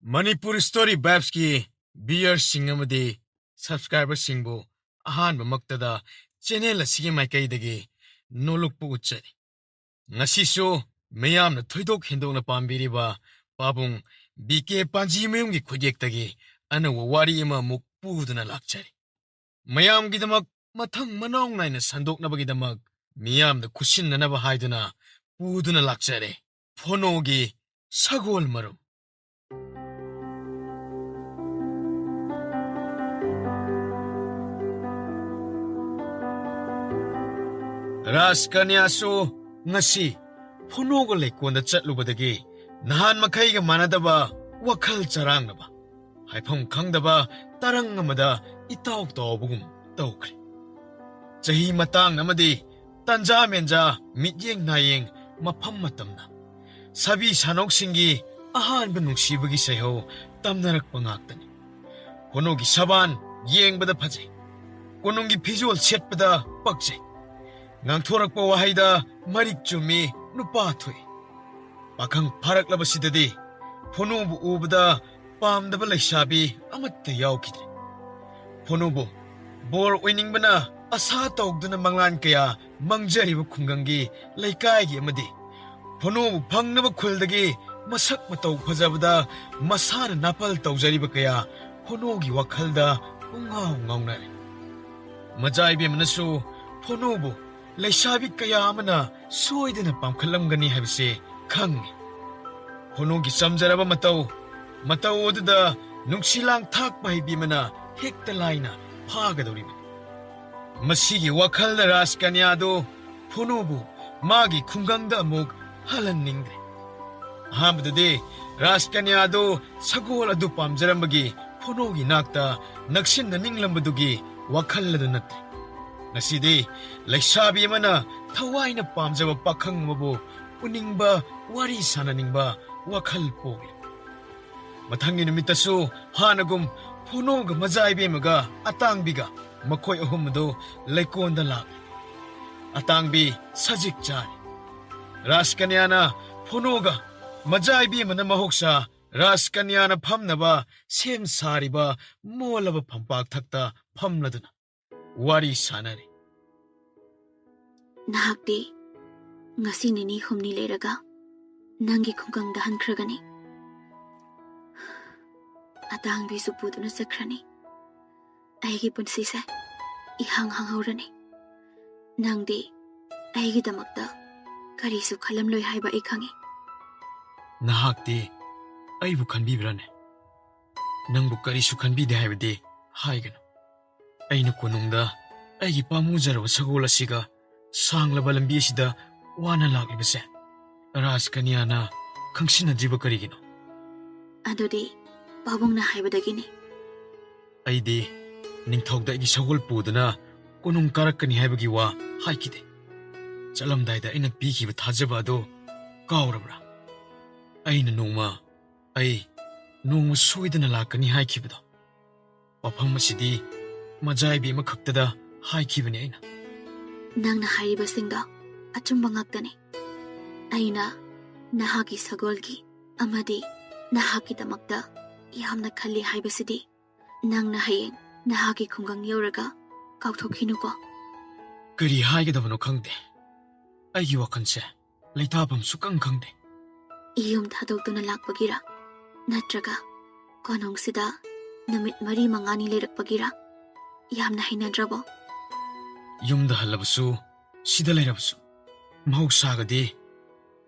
Manipur Story Babs ki viewers singamadi subscribers singbu ahan mamaktada channel asigi maikai dagi nolokpu uchari. Ngasi so mayam na thoidok hindok na pambiriba pabung BK Panjimayum ki khujek dagi ana wari ima mukpuduna lakchari. Mayam gidamak mathang manong naina sandok na bagidamak miyam da kushin na naba haiduna puduna lakchari. Phono gi sagol marum. Raskanya so ngasi phonogo lekonda chatlubadagi nahan makhaiga manadaba wakhal charangnaba haifam khangdaba tarang amada itauk tawbugum tawkre chahi matang namadi tanja menja mityeng nayeng mafam matamna sabi sanok singi ahan benungsibagi sayo tamnarak pangaktani phonogi saban yengbada phajai konongi visual setpada pakjai Nangthorakpa wahayda marik chumi nupa thui. Pakang pharaklabsidadi phonobu ubada pamdaba laisabi amatta yaukidre. Phonobu bor oiningbana asa tawduna manglan kaya mangjariba khungangi laikai amadi phonobu phangnaba khuldagi masak mataw phajabada masana napal tawjariba kaya phonogi wakhalda ungaw ngawnare. Majaibi manasu phonobu Laisabi kaya amana soidana pamkhalamgani habise khang Phonogi samjaraba mataw oduda nungsilang thakpa hibi mana hekta laina phagadoriba masigi wakhalda raskanyado phonobu magi khungangda amuk halanningre hamdade raskanyado sagol adu pamjarambagi phonogi nakta naksinna ninglambadugi wakhallada natre Nasidi, laisabi mana thawai na pamjaba pakhang mabu uningba wari sananingba wakhal pogi. Mathangi numitasu hanagum phonoga majaibi maga atangbiga makoi ahumdo laikonda lak. Atangbi sajik chari. Raskanyana phonoga majaibi mana mahoksa raskanyana phamnaba sem sariba molaba phampak thakta phamladuna. Wari sanari. Nahakdi, ngasi nini humni leraga, nangi khunggang dahan kragani. Atang bisu puduna sakrani. Aigi punsisa, ihang haurani. Nangdi, aigi damakda, karisu khalam loy haiba ikhangi. Nahakdi, aibu khanbibrane. Nangbu karisu khanbide haibade haigano. Aina konungda aigi pamujaraba sagol asiga sanglaba lambi asida wana laklibase raskanyana khangsinadriba karigino Adodi pabungna haibadagini aidi ningthogda igi sagol puduna konung karakani haibagi wa haikide chalamdaida aina pikiba thajaba ado kaurabra aina nongma soidana lakani haikibado wafam asidi Majaibi makaktada haikibani aina. Nangna hariba singda achumba ngaktani. Aina nahagi sagolgi amadi nahagi damakda yamna khalli haibasidi. Nangna hayeng nahagi khunggang yauraga kauthokinuko. Kari haigedabano khangde. Aigi wakanse leitabam sukang khangde. Iyum thadokduna lakpagira natraga konongsida namit mari mangani leirakpagira. Yamna hainadrabo. Yumda halabasu, sida lairabasu. Mahogsagadi,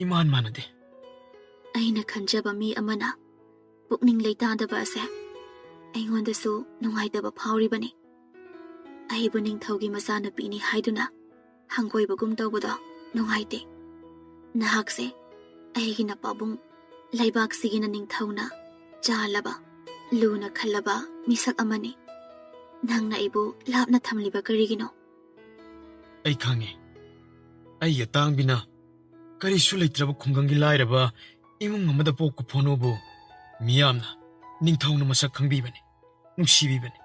iman manade. Aina khanjaba mi amana, pukning leitadaba ase. Aingondasu nungaidaba phauribani. Aibu ningthaugi masana pini haiduna, hangoibagum tawbada nungaide. Nahakse, aigi na pabung, laibak sigina ningthauna, jalaba, luna khalaba, misak amani. Nang na ibu lap na thamliba karigino. Ay khange. Ay yatang bina. Karisu leitraba khunggangi lairaba imung amada pokku phonobu miyamna ningthawna masak khangbibani nungsibibani.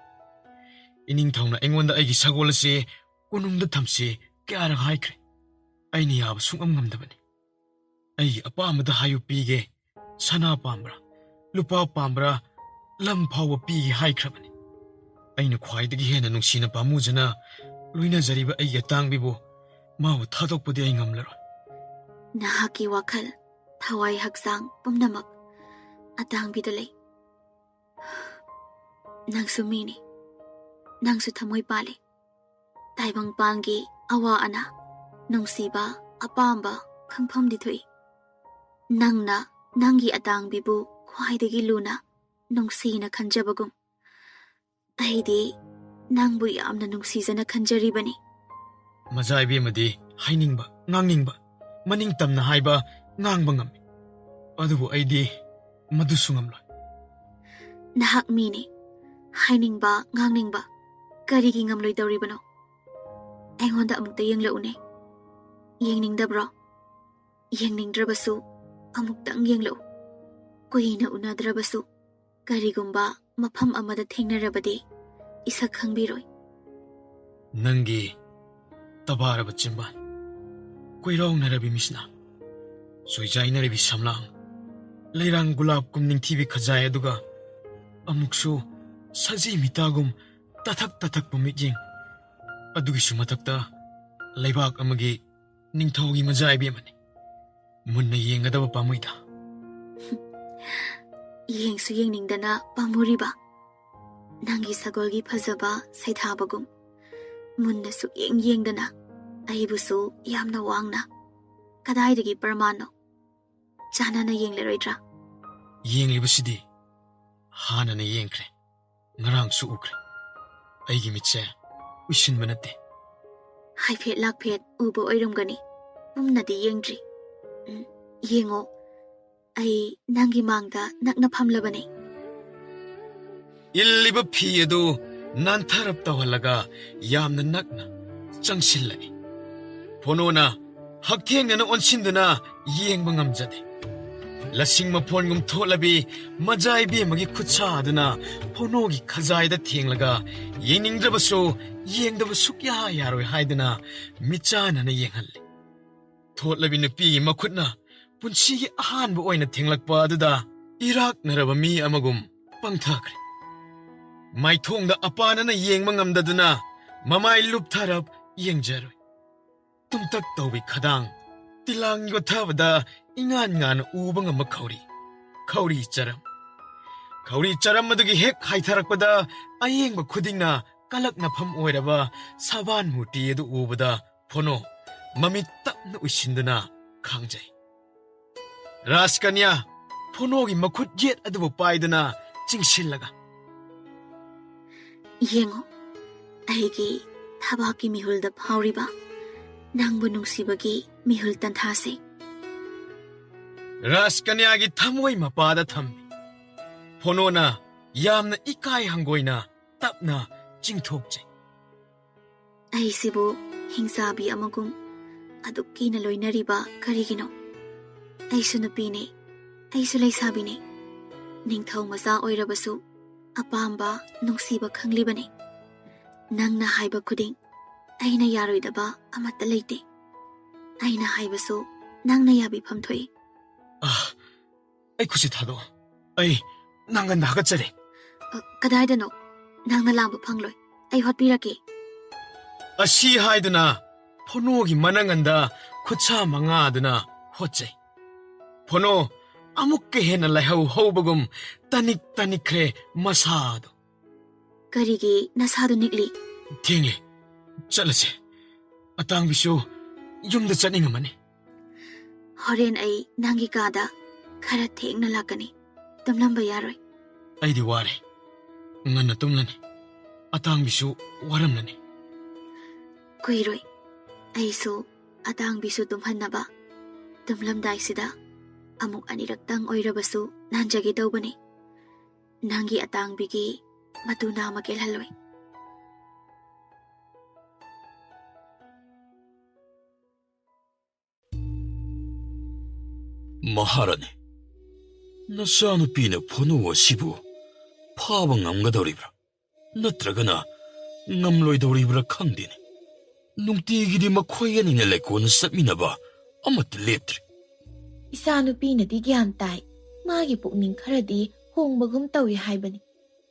Iningthawna engonda aigi sagol ase konungda thamse kyarang haikre. Ayni yaba sungam ngamdabani. Ay apamada hayu pige sana pambra lupa pambra lam phawa pi hai khrabani aina khwaidagi hena nungsina pamujana luina jariba ai yatangbibo mawu thadokpudi ai ngamlaro Nahaki wakhal thawai haksang pumnamak atang bidalay. Nangsu mini, nangsu thamoy pali. Taibang pangi awa ana, nung siba apamba khangpham dithui. Nangna nangi atang bibu khwaidagi luna nung sina khanjabagum. Aidi nangbu yamna nung sizana khanjaribani. Majaibi madi hainingba ngangningba maning tamna haiba ngangba ngami adubu aidi madusu ngamloi Nahak mini, hainingba ngangningba karigi ngamloi dawribano. Aingonda amukta yenglaune. Yengningdabro. Yengningdrabasu amuktang yenglau. Kuina unadrabasu karigumba mafam amada thengnarabadi isak khangbiroi. Nangi tabaraba chimban koirong narabi misna soijai narabi samlang leirang gulab kum ningthibi khajai aduga amuksu saji mitagum tathak pumijing adugi sumatakta leibak amagi ningthogi majaibi amani munna yengadaba pamuida Yengsu yengningdana pamuriba. Nangi sagolgi phajaba saithabagum. Munna suk yengdana aibusu yamna wangna kadaidagi parmano chanana yengleroidra yenglibasidi hanana yengkre ngarang su ukre aigi mitse usin manate haifet lakphet ubo oirumgani pumnadi yengdri yengo ai nangi mangda nakna phamlabani illiba phi adu nantarap tawalaga yamna nakna changsilani Ponona hakthengna onsinduna yengba ngamjade lasing maphongum tholabi majai bi magi khutsa aduna ponogi khajaida thenglaga yeningdrabasu yengdabasu kya yaroi haiduna michana na yenghalli tholabi nupi makhutna punsi ahanba oina thenglakpa aduda irak naraba mi amagum pangthakre maithongda apana na yengma ngamdaduna mamai luptharap yengjaroi tumtak tawbi khadang tilang go thabada ingan ngan ubang ma khawri charam madugi hek haitharakpada ayengba khudingna kalakna pham oiraba saban muti edu ubada phono mamit tapna uisinduna khangjai raskanya phono gi makhut jet adubu paiduna chingsillaga yengo aigi thabaki mihulda phawriba nangbu nungsibagi mihul tanthase raskanya gi thamoi mapada thambi phonona yamna ikai hangoina tapna chingthokje aisibu hingsabi amagum adukina loinariba karigino aisu nupine aisu leisabine ningthau maza oirabasu apamba nungsiba khanglibane nangna haiba khuding aina yaroidaba amata leite aina haibasu nangna yabi phamthoi ai khusi thado ai nanga nagachare kadaidano nangna lambu phangloi ai hotpirake asi haiduna phonogi mananganda khutsa manga aduna hotche phono amukke hena lahau hobagum tanikre masado karigi nasadu nikli thenge chalase atang bisu yumda chaningamani horen ai nangi kada khara thengna lakani tamlamba yaroi aidi ware nganna tumlani atang bisu waramnani kuiroi aisu atang bisu tumhannaba tumlamdai sida amuk aniraktang oirabasu nanjagi tawbani nangi atang bigi matuna makelhaloi Maharani, nasanupina phono asibu phaba ngamgadoribra natragana ngamloidoribra khangdini nungtigidi makhoyanina lekona sapminaba amat leptri Isanupinadi gyan tai magi pukning kharadi ꯍꯣꯡꯕꯒꯨꯝ ꯇꯧꯏ ꯍꯥꯏꯕꯅꯤ꯫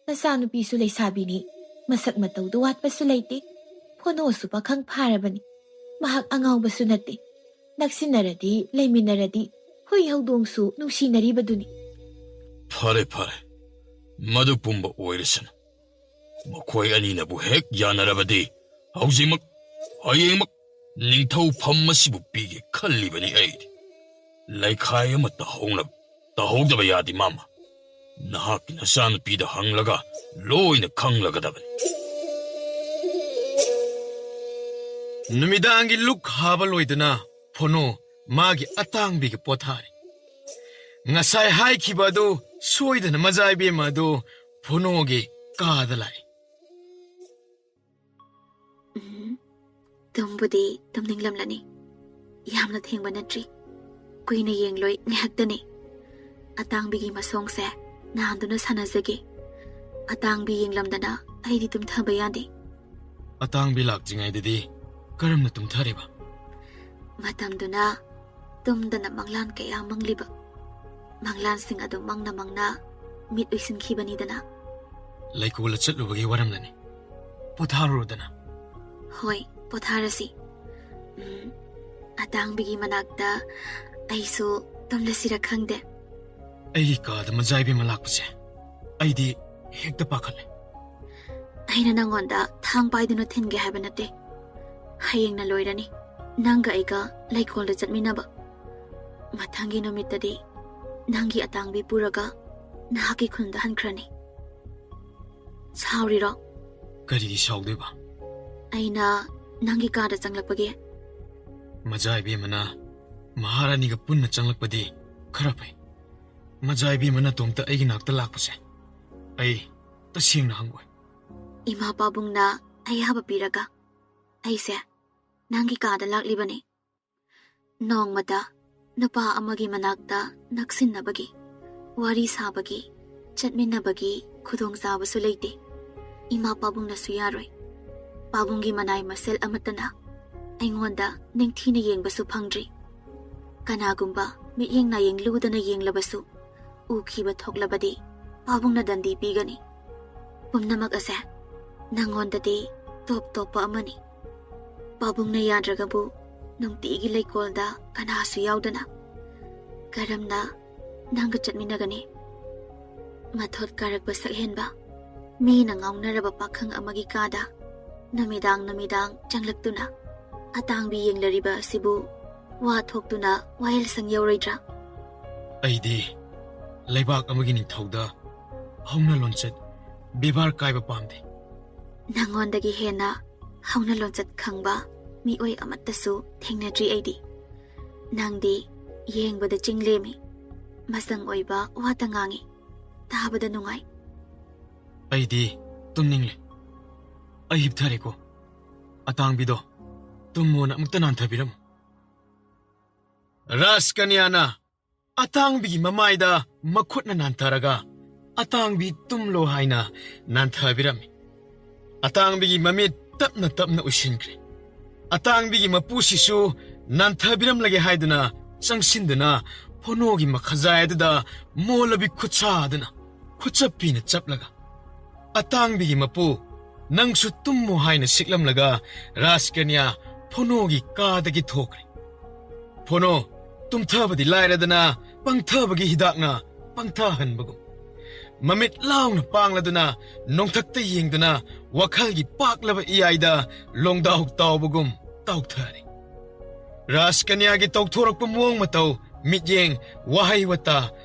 ꯅꯆꯥꯅꯨꯄꯤꯁꯨ ꯂꯩꯁꯥꯕꯤꯅꯤ, ꯃꯁꯛ ꯃꯇꯧꯗꯨ ꯋꯥꯠꯄꯁꯨ ꯂꯩꯇꯦ, ꯐꯣꯅꯣꯁꯨ ꯄꯥꯈꯪ ꯐꯥꯔꯕꯅꯤ, ꯃꯍꯥꯛ ꯑꯉꯥꯎꯕꯁꯨ ꯅꯠꯇꯦ꯫ ꯅꯛꯁꯤꯟꯅꯔꯗꯤ ꯂꯩꯃꯤꯟꯅꯔꯗꯤ ꯍꯨꯏ ꯍꯧꯗꯣꯡꯁꯨ ꯅꯨꯡꯁꯤꯅꯔꯤꯕꯗꯨꯅꯤ꯫ ꯐꯔꯦ ꯐꯔꯦ, ꯃꯗꯨ ꯄꯨꯝꯕ ꯑꯣꯏꯔꯁꯅꯨ꯫ ꯃꯈꯣꯏ ꯑꯅꯤꯅꯕꯨ ꯍꯦꯛ ꯌꯥꯅꯔꯕꯗꯤ ꯍꯧꯖꯤꯛꯃꯛ ꯍꯌꯦꯡꯃꯛ ꯅꯤꯡꯊꯧ ꯐꯝ ꯑꯁꯤꯕꯨ ꯄꯤꯒꯦ ꯈꯜꯂꯤꯕꯅꯤ ꯑꯩꯗꯤ꯫ ꯂꯩꯈꯥꯏ ꯑꯃ ꯇꯥꯍꯧꯗꯕ ꯌꯥꯗꯦ ꯃꯥꯃ꯫ ꯅꯍꯥꯛꯀꯤ ꯅꯆꯥꯅꯨꯄꯤꯗ ꯍꯪꯂꯒ ꯂꯣꯏꯅ ꯈꯪꯂꯒꯗꯕꯅꯤ꯫ ꯅꯨꯃꯤꯗꯥꯡꯒꯤ ꯂꯨꯛ ꯍꯥꯕ ꯂꯣꯏꯗꯅ ꯐꯣꯅꯣ ꯃꯥꯒꯤ ꯑꯇꯥꯡꯕꯤꯒ ꯄꯣꯊꯥꯔꯤ꯫ ꯉꯁꯥꯏ ꯍꯥꯏꯈꯤꯕ ꯑꯗꯨ ꯁꯣꯏꯗꯅ ꯃꯖꯥꯏꯕꯦꯝꯃ ꯑꯗꯨ ꯐꯣꯅꯣꯒꯤ ꯀꯥꯗ ꯂꯥꯛꯏ꯫ ꯇꯨꯝꯕꯨꯗꯤ ꯇꯨꯝꯅꯤꯡꯂꯝꯂꯅꯤ, ꯌꯥꯝꯅ ꯊꯦꯡꯕ ꯅꯠꯇ꯭ꯔꯤ, ꯀꯨꯏꯅ ꯌꯦꯡꯂꯣꯏ, ꯉꯥꯏꯍꯥꯛꯇꯅꯤ꯫ ꯑꯇꯥꯡꯕꯤꯒꯤ ꯃꯁꯣꯡꯁꯦ ꯅꯥꯟꯗꯨꯅ ꯁꯥꯟꯅꯖꯒꯦ꯫ ꯑꯇꯥꯡꯕꯤ ꯌꯦꯡꯂꯝꯗꯅ ꯑꯩꯗꯤ ꯇꯨꯝꯊꯕ ꯌꯥꯗꯦ꯫ ꯑꯇꯥꯡꯕꯤ ꯂꯥꯛꯇ꯭ꯔꯤꯉꯩꯗꯗꯤ ꯀꯔꯝꯅ ꯇꯨꯝꯊꯔꯤꯕ? ꯃꯇꯝꯗꯨꯅ ꯇꯨꯝꯗꯅ ꯃꯪꯂꯥꯟ ꯀꯌꯥ ꯃꯪꯂꯤꯕ, ꯃꯪꯂꯥꯟꯁꯤꯡ ꯑꯗꯨ ꯃꯪꯅ ꯃꯪꯅ ꯃꯤꯠ ꯎꯏꯁꯤꯟꯈꯤꯕꯅꯤꯗꯅ꯫ ꯂꯩꯀꯣꯜꯗ ꯆꯠꯂꯨꯕꯒꯤ ꯋꯥꯔꯝꯂꯅꯤ, ꯄꯣꯊꯥꯔꯨꯔꯣꯗꯅ꯫ ꯍꯣꯏ, ꯄꯣꯊꯥꯔꯁꯤ꯫ ꯑꯇꯥꯡꯕꯤꯒꯤ ꯃꯅꯥꯛꯇ ꯑꯩꯁꯨ ꯇꯨꯝꯂꯁꯤꯔ ꯈꯪꯗꯦ꯫ ꯑꯩꯒꯤ ꯀꯥꯗ ꯃꯖꯥꯏꯕꯦꯝꯃ ꯂꯥꯛꯄꯁꯦ ꯑꯩꯗꯤ ꯍꯦꯛꯇ ꯄꯥꯈꯠꯂꯦ꯫ ꯑꯩꯅ ꯅꯪꯉꯣꯟꯗ ꯊꯥꯡ ꯄꯥꯏꯗꯨꯅ ꯊꯤꯟꯒꯦ ꯍꯥꯏꯕ ꯅꯠꯇꯦ꯫ ꯍꯌꯦꯡꯅ ꯂꯣꯏꯔꯅꯤ ꯅꯪꯒ ꯑꯩꯒ ꯂꯩꯀꯣꯜꯗ ꯆꯠꯃꯤꯟꯅꯕ꯫ ꯃꯊꯪꯒꯤ ꯅꯨꯃꯤꯠꯇꯗꯤ ꯅꯪꯒꯤ ꯑꯇꯥꯡꯕꯤ ꯄꯨꯔꯒ ꯅꯍꯥꯛꯀꯤ ꯈꯨꯟꯗ ꯍꯟꯈ꯭ꯔꯅꯤ꯫ ꯁꯥꯎꯔꯤꯔꯣ? ꯀꯔꯤꯒꯤ ꯁꯥꯎꯗꯣꯏꯕ? ꯑꯩꯅ ꯅꯪꯒꯤ ꯀꯥꯗ ꯆꯪꯂꯛꯄꯒꯤ? ꯃꯖꯥꯏꯕꯦꯝꯃꯅ ꯃꯍꯥꯔꯥꯅꯤꯒ ꯄꯨꯟꯅ ꯆꯪꯂꯛꯄꯗꯤ ꯈꯔ ꯐꯩ꯫ ꯃꯖꯥꯏꯕꯦꯝꯃꯅ ꯇꯣꯝꯇ ꯑꯩꯒꯤ ꯅꯥꯛꯇ ꯂꯥꯛꯄꯁꯦ ꯑꯩ ꯇꯁꯦꯡꯅ ꯍꯪꯒꯣꯏ꯫ ꯏꯃꯥ ꯄꯥꯕꯨꯡꯅ ꯑꯌꯥꯕ ꯄꯤꯔꯒ ꯑꯩꯁꯦ ꯅꯪꯒꯤ ꯀꯥꯗ ꯂꯥꯛꯂꯤꯕꯅꯤ꯫ ꯅꯣꯡꯃꯗ ꯅꯨꯄꯥ ꯑꯃꯒꯤ ꯃꯅꯥꯛꯇ ꯅꯛꯁꯤꯟꯅꯕꯒꯤ, ꯋꯥꯔꯤ ꯁꯥꯕꯒꯤ, ꯆꯠꯃꯤꯟꯅꯕꯒꯤ ꯈꯨꯗꯣꯡꯆꯥꯕꯁꯨ ꯂꯩꯇꯦ꯫ ꯏꯃꯥ ꯄꯥꯕꯨꯡꯅꯁꯨ ꯌꯥꯔꯣꯏ꯫ ꯄꯥꯕꯨꯡꯒꯤ ꯃꯅꯥꯏ ꯃꯁꯦꯜ ꯑꯃꯠꯇꯅ ꯑꯩꯉꯣꯟꯗ ꯅꯤꯡꯊꯤꯅ ꯌꯦꯡꯕꯁꯨ ꯐꯪꯗ꯭ꯔꯤ꯫ ꯀꯅꯥꯒꯨꯝꯕ ꯃꯤꯠꯌꯦꯡ ꯅꯥꯌꯦꯡ ꯂꯨꯗꯅ ꯌꯦꯡꯂꯕꯁꯨ ꯎꯈꯤꯕ ꯊꯣꯛꯂꯕꯗꯤ ꯄꯥꯕꯨꯡꯅ ꯗꯟꯗꯤ ꯄꯤꯒꯅꯤ꯫ ꯄꯨꯝꯅꯃꯛ ꯑꯁꯦ ꯅꯪꯉꯣꯟꯗꯗꯤ ꯇꯣꯞ ꯇꯣꯞꯄ ꯑꯃꯅꯤ꯫ ꯄꯥꯕꯨꯡꯅ ꯌꯥꯗ꯭ꯔꯒꯕꯨ ꯅꯨꯡꯇꯤꯒꯤ ꯂꯩꯀꯣꯜꯗ ꯀꯅꯥꯁꯨ ꯌꯥꯎꯗꯅ ꯀꯔꯝꯅ ꯅꯪꯒ ꯆꯠꯃꯤꯟꯅꯒꯅꯤ? ꯃꯊꯣꯠ ꯀꯥꯔꯛꯄ ꯁꯛꯍꯦꯟꯕ, ꯃꯤꯅ ꯉꯥꯎꯅꯔꯕ ꯄꯥꯈꯪ ꯑꯃꯒꯤ ꯀꯥꯗ ꯅꯨꯃꯤꯗꯥꯡ ꯆꯪꯂꯛꯇꯨꯅ ꯑꯇꯥꯡꯕꯤ ꯌꯦꯡꯂꯔꯤꯕ ꯑꯁꯤꯕꯨ ꯋꯥ ꯊꯣꯛꯇꯨꯅ ꯋꯥꯌꯦꯜꯁꯪ ꯌꯧꯔꯣꯏꯗ꯭ꯔꯥ? ꯑꯩꯗꯤ ꯂꯩꯕꯥꯛ ꯑꯃꯒꯤ ꯅꯤꯡꯊꯧꯗ ꯍꯧꯅ ꯂꯣꯟꯆꯠ ꯕꯦꯕꯥꯔ ꯀꯥꯏꯕ ꯄꯥꯝꯗꯦ꯫ ꯅꯪꯉꯣꯟꯗꯒꯤ ꯍꯦꯟꯅ ꯍꯧꯅ ꯂꯣꯟꯆꯠ ꯈꯪꯕ ꯃꯤꯑꯣꯏ ꯑꯃꯠꯇꯁꯨ ꯊꯦꯡꯅꯗ꯭ꯔꯤ ꯑꯩꯗꯤ꯫ ꯅꯪꯗꯤ ꯌꯦꯡꯕꯗ ꯆꯤꯡꯂꯦꯝꯃꯤ, ꯃꯆꯪ ꯑꯣꯏꯕ ꯋꯥꯇ ꯉꯥꯡꯉꯤ, ꯇꯥꯕꯗ ꯅꯨꯡꯉꯥꯏ꯫ ꯑꯩꯗꯤ ꯇꯨꯝꯅꯤꯡꯂꯦ, ꯑꯩ ꯍꯤꯞꯊꯔꯦꯀꯣ꯫ ꯑꯇꯥꯡꯕꯤꯗꯣ ꯇꯨꯝꯃꯣꯅ ꯑꯃꯨꯛꯇ ꯅꯥꯟꯊꯕꯤꯔꯝꯃꯨ꯫ ꯔꯥꯖꯀꯟꯌꯥꯅ ꯑꯇꯥꯡꯕꯤꯒꯤ ꯃꯃꯥꯏꯗ ꯃꯈꯨꯠꯅ ꯅꯥꯟꯊꯔꯒ ꯑꯇꯥꯡꯕꯤ ꯇꯨꯝꯂꯣ ꯍꯥꯏꯅ ꯅꯥꯟꯊꯕꯤꯔꯝꯃꯤ꯫ ꯑꯇꯥꯡꯕꯤꯒꯤ ꯃꯃꯤꯠ ꯇꯞꯅ ꯇꯞꯅ ꯎꯏꯁꯤꯟꯈ꯭ꯔꯦ꯫ ꯑꯇꯥꯡꯕꯤꯒꯤ ꯃꯄꯨꯁꯤꯁꯨ ꯅꯥꯟꯊꯕꯤꯔꯝꯂꯒꯦ ꯍꯥꯏꯗꯨꯅ ꯆꯪꯁꯤꯟꯗꯨꯅ ꯐꯣꯅꯣꯒꯤ ꯃꯈꯖꯥꯏ ꯑꯗꯨꯗ ꯃꯣꯜꯂꯕꯤ ꯈꯨꯠꯁꯥꯗꯨꯅ ꯈꯨꯠꯆꯞꯄꯤꯅ ꯆꯞꯂꯒ, ꯑꯇꯥꯡꯕꯤꯒꯤ ꯃꯄꯨ ꯅꯪꯁꯨ ꯇꯨꯝꯃꯣ ꯍꯥꯏꯅ ꯁꯤꯛꯂꯝꯂꯒ ꯔꯥꯖꯀꯟꯌꯥ ꯐꯣꯅꯣꯒꯤ ꯀꯥꯗꯒꯤ ꯊꯣꯛꯈ꯭ꯔꯦ꯫ ꯐꯣꯅꯣ ꯇꯨꯝꯊꯕꯗꯤ ꯂꯥꯏꯔꯗꯅ ꯄꯪꯊꯕꯒꯤ ꯍꯤꯗꯥꯛꯅ ꯄꯪꯊꯍꯟꯕꯒꯨꯝ ꯃꯃꯤꯠ ꯂꯥꯎꯅ ꯄꯥꯡꯂꯗꯨꯅ ꯅꯣꯡꯊꯛꯇ ꯌꯦꯡꯗꯨꯅ ꯋꯥꯈꯜꯒꯤ ꯄꯥꯛꯂꯕ ꯏꯌꯥꯏꯗ ꯂꯣꯡꯗꯥꯎ ꯇꯥꯎꯕꯒꯨꯝ ꯇꯥꯎꯊꯔꯦ꯫ ꯔꯥꯖꯀꯟꯌꯥꯒꯤ ꯇꯧꯊꯣꯔꯛꯄ ꯃꯑꯣꯡ ꯃꯇꯧ, ꯃꯤꯠꯌꯦꯡ, ꯋꯥꯍꯩ ꯋꯥꯇꯥ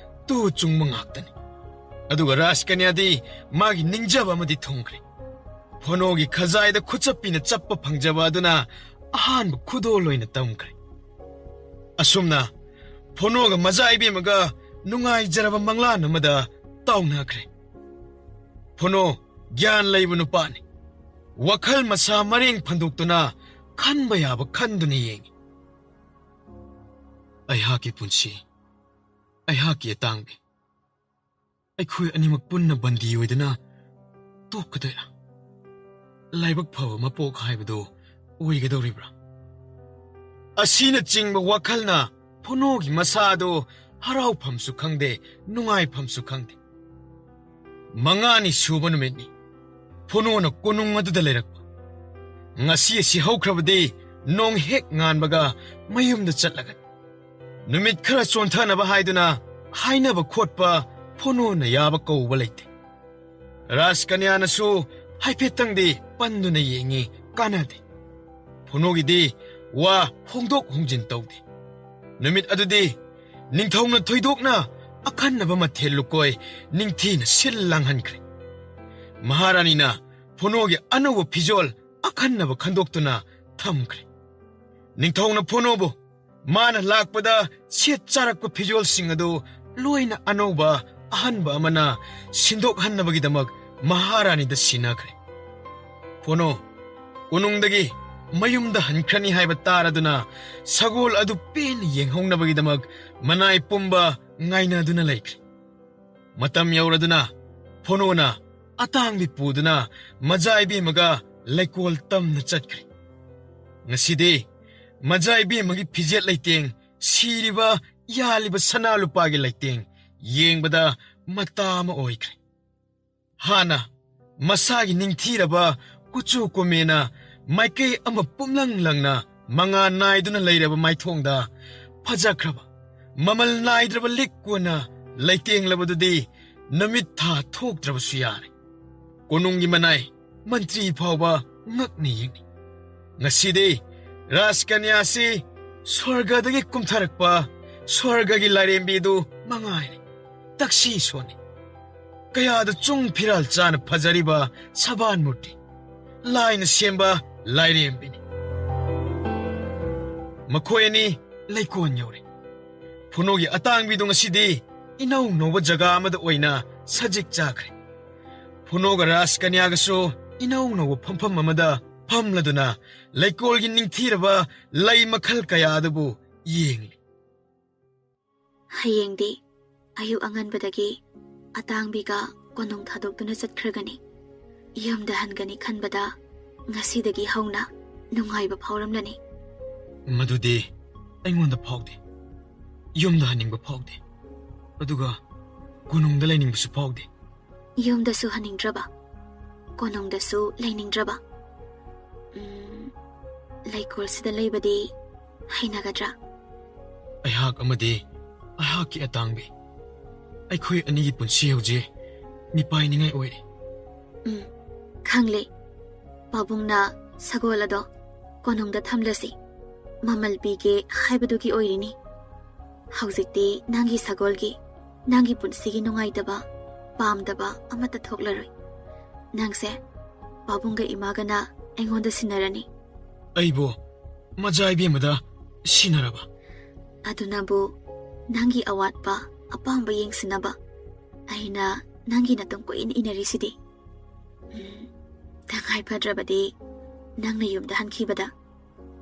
ꯇꯨ ꯆꯨꯡꯕ ꯉꯥꯛꯇꯅꯤ꯫ ꯑꯗꯨꯒ ꯔꯥꯖꯀꯟꯌꯥꯗꯤ ꯃꯥꯒꯤ ꯅꯤꯡꯖꯕ ꯑꯃꯗꯤ ꯊꯨꯡꯈ꯭ꯔꯦ꯫ ꯐꯣꯅꯣꯒꯤ ꯈꯖꯥꯏꯗ ꯈꯨꯠꯆꯞꯄꯤꯅ ꯆꯞꯄ ꯐꯪꯖꯕ ꯑꯗꯨꯅ ꯑꯍꯥꯟꯕ ꯈꯨꯗꯣꯜ ꯑꯣꯏꯅ ꯇꯝꯈ꯭ꯔꯦ꯫ ꯑꯁꯨꯝꯅ ꯐꯣꯅꯣꯒ ꯃꯖꯥꯏꯕꯦꯝꯃꯒ ꯅꯨꯡꯉꯥꯏꯖꯔꯕ ꯃꯪꯂꯥꯟ ꯑꯃꯗ ꯇꯥꯎꯅꯈ꯭ꯔꯦ꯫ ꯐꯣꯅꯣ ꯒ꯭ꯌꯥꯟ ꯂꯩꯕ ꯅꯨꯄꯥꯅꯤ꯫ ꯋꯥꯈꯜ ꯃꯁꯥ ꯃꯔꯦꯡ ꯐꯟꯗꯣꯛꯇꯨꯅ ꯈꯟꯕ ꯌꯥꯕ ꯈꯟꯗꯨꯅ ꯌꯦꯡꯉꯤ꯫ ꯑꯩꯍꯥꯛꯀꯤ ꯄꯨꯟꯁꯤ, ꯑꯩꯍꯥꯛꯀꯤ ꯑꯇꯥꯡꯕꯤ, ꯑꯩꯈꯣꯏ ꯑꯅꯤꯃꯛ ꯄꯨꯟꯅ ꯕꯟꯗꯤ ꯑꯣꯏꯗꯨꯅ ꯇꯣꯛꯀꯗꯣꯏꯔꯥ? ꯂꯥꯏꯕꯛ ꯐꯕ ꯃꯄꯣꯛ ꯍꯥꯏꯕꯗꯨ ꯑꯣꯏꯒꯗꯧꯔꯤꯕ꯭ꯔꯥ? ꯑꯁꯤꯅꯆꯤꯡꯕ ꯋꯥꯈꯜꯅ ꯐꯣꯅꯣꯒꯤ ꯃꯁꯥꯗꯨ ꯍꯔꯥꯎꯐꯝꯁꯨ ꯈꯪꯗꯦ, ꯅꯨꯡꯉꯥꯏꯐꯝꯁꯨ ꯈꯪꯗꯦ꯫ ꯃꯉꯥꯅꯤ ꯁꯨꯕ ꯅꯨꯃꯤꯠꯅꯤ ꯐꯣꯅꯣꯅ ꯀꯣꯅꯨꯡ ꯑꯗꯨꯗ ꯂꯩꯔꯛꯄ ꯉꯁꯤ ꯑꯁꯤ ꯍꯧꯈ꯭ꯔꯕꯗꯤ ꯅꯣꯡ ꯍꯦꯛ ꯉꯥꯟꯕꯒ ꯃꯌꯨꯝꯗ ꯆꯠꯂꯒꯅꯤ ꯅꯨꯃꯤꯠ ꯈꯔ ꯆꯣꯟꯊꯅꯕ ꯍꯥꯏꯗꯨꯅ ꯍꯥꯏꯅꯕ ꯈꯣꯠꯄ ꯐꯣꯅꯣꯅ ꯌꯥꯕ ꯀꯧꯕ ꯂꯩꯇꯦ ꯔꯥꯖꯀꯟꯌꯥꯅꯁꯨ ꯍꯥꯏꯐꯦꯠꯇꯪꯗꯤ ꯄꯟꯗꯨꯅ ꯌꯦꯡꯉꯤ ꯀꯥꯟꯅꯗꯦ ꯐꯣꯅꯣꯒꯤꯗꯤ ꯋꯥ ꯍꯣꯡꯗꯣꯛ ꯍꯣꯡꯖꯤꯟ ꯇꯧꯗꯦ ꯅꯨꯃꯤꯠ ꯑꯗꯨꯗꯤ ꯅꯤꯡꯊꯧꯅ ꯊꯣꯏꯗꯣꯛꯅ ꯑꯈꯟꯅꯕ ꯃꯊꯦꯜ ꯂꯨꯀꯣꯏ ꯅꯤꯡꯊꯤꯅ ꯁꯤꯜ ꯂꯥꯡꯍꯟꯈ꯭ꯔꯦ ꯃꯍꯥꯔꯥꯅꯤꯅ ꯐꯣꯅꯣꯒꯤ ꯑꯅꯧꯕ ꯐꯤꯖꯣꯜ ꯑꯈꯟꯅꯕ ꯈꯟꯗꯣꯛꯇꯨꯅ ꯊꯝꯈ꯭ꯔꯦ ꯅꯤꯡꯊꯧꯅ ꯐꯣꯅꯣꯕꯨ ꯃꯥꯅ ꯂꯥꯛꯄꯗ ꯁꯦꯠ ꯆꯥꯔꯛꯄ ꯐꯤꯖꯣꯜꯁꯤꯡ ꯑꯗꯨ ꯂꯣꯏꯅ ꯑꯅꯧꯕ ꯑꯍꯟꯕ ꯑꯃꯅ ꯁꯤꯟꯗꯣꯛꯍꯟꯅꯕꯒꯤꯗꯃꯛ ꯃꯍꯥꯔꯥꯅꯤꯗ ꯁꯤꯟꯅꯈ꯭ꯔꯦ ꯐꯣꯅꯣ ꯀꯣꯅꯨꯡꯗꯒꯤ ꯃꯌꯨꯝꯗ ꯍꯟꯈ꯭ꯔꯅꯤ ꯍꯥꯏꯕ ꯇꯥꯔꯗꯨꯅ ꯁꯒꯣꯜ ꯑꯗꯨ ꯄꯦꯟꯅ ꯌꯦꯡꯍꯧꯅꯕꯒꯤꯗꯃꯛ ꯃꯅꯥꯏ ꯄꯨꯝꯕ ꯉꯥꯏꯅꯗꯨꯅ ꯂꯩꯈ꯭ꯔꯦ ꯃꯇꯝ ꯌꯧꯔꯗꯨꯅ ꯐꯣꯅꯣꯅ ꯑꯇꯥꯡꯕꯤ ꯄꯨꯗꯨꯅ ꯃꯖꯥꯏꯕꯦꯝꯃꯒ ꯂꯩꯀꯣꯜ ꯇꯝꯅ ꯆꯠꯈ꯭ꯔꯦ ꯉꯁꯤꯗꯤ ꯃꯖꯥꯏꯕꯦꯝꯃꯒꯤ ꯐꯤꯖꯦꯠ ꯂꯩꯇꯦꯡ ꯁꯤꯔꯤꯕ ꯌꯥꯜꯂꯤꯕ ꯁꯅꯥ ꯂꯨꯄꯥꯒꯤ ꯂꯩꯇꯦꯡ ꯌꯦꯡꯕꯗ ꯃꯇꯥ ꯑꯃ ꯑꯣꯏꯈ꯭ꯔꯦ ꯍꯥꯟꯅ ꯃꯁꯥꯒꯤ ꯅꯤꯡꯊꯤꯔꯕ ꯀꯨꯆꯨ ꯀꯨꯃꯦꯅ ꯃꯥꯏꯀꯩ ꯑꯃ ꯄꯨꯝꯂꯪ ꯂꯪꯅ ꯃꯉꯥꯜ ꯅꯥꯏꯗꯨꯅ ꯂꯩꯔꯕ ꯃꯥꯏꯊꯣꯡꯗ ꯐꯖꯈ꯭ꯔꯕ ꯃꯃꯜ ꯅꯥꯏꯗ꯭ꯔꯕ ꯂꯤꯛ ꯀꯣꯟꯅ ꯂꯩꯇꯦꯡꯂꯕꯗꯨꯗꯤ ꯅꯨꯃꯤꯠ ꯊꯥ ꯊꯣꯛꯇ꯭ꯔꯕꯁꯨ ꯌꯥꯔꯦ ꯀꯣꯅꯨꯡꯒꯤ ꯃꯅꯥꯏ ꯃꯟꯇ꯭ꯔꯤ ꯐꯥꯎꯕ ꯉꯛꯅ ꯌꯦꯡꯅꯤ ꯉꯁꯤꯗꯤ ꯔꯥꯖꯀꯟꯌꯥꯁꯤ ꯁ꯭ꯋꯔꯒꯗꯒꯤ ꯀꯨꯝꯊꯔꯛꯄ ꯁ꯭ꯋꯔꯒꯒꯤ ꯂꯥꯏꯔꯦꯝꯕꯤꯗꯨ ꯃꯉꯥꯏꯔꯦ ꯇꯛꯁꯤ ꯁꯣꯟꯅꯤ ꯀꯌꯥꯗ ꯆꯨꯡ ꯐꯤꯔꯥꯜ ꯆꯥꯅ ꯐꯖꯔꯤꯕ ꯁꯕꯥꯟ ꯃꯨꯔꯇꯤ ꯂꯥꯏꯅ ꯁꯦꯝꯕ ꯂꯥꯏꯔꯦꯝꯕꯤꯅꯤ ꯃꯈꯣꯏ ꯑꯅꯤ ꯂꯩꯀꯣꯟ ꯌꯧꯔꯦ ꯐꯣꯅꯣꯒꯤ ꯑꯇꯥꯡꯕꯤꯗꯨ ꯉꯁꯤꯗꯤ ꯏꯅꯧ ꯅꯧꯕ ꯖꯒꯥ ꯑꯃꯗ ꯑꯣꯏꯅ ꯁꯖꯤꯛ ꯆꯥꯈ꯭ꯔꯦ ꯐꯣꯅꯣꯒ ꯔꯥꯖꯀꯟꯌꯥꯒꯁꯨ ꯏꯅꯧ ꯅꯧꯕ ꯐꯝꯐꯝ ꯑꯃꯗ ꯐꯝꯂꯗꯨꯅ ꯂꯩꯀꯣꯜꯒꯤ ꯅꯤꯡꯊꯤꯔꯕ ꯂꯩ ꯃꯈꯜ ꯀꯌꯥ ꯑꯗꯨꯕꯨ ꯌꯦꯡꯂꯤ ꯍꯌꯦꯡꯗꯤ ꯑꯌꯨꯛ ꯑꯉꯟꯕꯗꯒꯤ ꯑꯇꯥꯡꯕꯤꯒ ꯀꯣꯅꯨꯡ ꯊꯥꯗꯣꯛꯇꯨꯅ ꯆꯠꯈ꯭ꯔꯒꯅꯤ ꯌꯨꯝꯗ ꯍꯟꯒꯅꯤ ꯈꯟꯕꯗ ꯉꯁꯤꯗꯒꯤ ꯍꯧꯅ ꯅꯨꯡꯉꯥꯏꯕ ꯐꯥꯎꯔꯝꯂꯅꯤ ꯃꯗꯨꯗꯤ ꯑꯩꯉꯣꯟꯗ ꯐꯥꯎꯗꯦ ꯌꯨꯝꯗ ꯍꯟꯅꯤꯡꯕ ꯐꯥꯎꯗꯦ ꯑꯗꯨꯒ ꯀꯣꯅꯨꯡꯗ ꯂꯩꯅꯤꯡꯕꯁꯨ ꯐꯥꯎꯗꯦ ꯌꯨꯝꯗꯁꯨ ꯍꯟꯅꯤꯡꯗ꯭ꯔꯕ ꯀꯣꯅꯨꯡꯗꯁꯨ ꯂꯩꯅꯤꯡꯗ꯭ꯔꯕ ꯂꯩꯀꯣꯜꯁꯤꯗ ꯂꯩꯕꯗꯤ ꯍꯩꯅꯒꯗ꯭ꯔꯥ ꯑꯩꯍꯥꯛ ꯑꯃꯗꯤ ꯑꯩꯍꯥꯛꯀꯤ ꯑꯇꯥꯡꯕꯤ ꯑꯩꯈꯣꯏ ꯑꯅꯤꯒꯤ ꯄꯨꯟꯁꯤ ꯍꯧꯖꯤꯛ ꯃꯤꯄꯥꯏꯅꯤꯡꯉꯥꯏ ꯑꯣꯏꯔꯦ ꯈꯪꯂꯦ ꯄꯥꯕꯨꯡꯅ ꯁꯒꯣꯜ ꯑꯗꯣ ꯀꯣꯅꯨꯡꯗ ꯊꯝꯂꯁꯤ ꯃꯃꯜ ꯄꯤꯒꯦ ꯍꯥꯏꯕꯗꯨꯒꯤ ꯑꯣꯏꯔꯤꯅꯤ ꯍꯧꯖꯤꯛꯇꯤ ꯅꯪꯒꯤ ꯁꯒꯣꯜꯒꯤ ꯅꯪꯒꯤ ꯄꯨꯟꯁꯤꯒꯤ ꯅꯨꯡꯉꯥꯏꯇꯕ ꯄꯥꯝꯗꯕ ꯑꯃꯠꯇ ꯊꯣꯛꯂꯔꯣꯏ ꯅꯪꯁꯦ ꯄꯥꯕꯨꯡꯒ ꯏꯃꯥꯒꯅ ꯑꯩꯉꯣꯟꯗ ꯁꯤꯟꯅꯔꯅꯤ ꯑꯩꯕꯨ ꯃꯖꯥꯏꯕꯦꯝꯃꯗ ꯁꯤꯟꯅꯔꯕ ꯑꯗꯨꯅꯕꯨ ꯅꯪꯒꯤ ꯑꯋꯥꯠꯄ ꯑꯄꯥꯝꯕ ꯌꯦꯡꯁꯤꯟꯅꯕ ꯑꯩꯅ ꯅꯪꯒꯤ ꯅꯇꯨꯡ ꯀꯨꯏꯅ ꯏꯟꯅꯔꯤꯁꯤꯗꯤ ꯇꯉꯥꯏ ꯐꯗ꯭ꯔꯕꯗꯤ ꯅꯪꯅ ꯌꯨꯝꯗ ꯍꯟꯈꯤꯕꯗ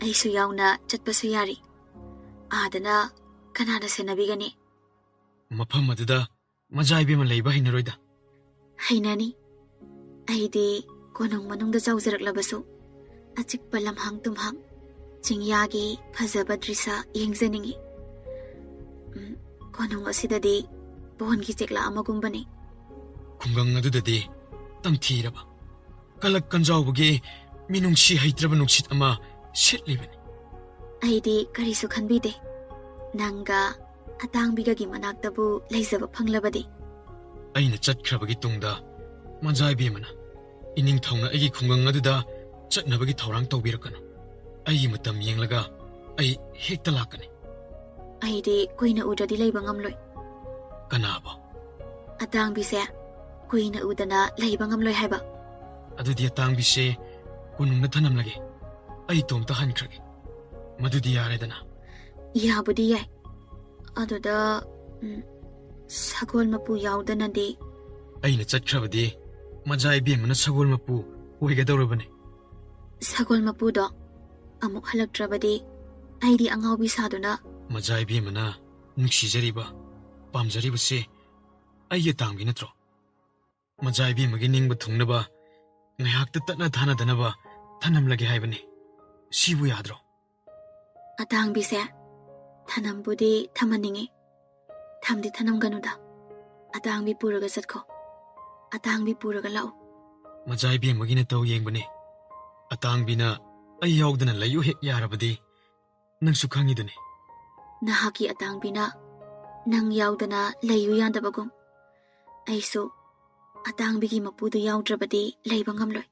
ꯑꯩꯁꯨ ꯌꯥꯎꯅ ꯆꯠꯄꯁꯨ ꯌꯥꯔꯤ ꯑꯥꯗꯅ ꯀꯅꯥꯅ ꯁꯦꯟꯅꯕꯤꯒꯅꯤ ꯃꯐꯝ ꯑꯗꯨꯗ ꯃꯖꯥꯏꯕꯦꯝꯃ ꯂꯩꯕ ꯍꯩꯅꯔꯣꯏꯗ ꯍꯩꯅꯅꯤ ꯑꯩꯗꯤ ꯀꯣꯅꯨꯡ ꯃꯅꯨꯡꯗ ꯆꯥꯎꯖꯔꯛꯂꯕꯁꯨ ꯑꯆꯤꯛꯄ ꯂꯝꯍꯥꯡ ꯇꯨꯝꯍꯥꯡ ꯆꯤꯡꯌꯥꯒꯤ ꯐꯖꯕ ꯗ꯭ꯔꯤꯁꯥ ꯌꯦꯡꯖꯅꯤꯡꯉꯤ ꯀꯣꯅꯨꯡ ꯑꯁꯤꯗꯗꯤ ꯕꯣꯟꯒꯤ ꯆꯦꯛꯂꯥ ꯑꯃꯒꯨꯝꯕꯅꯤ ꯈꯨꯡꯒꯪ ꯑꯗꯨꯗꯗꯤ ꯇꯝꯊꯤꯔꯕ ꯀꯂꯛ ꯀꯟꯖꯥꯎꯕꯒꯤ ꯃꯤꯅꯨꯡꯁꯤ ꯍꯩꯇ꯭ꯔꯕ ꯅꯨꯡꯁꯤꯠ ꯑꯃ ꯁꯤꯠꯂꯤꯕꯅꯤ ꯑꯩꯗꯤ ꯀꯔꯤꯁꯨ ꯈꯟꯕꯤꯗꯦ ꯅꯪꯒ ꯑꯇꯥꯡꯕꯤꯒꯒꯤ ꯃꯅꯥꯛꯇꯕꯨ ꯂꯩꯖꯕ ꯐꯪꯂꯕꯗꯤ ꯑꯩꯅ ꯆꯠꯈ꯭ꯔꯕꯒꯤ ꯇꯨꯡꯗ ꯃꯖꯥꯏꯕꯦꯝꯃꯅ ꯏꯅꯤꯡꯊꯧꯅ ꯑꯩꯒꯤ ꯈꯨꯡꯒꯪ ꯑꯗꯨꯗ ꯆꯠꯅꯕꯒꯤ ꯊꯧꯔꯥꯡ ꯇꯧꯕꯤꯔꯛꯀꯅꯨ ꯑꯩꯒꯤ ꯃꯇꯝ ꯌꯦꯡꯂꯒ ꯑꯩ ꯍꯦꯛꯇ ꯂꯥꯛꯀꯅꯤ ꯑꯩꯗꯤ ꯀꯨꯏꯅ ꯎꯗ꯭ꯔꯗꯤ ꯂꯩꯕ ꯉꯝꯂꯣꯏ ꯀꯅꯥꯕꯣ ꯑꯇꯥꯡꯕꯤꯁꯦ ꯀꯨꯏꯅ ꯎꯗꯅ ꯂꯩꯕ ꯉꯝꯂꯣꯏ ꯍꯥꯏꯕ ꯑꯗꯨꯗꯤ ꯑꯇꯥꯡꯕꯤꯁꯦ ꯀꯣꯅꯨꯡꯗ ꯊꯅꯝꯂꯒꯦ ꯑꯩ ꯏꯇꯣꯝꯇ ꯍꯟꯈ꯭ꯔꯒꯦ ꯃꯗꯨꯗꯤ ꯌꯥꯔꯦꯗꯅ ꯌꯥꯕꯨꯗꯤ ꯌꯥꯏ ꯑꯗꯨꯗ ꯁꯒꯣꯜ ꯃꯄꯨ ꯌꯥꯎꯗꯅꯗꯤ ꯑꯩꯅ ꯆꯠꯈ꯭ꯔꯕꯗꯤ ꯃꯖꯥꯏꯕꯦꯝꯃꯅ ꯁꯒꯣꯜ ꯃꯄꯨ ꯑꯣꯏꯒꯗꯧꯔꯕꯅꯤ ꯁꯒꯣꯜ ꯃꯄꯨꯗꯣ ꯑꯃꯨꯛ ꯍꯜꯂꯛꯇ꯭ꯔꯕꯗꯤ ꯑꯩꯗꯤ ꯑꯉꯥꯎꯕꯤ ꯁꯥꯗꯨꯅ ꯃꯖꯥꯏꯕꯦꯝꯃꯅ ꯅꯨꯡꯁꯤꯖꯔꯤꯕ ꯄꯥꯝꯖꯔꯤꯕꯁꯦ ꯑꯩꯒꯤ ꯑꯇꯥꯡꯕꯤ ꯅꯠꯇ꯭ꯔꯣ ꯃꯖꯥꯏꯕꯦꯝꯃꯒꯤ ꯅꯤꯡꯕ ꯊꯨꯡꯅꯕ ꯉꯥꯏꯍꯥꯛꯇ ꯇꯠꯅ ꯊꯥꯅꯗꯅꯕ ꯊꯅꯝꯂꯒꯦ ꯍꯥꯏꯕꯅꯤ ꯁꯤꯕꯨ ꯌꯥꯗ꯭ꯔꯣ ꯑꯇꯥꯡꯕꯤꯁꯦ ꯊꯅꯝꯕꯨꯗꯤ ꯊꯝꯍꯟꯅꯤꯡꯉꯤ ꯊꯝꯗꯤ ꯊꯅꯝꯒꯅꯨꯗ ꯑꯇꯥꯡꯕꯤ ꯄꯨꯔꯒ ꯆꯠꯈꯣ ꯑꯇꯥꯡꯕꯤ ꯄꯨꯔꯒ ꯂꯥꯛꯎ ꯃꯖꯥꯏꯕꯤ ꯑꯃꯒꯤꯅ ꯇꯧ ꯌꯦꯡꯕꯅꯤ ꯑꯇꯥꯡꯕꯤꯅ ꯑꯩ ꯌꯥꯎꯗꯅ ꯂꯩꯌꯨ ꯍꯦꯛ ꯌꯥꯔꯕꯗꯤ ꯅꯪꯁꯨ ꯈꯪꯉꯤꯗꯨꯅꯤ ꯅꯍꯥꯛꯀꯤ ꯑꯇꯥꯡꯕꯤꯅ ꯅꯪ ꯌꯥꯎꯗꯅ ꯂꯩꯌꯨ ꯌꯥꯗꯕꯒꯨꯝ ꯑꯩꯁꯨ ꯑꯇꯥꯡꯕꯤꯒꯤ ꯃꯄꯨꯗꯨ ꯌꯥꯎꯗ꯭ꯔꯕꯗꯤ ꯂꯩꯕ ꯉꯝꯂꯣꯏ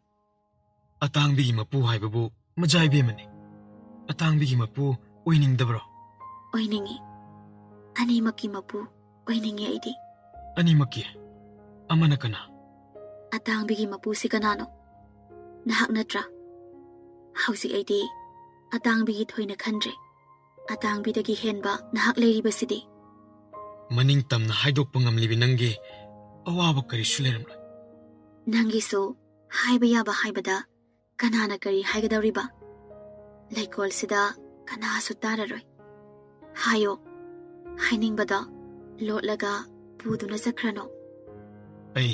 ꯑꯇꯥꯡꯕꯤꯒꯤ ꯃꯄꯨ ꯍꯥꯏꯕꯕꯨ ꯃꯖꯥꯏꯕꯤ ꯑꯃꯅꯤ ꯑꯇꯥꯡꯕꯤꯒꯤ ꯃꯄꯨ ꯑꯣꯏꯅꯤꯡꯗꯕ꯭ꯔꯣ ꯑꯣꯏꯅꯤꯡꯉꯤ ꯑꯅꯤꯃꯛꯀꯤ ꯃꯄꯨ ꯑꯣꯏꯅꯤꯡꯉꯤ ꯑꯩꯗꯤ ꯑꯅꯤꯃꯛꯀꯤ ꯑꯃꯅ ꯀꯅꯥ ꯑꯇꯥꯡꯕꯤꯒꯤ ꯃꯄꯨꯁꯤ ꯀꯅꯥꯅꯣ ꯅꯍꯥꯛ ꯅꯠꯇ꯭ꯔꯥ ꯍꯧꯖꯤꯛ ꯑꯩꯗꯤ ꯑꯇꯥꯡꯕꯤꯒꯤ ꯊꯣꯏꯅ ꯈꯟꯗ꯭ꯔꯦ ꯑꯇꯥꯡꯕꯤꯗꯒꯤ ꯍꯦꯟꯕ ꯅꯍꯥꯛ ꯂꯩꯔꯤꯕꯁꯤꯗꯤ ꯃꯅꯤꯡ ꯇꯝꯅ ꯍꯥꯏꯗꯣꯛꯄ ꯉꯝꯂꯤꯕ ꯅꯪꯒꯤ ꯑꯋꯥꯕ ꯀꯔꯤꯁꯨ ꯂꯩꯔꯝꯂꯣꯏ ꯅꯪꯒꯤꯁꯨ ꯍꯥꯏꯕ ꯌꯥꯕ ꯍꯥꯏꯕꯗ ꯀꯅꯥꯅ ꯀꯔꯤ ꯍꯥꯏꯒꯗꯧꯔꯤꯕ ꯂꯩꯀꯣꯜꯁꯤꯗ ꯀꯅꯥꯁꯨ ꯇꯥꯔꯔꯣꯏ ꯍꯥꯏꯌꯣ ꯍꯥꯏꯅꯤꯡꯕꯗ ꯂꯣꯠꯂꯒ ꯄꯨꯗꯨꯅ ꯆꯠꯈ꯭ꯔꯅꯣ ꯑꯩ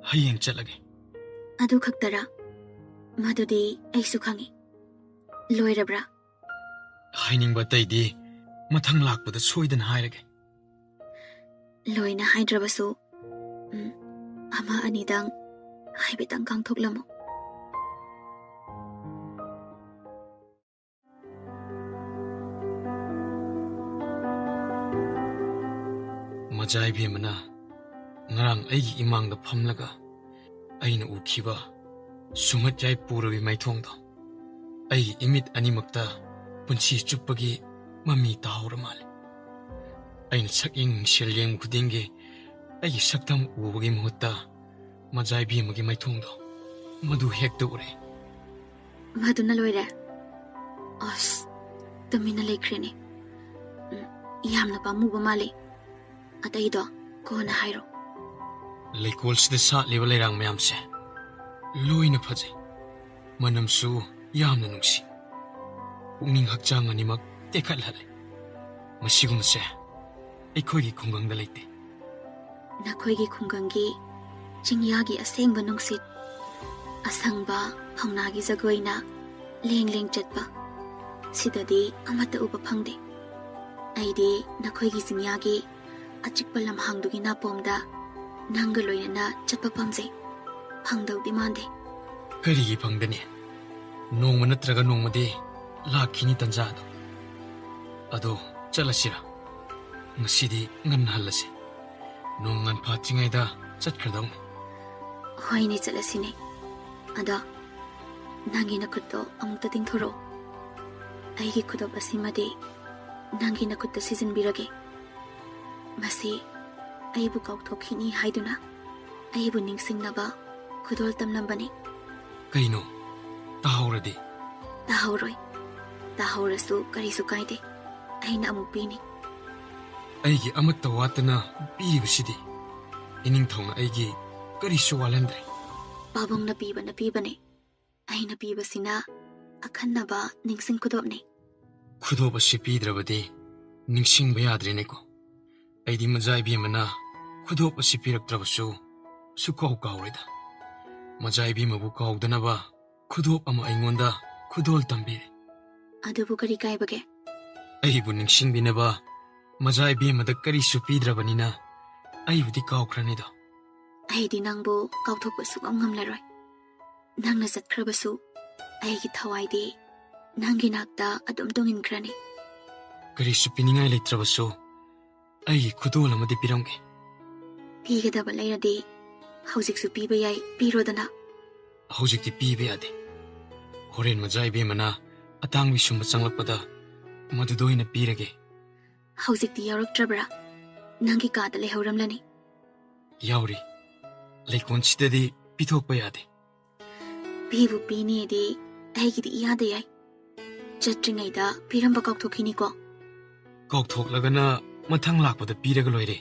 ꯍꯌꯦꯡ ꯆꯠꯂꯒꯦ ꯑꯗꯨ ꯈꯛꯇꯔꯥ ꯃꯗꯨꯗꯤ ꯑꯩꯁꯨ ꯈꯪꯉꯤ ꯂꯣꯏꯔꯕ꯭ꯔꯥ ꯍꯥꯏꯅꯤꯡꯕ ꯑꯇꯩꯗꯤ ꯃꯊꯪ ꯂꯥꯛꯄꯗ ꯁꯣꯏꯗꯅ ꯍꯥꯏꯔꯒꯦ ꯂꯣꯏꯅ ꯍꯥꯏꯗ꯭ꯔꯕꯁꯨ ꯑꯃ ꯑꯅꯤꯗꯪ ꯍꯥꯏꯐꯦꯠꯇꯪ ꯀꯥꯡꯊꯣꯛꯂꯝꯃꯨ ꯃꯖꯥꯏꯕꯤ ꯑꯃꯅ ꯉꯔꯥꯡ ꯑꯩꯒꯤ ꯏꯃꯥꯡꯗ ꯐꯝꯂꯒ ꯑꯩꯅ ꯎꯈꯤꯕ ꯁꯨꯃꯠ ꯌꯥꯏ ꯄꯨꯔꯕꯤ ꯃꯥꯏꯊꯣꯡꯗꯣ ꯑꯩꯒꯤ ꯏꯃꯤꯠ ꯑꯅꯤꯃꯛꯇ ꯄꯨꯟꯁꯤ ꯆꯨꯞꯄꯒꯤ ꯃꯃꯤ ꯇꯥꯍꯧꯔ ꯃꯥꯜꯂꯤ ꯑꯩꯅ ꯁꯛꯌꯦꯡ ꯃꯤꯡꯁꯦꯜ ꯌꯦꯡꯕ ꯈꯨꯗꯤꯡꯒꯤ ꯑꯩꯒꯤ ꯁꯛꯇꯝ ꯎꯕꯒꯤ ꯃꯍꯨꯠꯇ ꯃꯖꯥꯏꯕꯤ ꯑꯃꯒꯤ ꯃꯥꯏꯊꯣꯡꯗꯣ ꯃꯗꯨ ꯍꯦꯛꯇ ꯎꯔꯦ ꯃꯗꯨꯅ ꯂꯣꯏꯔꯦ ꯑꯁ ꯇꯨꯃꯤꯟꯅ ꯂꯩꯈ꯭ꯔꯦꯅꯦ ꯌꯥꯝꯅ ꯄꯥꯝꯃꯨꯕ ꯃꯥꯜꯂꯤ ꯑꯇꯩꯗꯣ ꯀꯣꯟꯅ ꯍꯥꯏꯔꯣ ꯂꯩꯀꯣꯜꯁꯤꯗ ꯁꯥꯠꯂꯤꯕ ꯂꯩꯔꯥꯡ ꯃꯌꯥꯝꯁꯦ ꯂꯣꯏꯅ ꯐꯖꯩ ꯃꯅꯝꯁꯨ ꯌꯥꯝꯅ ꯅꯨꯡꯁꯤ ꯄꯨꯛꯅꯤꯡ ꯍꯛꯆꯥꯡ ꯑꯅꯤꯃꯛ ꯇꯦꯛꯈꯠꯍꯜꯂꯤ ꯃꯁꯤꯒꯨꯝꯕꯁꯦ ꯑꯩꯈꯣꯏꯒꯤ ꯈꯨꯡꯒꯪꯗ ꯂꯩꯇꯦ ꯅꯈꯣꯏꯒꯤ ꯈꯨꯡꯒꯪꯒꯤ ꯆꯤꯡꯌꯥꯒꯤ ꯑꯁꯦꯡꯕ ꯅꯨꯡꯁꯤꯠ ꯑꯁꯪꯕ ꯍꯧꯅꯥꯒꯤ ꯖꯒꯣꯏꯅ ꯂꯦꯡ ꯂꯦꯡ ꯆꯠꯄ ꯁꯤꯗꯗꯤ ꯑꯃꯠꯇ ꯎꯕ ꯐꯪꯗꯦ ꯑꯩꯗꯤ ꯅꯈꯣꯏꯒꯤ ꯆꯤꯡꯌꯥꯒꯤ ꯑꯆꯤꯛꯄ ꯂꯝꯍꯥꯡꯗꯨꯒꯤ ꯅꯥꯄꯣꯝꯗ ꯅꯪꯒ ꯂꯣꯏꯅꯅ ꯆꯠꯄ ꯄꯥꯝꯖꯩ ꯐꯪꯗꯧꯗꯤ ꯃꯥꯟꯗꯦ ꯀꯔꯤꯒꯤ ꯐꯪꯗꯅꯤ ꯅꯣꯡꯃ ꯅꯠꯇ꯭ꯔꯒ ꯅꯣꯡꯃꯗꯤ ꯂꯥꯛꯈꯤꯅꯤ ꯇꯟꯖꯥꯗꯣ ꯑꯗꯣ ꯆꯠꯂꯁꯤꯔ ꯉꯁꯤꯗꯤ ꯉꯟꯅ ꯍꯜꯂꯁꯤ ꯅꯣꯡ ꯉꯟꯐꯥꯠꯇ꯭ꯔꯤꯉꯩꯗ ꯆꯠꯈ꯭ꯔꯗꯧꯅꯤ ꯍꯣꯏꯅꯦ ꯆꯠꯂꯁꯤꯅꯦ ꯑꯗꯣ ꯅꯪꯒꯤ ꯅꯈꯨꯠꯇꯣ ꯑꯃꯨꯛꯇ ꯇꯤꯡꯊꯣꯔꯛꯑꯣ ꯑꯩꯒꯤ ꯈꯨꯗꯣꯞ ꯑꯁꯤꯃꯗꯤ ꯅꯪꯒꯤ ꯅꯈꯨꯠꯇ ꯁꯤꯖꯤꯟꯕꯤꯔꯒꯦ ꯃꯁꯤ ꯑꯩꯕꯨ ꯀꯥꯎꯊꯣꯛꯈꯤꯅꯤ ꯍꯥꯏꯗꯨꯅ ꯑꯩꯕꯨ ꯅꯤꯡꯁꯤꯡꯅꯕ ꯈꯨꯗꯣꯜ ꯇꯝꯂꯝꯕꯅꯤ ꯀꯩꯅꯣ ꯇꯥꯍꯧꯔꯗꯤ ꯇꯥꯍꯧꯔꯣꯏ ꯇꯥꯍꯧꯔꯁꯨ ꯀꯔꯤꯁꯨ ꯀꯥꯏꯗꯦ ꯑꯩꯅ ꯑꯃꯨꯛ ꯄꯤꯅꯤ ꯑꯩꯒꯤ ꯑꯃꯠꯇ ꯋꯥꯠꯇꯅ ꯄꯤꯔꯤꯕꯁꯤꯗꯤ ꯏꯅꯤꯡꯊꯧꯅ ꯑꯩꯒꯤ ꯀꯔꯤꯁꯨ ꯋꯥꯠꯍꯟꯗ꯭ꯔꯦ ꯄꯥꯕꯨꯡꯅ ꯄꯤꯕꯅ ꯄꯤꯕꯅꯦ ꯑꯩꯅ ꯄꯤꯕꯁꯤꯅ ꯑꯈꯟꯅꯕ ꯅꯤꯡꯁꯤꯡ ꯈꯨꯗꯣꯞꯅꯤ ꯈꯨꯗꯣꯞ ꯑꯁꯤ ꯄꯤꯗ꯭ꯔꯕꯗꯤ ꯅꯤꯡꯁꯤꯡꯕ ꯌꯥꯗ꯭ꯔꯦꯅꯦꯀꯣ ꯑꯩꯗꯤ ꯃꯖꯥꯏꯕꯤ ꯑꯃꯅ ꯈꯨꯗꯣꯞ ꯑꯁꯤ ꯄꯤꯔꯛꯇ꯭ꯔꯕꯁꯨ ꯁꯨꯀꯥꯎ ꯀꯥꯎꯔꯣꯏꯗ ꯃꯖꯥꯏꯕꯤ ꯑꯃꯕꯨ ꯀꯥꯎꯗꯅꯕ ꯈꯨꯗꯣꯞ ꯑꯃ ꯑꯩꯉꯣꯟꯗ ꯈꯨꯗꯣꯜ ꯇꯝꯕꯤꯔꯦ ꯑꯗꯨꯕꯨ ꯀꯔꯤ ꯀꯥꯏꯕꯒꯦ ꯑꯩꯕꯨ ꯅꯤꯡꯁꯤꯡꯕꯤꯅꯕ ꯃꯖꯥꯏꯕꯤ ꯑꯃꯗ ꯀꯔꯤꯁꯨ ꯄꯤꯗ꯭ꯔꯕꯅꯤꯅ ꯑꯩꯕꯨꯗꯤ ꯀꯥꯎꯈ꯭ꯔꯅꯤꯗꯣ ꯑꯩꯗꯤ ꯅꯪꯕꯨ ꯀꯥꯎꯊꯣꯛꯄ ꯁꯨꯡꯉꯝ ꯉꯝꯂꯔꯣꯏ ꯅꯪꯅ ꯆꯠꯈ꯭ꯔꯕꯁꯨ ꯑꯩꯒꯤ ꯊꯋꯥꯏꯗꯤ ꯅꯪꯒꯤ ꯅꯥꯛꯇ ꯑꯗꯨꯝ ꯇꯨꯡꯏꯟꯈ꯭ꯔꯅꯤ ꯀꯔꯤꯁꯨ ꯄꯤꯅꯤꯡꯉꯥꯏ ꯂꯩꯇ꯭ꯔꯕꯁꯨ ꯑꯩꯒꯤ ꯈꯨꯗꯣꯜ ꯑꯃꯗꯤ ꯄꯤꯔꯝꯒꯦ ꯄꯤꯒꯗꯕ ꯂꯩꯔꯗꯤ ꯍꯧꯖꯤꯛꯁꯨ ꯄꯤꯕ ꯌꯥꯏ ꯄꯤꯔꯣꯗꯅ ꯍꯧꯖꯤꯛꯇꯤ ꯄꯤꯕ ꯌꯥꯗꯦ ꯍꯣꯔꯦꯟ ꯃꯖꯥꯏꯕꯤ ꯑꯃꯅ ꯑꯇꯥꯡꯕꯤ ꯁꯨꯝꯕ ꯆꯪꯂꯛꯄꯗ ꯃꯗꯨꯗ ꯑꯣꯏꯅ ꯄꯤꯔꯒꯦ ꯍꯧꯖꯤꯛꯇꯤ ꯌꯥꯎꯔꯛꯇ꯭ꯔꯕ꯭ꯔꯥ ꯅꯪꯒꯤ ꯀꯥꯗ ꯂꯩꯍꯧꯔꯝꯂꯅꯤ ꯌꯥꯎꯔꯤ ꯂꯩꯀꯣꯟꯁꯤꯗꯗꯤ ꯄꯤꯊꯣꯛꯄ ꯌꯥꯗꯦ ꯄꯤꯕꯨ ꯄꯤꯅꯤꯗꯤ ꯑꯩꯒꯤꯗꯤ ꯏꯌꯥꯗ ꯌꯥꯏ ꯆꯠꯇ꯭ꯔꯤꯉꯩꯗ ꯄꯤꯔꯝꯕ ꯀꯥꯎꯊꯣꯛꯈꯤꯅꯤꯀꯣ ꯀꯥꯎꯊꯣꯛꯂꯒꯅ ꯃꯊꯪ ꯂꯥꯛꯄꯗ ꯄꯤꯔꯒ ꯂꯣꯏꯔꯦ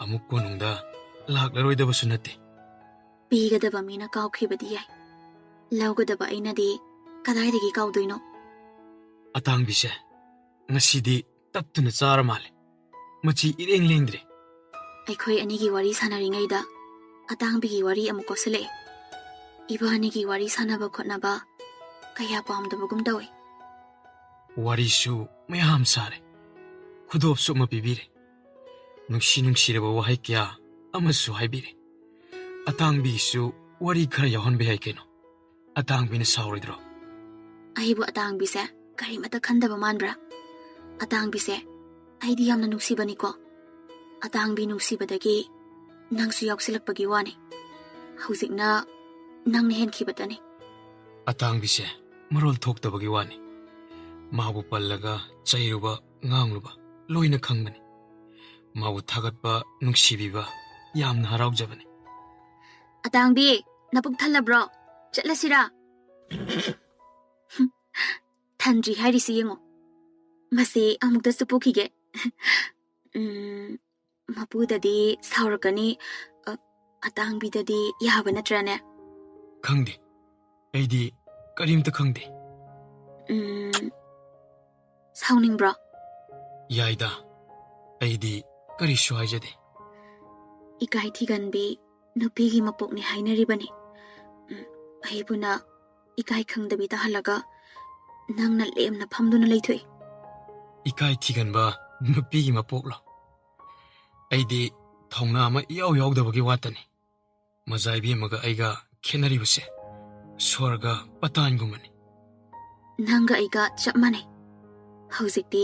ꯑꯃꯨꯛ ꯀꯣꯅꯨꯡꯗ ꯂꯥꯛꯂꯔꯣꯏꯗꯕꯁꯨ ꯅꯠꯇꯦ ꯄꯤꯒꯗꯕ ꯃꯤꯅ ꯀꯥꯎꯈꯤꯕꯗꯤ ꯌꯥꯏ ꯂꯧꯒꯗꯕ ꯑꯩꯅꯗꯤ ꯀꯗꯥꯏꯗꯒꯤ ꯀꯥꯎꯗꯣꯏꯅꯣ ꯑꯇꯥꯡꯕꯤꯁꯦ ꯉꯁꯤꯗꯤ ꯇꯞꯇꯨꯅ ꯆꯥꯔ ꯃꯥꯜꯂꯦ ꯃꯆꯤ ꯏꯔꯦꯡ ꯂꯦꯡꯗ꯭ꯔꯦ ꯑꯩꯈꯣꯏ ꯑꯅꯤꯒꯤ ꯋꯥꯔꯤ ꯁꯥꯟꯅꯔꯤꯉꯩꯗ ꯑꯇꯥꯡꯕꯤꯒꯤ ꯋꯥꯔꯤ ꯑꯃꯨꯛ ꯀꯣꯠꯁꯤꯜꯂꯛꯑꯦ ꯏꯕꯥꯅꯤꯒꯤ ꯋꯥꯔꯤ ꯁꯥꯟꯅꯕ ꯈꯣꯠꯅꯕ ꯀꯌꯥ ꯄꯥꯝꯗꯕꯒꯨꯝ ꯇꯧꯏ ꯋꯥꯔꯤꯁꯨ ꯃꯌꯥꯝ ꯁꯥꯔꯦ ꯈꯨꯗꯣꯞꯁꯨ ꯑꯃ ꯄꯤꯕꯤꯔꯦ ꯅꯨꯡꯁꯤ ꯅꯨꯡꯁꯤꯔꯕ ꯋꯥꯍꯩ ꯀꯌꯥ ꯑꯃꯁꯨ ꯍꯥꯏꯕꯤꯔꯦ ꯑꯇꯥꯡꯕꯤꯁꯨ ꯋꯥꯔꯤ ꯈꯔ ꯌꯥꯎꯍꯟꯕ ꯌꯥꯏ ꯀꯩꯅꯣ ꯑꯇꯥꯡꯕꯤꯅ ꯁꯥꯎꯔꯣꯏꯗ꯭ꯔꯣ ꯑꯩꯕꯨ ꯑꯇꯥꯡꯕꯤꯁꯦ ꯀꯔꯤꯃꯠꯇ ꯈꯟꯗꯕ ꯃꯥꯟꯕ꯭ꯔꯥ ꯑꯇꯥꯡꯕꯤꯁꯦ ꯑꯩꯗꯤ ꯌꯥꯝꯅ ꯅꯨꯡꯁꯤꯕꯅꯤꯀꯣ ꯑꯇꯥꯡꯕꯤ ꯅꯨꯡꯁꯤꯕꯗꯒꯤ ꯅꯪꯁꯨ ꯌꯥꯎꯁꯤꯜꯂꯛꯄꯒꯤ ꯋꯥꯅꯤ ꯍꯧꯖꯤꯛꯅ ꯅꯪꯅ ꯍꯦꯟꯈꯤꯕꯇꯅꯤ ꯑꯇꯥꯡꯕꯤꯁꯦ ꯃꯔꯣꯜ ꯊꯣꯛꯇꯕꯒꯤ ꯋꯥꯅꯤ ꯃꯥꯕꯨ ꯄꯜꯂꯒ ꯆꯩꯔꯨꯕ ꯉꯥꯡꯂꯨꯕ ꯂꯣꯏꯅ ꯈꯪꯕꯅꯤ ꯃꯥꯕꯨ ꯊꯥꯒꯠꯄ ꯅꯨꯡꯁꯤꯕꯤꯕ ꯌꯥꯝꯅ ꯍꯔꯥꯎꯖꯕꯅꯤ ꯑꯇꯥꯡꯕꯤ ꯅꯄꯨꯛ ꯊꯜꯂꯕ꯭ꯔꯣ ꯆꯠꯂꯁꯤꯔꯥ ꯊꯟꯗ꯭ꯔꯤ ꯍꯥꯏꯔꯤꯁꯤ ꯌꯦꯡꯉꯣ ꯃꯁꯤ ꯑꯃꯨꯛꯇꯁꯨ ꯄꯨꯈꯤꯒꯦ ꯃꯄꯨꯗꯗꯤ ꯁꯥꯎꯔꯛꯀꯅꯤ ꯑꯇꯥꯡꯕꯤꯗꯗꯤ ꯌꯥꯕ ꯅꯠꯇ꯭ꯔꯅꯦ ꯈꯪꯗꯦ ꯑꯩꯗꯤ ꯀꯔꯤꯝꯇ ꯈꯪꯗꯦ ꯁꯥꯎꯅꯤꯡꯕ꯭ꯔꯣ ꯌꯥꯏꯗ ꯑꯩꯗꯤ ꯀꯔꯤꯁꯨ ꯍꯥꯏꯖꯗꯦ ꯏꯀꯥꯏ ꯊꯤꯒꯟꯕꯤ ꯅꯨꯄꯤꯒꯤ ꯃꯄꯣꯛꯅꯤ ꯍꯥꯏꯅꯔꯤꯕꯅꯤ ꯑꯩꯕꯨꯅ ꯏꯀꯥꯏ ꯈꯪꯗꯕꯤ ꯇꯥꯍꯜꯂꯒ ꯅꯪꯅ ꯂꯦꯝꯅ ꯐꯝꯗꯨꯅ ꯂꯩꯊꯣꯛꯏ ꯏꯀꯥꯏ ꯊꯤꯒꯟꯕ ꯅꯨꯄꯤꯒꯤ ꯃꯄꯣꯛꯂꯣ ꯑꯩꯗꯤ ꯊꯧꯅꯥ ꯑꯃ ꯏꯌꯥꯎ ꯌꯥꯎꯗꯕꯒꯤ ꯋꯥꯇꯅꯤ ꯃꯖꯥꯏꯕꯤ ꯑꯃꯒ ꯑꯩꯒ ꯈꯦꯠꯅꯔꯤꯕꯁꯦ ꯁ꯭ꯋꯔꯒ ꯄꯇꯥꯟꯒꯨꯝꯕꯅꯤ ꯅꯪꯒ ꯑꯩꯒ ꯆꯞ ꯃꯥꯟꯅꯩ ꯍꯧꯖꯤꯛꯇꯤ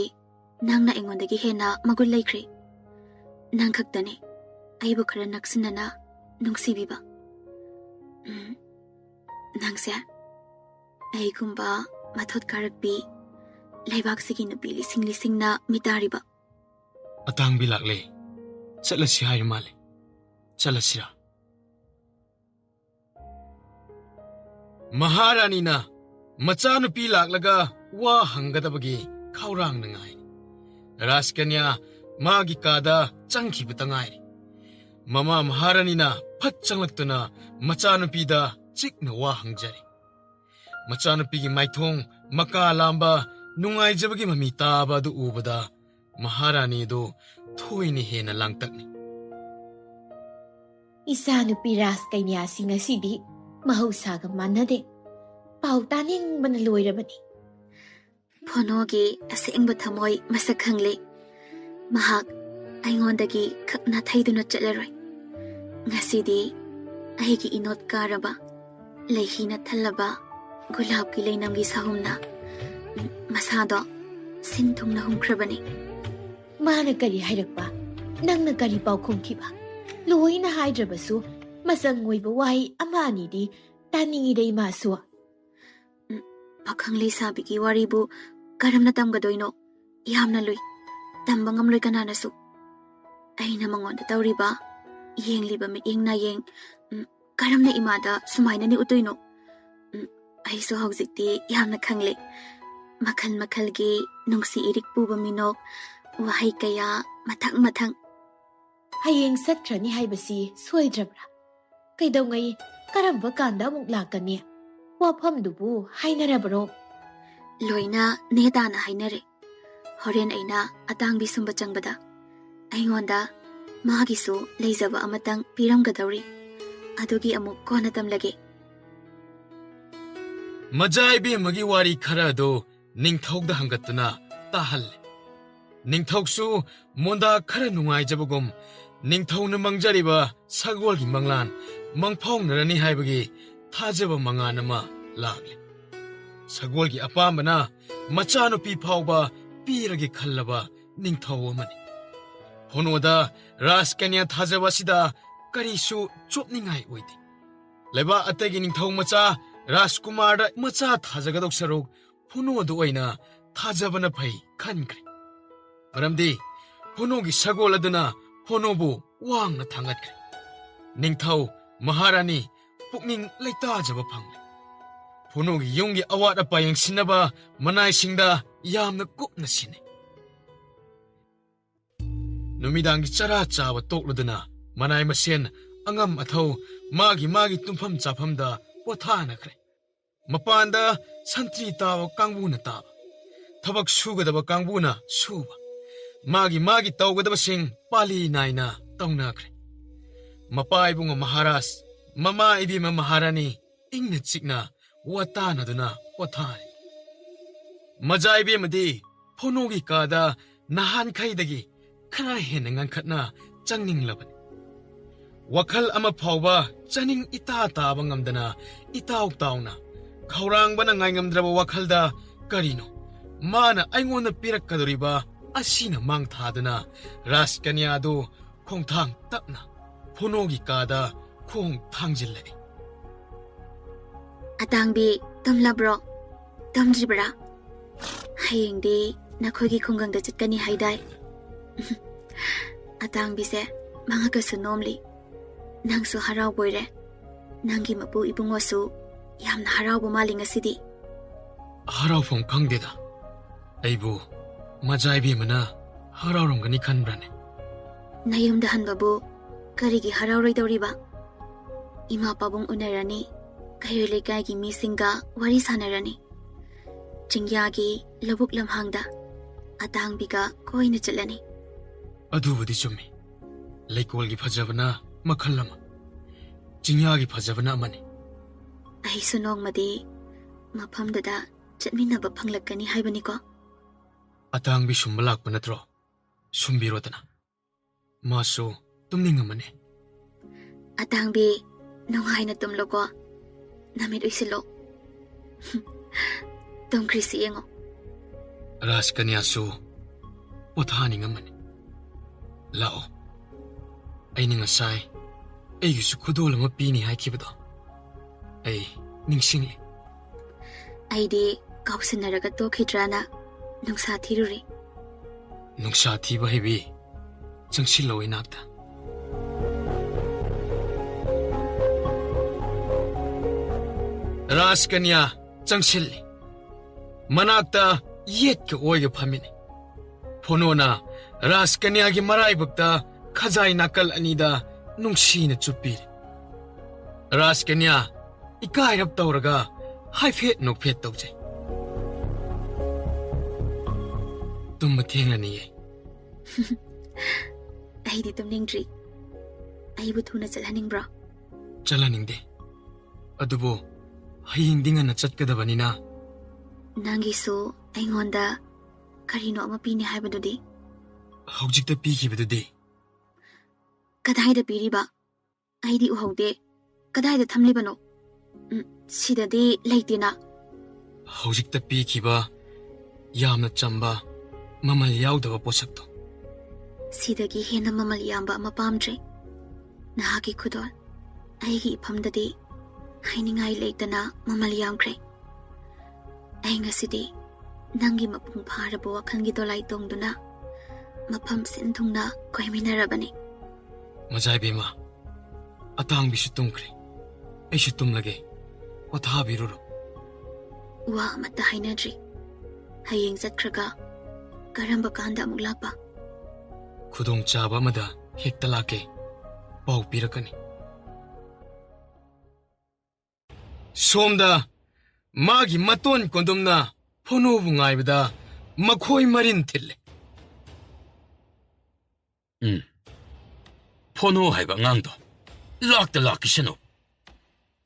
ꯅꯪꯅ ꯑꯩꯉꯣꯟꯗꯒꯤ ꯍꯦꯟꯅ ꯃꯒꯨꯟ ꯂꯩꯈ꯭ꯔꯦ ꯅꯪ ꯈꯛꯇꯅꯤ ꯑꯩꯕꯨ ꯈꯔ ꯅꯛꯁꯤꯟꯅꯅ ꯅꯨꯡꯁꯤꯕꯤꯕ ꯅꯪꯁꯦ ꯑꯩꯒꯨꯝꯕ ꯃꯊꯣꯠ ꯀꯥꯔꯛꯄꯤ ꯂꯩꯕꯥꯛꯁꯤꯒꯤ ꯅꯨꯄꯤ ꯂꯤꯁꯤꯡ ꯂꯤꯁꯤꯡꯅ ꯃꯤꯇꯥꯔꯤꯕ ꯑꯇꯥꯡꯕꯤ ꯂꯥꯛꯂꯦ ꯆꯠꯂꯁꯤ ꯍꯥꯏꯔ ꯃꯥꯜꯂꯦ ꯆꯠꯂꯁꯤꯔꯥ ꯃꯍꯥꯔꯥꯅꯤꯅ ꯃꯆꯥꯅꯨꯄꯤ ꯂꯥꯛꯂꯒ ꯋꯥ ꯍꯪꯒꯗꯕꯒꯤ ꯈꯧꯔꯥꯡꯅ ꯉꯥꯏꯔꯤ ꯔꯥꯖꯀꯟꯌꯥ ꯃꯥꯒꯤ ꯀꯥꯗ ꯆꯪꯈꯤꯕꯇ ꯉꯥꯏꯔꯤ ꯃꯃꯥ ꯃꯍꯥꯔꯥꯅꯤꯅ ꯐꯠ ꯆꯪꯂꯛꯇꯨꯅ ꯃꯆꯥꯅꯨꯄꯤꯗ ꯆꯤꯛꯅ ꯋꯥ ꯍꯪꯖꯔꯤ ꯃꯆꯥꯅꯨꯄꯤꯒꯤ ꯃꯥꯏꯊꯣꯡ ꯃꯀꯥ ꯂꯥꯝꯕ ꯅꯨꯡꯉꯥꯏꯖꯕꯒꯤ ꯃꯃꯤ ꯇꯥꯕ ꯑꯗꯨ ꯎꯕꯗ ꯃꯍꯥꯔꯥꯅꯤ ꯑꯗꯨ ꯊꯣꯏꯅ ꯍꯦꯟꯅ ꯂꯥꯡꯇꯛꯅꯤ ꯏꯆꯥꯅꯨꯄꯤ ꯔꯥꯖꯀꯩꯅ꯭ꯌꯥꯁꯤ ꯉꯁꯤꯗꯤ ꯃꯍꯧꯁꯥꯒ ꯃꯥꯟꯅꯗꯦ ꯄꯥꯎ ꯇꯥꯅꯤꯡꯕꯅ ꯂꯣꯏꯔꯕꯅꯤ ꯐꯣꯅꯣꯒꯤ ꯑꯁꯦꯡꯕ ꯊꯃꯣꯏ ꯃꯁꯛ ꯈꯪꯂꯦ ꯃꯍꯥꯛ ꯑꯩꯉꯣꯟꯗꯒꯤ ꯈꯛ ꯅꯥꯊꯩꯗꯨꯅ ꯆꯠꯂꯔꯣꯏ ꯉꯁꯤꯗꯤ ꯑꯩꯒꯤ ꯏꯅꯣꯠ ꯀꯥꯔꯕ ꯂꯩꯍꯤꯅ ꯊꯜꯂꯕ ꯒꯨꯂꯥꯞꯀꯤ ꯂꯩꯅꯝꯒꯤ ꯁꯥꯍꯨꯝꯅ ꯃꯁꯥꯗꯣ ꯁꯤꯟ ꯊꯨꯡꯅ ꯍꯨꯝꯈ꯭ꯔꯕꯅꯤ ꯃꯥꯅ ꯀꯔꯤ ꯍꯥꯏꯔꯛꯄ ꯅꯪꯅ ꯀꯔꯤ ꯄꯥꯎꯈꯨꯝꯈꯤꯕ ꯂꯣꯏꯅ ꯍꯥꯏꯗ꯭ꯔꯕꯁꯨ ꯃꯆꯪ ꯑꯣꯏꯕ ꯋꯥꯍꯩ ꯑꯃ ꯑꯅꯤꯗꯤ ꯇꯥꯅꯤꯡꯉꯤꯗ ꯏꯃꯥꯁꯨ ꯄꯥꯈꯪ ꯂꯩꯁꯥꯕꯤꯒꯤ ꯋꯥꯔꯤꯕꯨ ꯀꯔꯝꯅ ꯇꯝꯒꯗꯣꯏꯅꯣ ꯌꯥꯝꯅ ꯂꯨꯏ ꯇꯝꯕ ꯉꯝꯂꯣꯏ ꯀꯅꯥꯅꯁꯨ ꯑꯩꯅ ꯃꯉꯣꯟꯗ ꯇꯧꯔꯤꯕ ꯌꯦꯡꯂꯤꯕ ꯃꯤꯠꯌꯦꯡ ꯅꯥꯌꯦꯡ ꯀꯔꯝꯅ ꯏꯃꯥꯗ ꯁꯨꯃꯥꯏꯅꯅꯤ ꯎꯠꯇꯣꯏꯅꯣ ꯑꯩꯁꯨ ꯍꯧꯖꯤꯛꯇꯤ ꯌꯥꯝꯅ ꯈꯪꯂꯦ ꯃꯈꯜ ꯃꯈꯜꯒꯤ ꯅꯨꯡꯁꯤ ꯏꯔꯤꯛ ꯄꯨꯕ ꯃꯤꯅꯣꯛ ꯋꯥꯍꯩ ꯀꯌꯥ ꯃꯊꯪ ꯃꯊꯪ ꯍꯌꯦꯡ ꯆꯠꯈ꯭ꯔꯅꯤ ꯍꯥꯏꯕꯁꯤ ꯁꯣꯏꯗ꯭ꯔꯕ꯭ꯔꯥ ꯀꯩꯗꯧꯉꯩ ꯀꯔꯝꯕ ꯀꯥꯟꯗ ꯑꯃꯨꯛ ꯂꯥꯛꯀꯅꯤ ꯋꯥꯐꯝꯗꯨꯕꯨ ꯍꯥꯏꯅꯔꯕ꯭ꯔꯣ ꯂꯣꯏꯅ ꯅꯦꯇꯥꯅ ꯍꯥꯏꯅꯔꯦ ꯍꯣꯔꯦꯟ ꯑꯩꯅ ꯑꯇꯥꯡꯕꯤ ꯁꯨꯝꯕ ꯆꯪꯕꯗ ꯑꯩꯉꯣꯟꯗ ꯃꯥꯒꯤꯁꯨ ꯂꯩꯖꯕ ꯑꯃꯇꯪ ꯄꯤꯔꯝꯒꯗꯧꯔꯤ ꯑꯗꯨꯒꯤ ꯑꯃꯨꯛ ꯀꯣꯟꯅ ꯇꯝꯂꯒꯦ ꯃꯖꯥꯏꯕꯤ ꯑꯃꯒꯤ ꯋꯥꯔꯤ ꯈꯔ ꯑꯗꯨ ꯅꯤꯡꯊꯧꯗ ꯍꯪꯒꯠꯇꯨꯅ ꯇꯥꯍꯜꯂꯦ ꯅꯤꯡꯊꯧꯁꯨ ꯃꯣꯟꯗꯥ ꯈꯔ ꯅꯨꯡꯉꯥꯏꯖꯕꯒꯨꯝ ꯅꯤꯡꯊꯧꯅ ꯃꯪꯖꯔꯤꯕ ꯁꯒꯣꯜꯒꯤ ꯃꯪꯂꯥꯟ ꯃꯪꯐꯥꯎꯅꯔꯅꯤ ꯍꯥꯏꯕꯒꯤ ꯊꯥꯖꯕ ꯃꯉꯥꯟ ꯑꯃ ꯂꯥꯛꯂꯦ ꯁꯒꯣꯜꯒꯤ ꯑꯄꯥꯝꯕꯅ ꯃꯆꯥꯅꯨꯄꯤ ꯐꯥꯎꯕ ꯄꯤꯔꯒꯦ ꯈꯜꯂꯕ ꯅꯤꯡꯊꯧ ꯑꯃꯅꯤ ꯐꯣꯅꯣꯗ ꯔꯥꯖꯀꯟꯌꯥ ꯊꯥꯖꯕ ꯑꯁꯤꯗ ꯀꯔꯤꯁꯨ ꯆꯣꯞꯅꯤꯡꯉꯥꯏ ꯑꯣꯏꯗꯦ ꯂꯩꯕꯥꯛ ꯑꯇꯩꯒꯤ ꯅꯤꯡꯊꯧ ꯃꯆꯥ ꯔꯥꯖꯀꯨꯃꯥꯔꯗ ꯃꯆꯥ ꯊꯥꯖꯒꯗꯧ ꯁꯔꯨꯛ ꯐꯣꯅꯣꯗ ꯑꯣꯏꯅ ꯊꯥꯖꯕꯅ ꯐꯩ ꯈꯟꯈ꯭ꯔꯦ ꯃꯔꯝꯗꯤ ꯐꯣꯅꯣꯒꯤ ꯁꯒꯣꯜ ꯑꯗꯨꯅ ꯐꯣꯅꯣꯕꯨ ꯋꯥꯡꯅ ꯊꯥꯡꯒꯠꯈ꯭ꯔꯦ ꯅꯤꯡꯊꯧ ꯃꯍꯥꯔꯥꯅꯤ ꯄꯨꯛꯅꯤꯡ ꯂꯩꯇꯥꯖꯕ ꯐꯪꯂꯦ ꯐꯣꯅꯣꯒꯤ ꯌꯨꯝꯒꯤ ꯑꯋꯥꯠ ꯑꯄꯥ ꯌꯦꯡꯁꯤꯟꯅꯕ ꯃꯅꯥꯏꯁꯤꯡꯗ ꯌꯥꯝꯅ ꯀꯨꯞꯅ ꯁꯤꯟꯅꯩ ꯅꯨꯃꯤꯗꯥꯡꯒꯤ ꯆꯔꯥ ꯆꯥꯕ ꯇꯣꯛꯂꯗꯨꯅ ꯃꯅꯥꯏ ꯃꯁꯦꯟ ꯑꯉꯝ ꯑꯊꯧ ꯃꯥꯒꯤ ꯇꯨꯝꯐꯝ ꯆꯥꯐꯝꯗ ꯄꯣꯊꯥꯅꯈ꯭ꯔꯦ ꯃꯄꯥꯟꯗ ꯁꯟꯇ꯭ꯔꯤ ꯇꯥꯕ ꯀꯥꯡꯕꯨꯅ ꯇꯥꯕ ꯊꯕꯛ ꯁꯨꯒꯗꯕ ꯀꯥꯡꯕꯨꯅ ꯁꯨꯕ ꯃꯥꯒꯤ ꯇꯧꯒꯗꯕꯁꯤꯡ ꯄꯥꯂꯤ ꯅꯥꯏꯅ ꯇꯧꯅꯈ꯭ꯔꯦ ꯃꯄꯥ ꯏꯕꯨꯡ ꯃꯍꯥꯔꯥꯖ ꯃꯃꯥ ꯏꯕꯦꯝꯃ ꯃꯍꯥꯔꯥꯅꯤ ꯏꯪꯅ ꯆꯤꯛꯅ ꯋꯥꯇꯥꯅꯗꯨꯅ ꯄꯣꯊꯥꯔꯦ ꯃꯖꯥꯏꯕꯤ ꯑꯃꯗꯤ ꯐꯣꯅꯣꯒꯤ ꯀꯥꯗ ꯅꯍꯥꯟꯈꯩꯗꯒꯤ ꯈꯔ ꯍꯦꯟꯅ ꯉꯟꯈꯠꯅ ꯆꯪꯅꯤꯡꯂꯕꯅꯤ Wakal ama phawba chaning ita taba ngamdana itaw tawna khaurangba na ngai ngamdraba wakhalda karino mana aingona pirakkadoriba asina mang thadana Raskanya adu khongthang tapna phonogi kada khong thangjille Atangbi tamlabro tamjibra hayengdi nakhogi khonggangda chatkani haidai Atangbi se mangaka sunomli Nangsu harau boire Nangi mapu ibungosu yamna harau bumali ngasidi Harau phong khangdeda Aibu majaibi mana harau rongani khanbrane Nayumda hanbabu karigi harau roidoriba Ima pabung unarani kayo lekaygi misinga wari sanarani Jingyagi labuk lamhangda Atangbiga koina chalani Adubudi chumi Laikolgi phajabana makhalama Jingyagi phajabana amani Ai sunong madi maphamdada chatminaba phanglakani haibani ko Atangbi shumbalak panatro Sumbirodana Maso tumningamane Atangbi nonghaina tumloko namit uisilo Tumkrisi yengo Raskanya su Uthani ngamane Lao Ay ningasay Ay yusu kudol ang mapini haikibado Ay ningsingli Aidi kausinaraga tokhidrana nungsa thiruri Nungsa thiba hebi Changsilaw inakta Raskanya changsilli Manakta yet ka oiga phamini Phonona Raskanya gi marai bakta khajai nakal anida nungsina chupiri Raskanya ikairap tawraga haifet nokphet tawjai Tumma thenglani ye Aidi tumningdri Aibu thuna chalhaningbra Chalaningde Adubo hayingdinga na chatkadabanina Nangisu aingonda karino ama pini haibadudi Haujikta pikibadudi Kadaida piriba Aidi uhaude Kadaida thamlibano Sidadi leitina Haujikta pikiba Yamna chamba Mamal yaudaba posakto Sidagi hena mamal yamba ama pamdre Nahagi khudol Aigi iphamdadi Hainingai leitana mamal yamkre Ay ngasidi Nangi mapung pharabu wakhalgi dolai tongduna Mapam sinthungna koiminarabani Majai bima Atang bisu tumkre Aishu tumlage Watha biruro Wa amata hainadri Hayeng zatkraga Karamba kanda amuk lakpa Khudong chaba amada hekta lake Pau pirakani Somda Magi maton kondumna Phonobu ngaibada Makhoi marin thille Phono haiba ngangdo lakta lakisano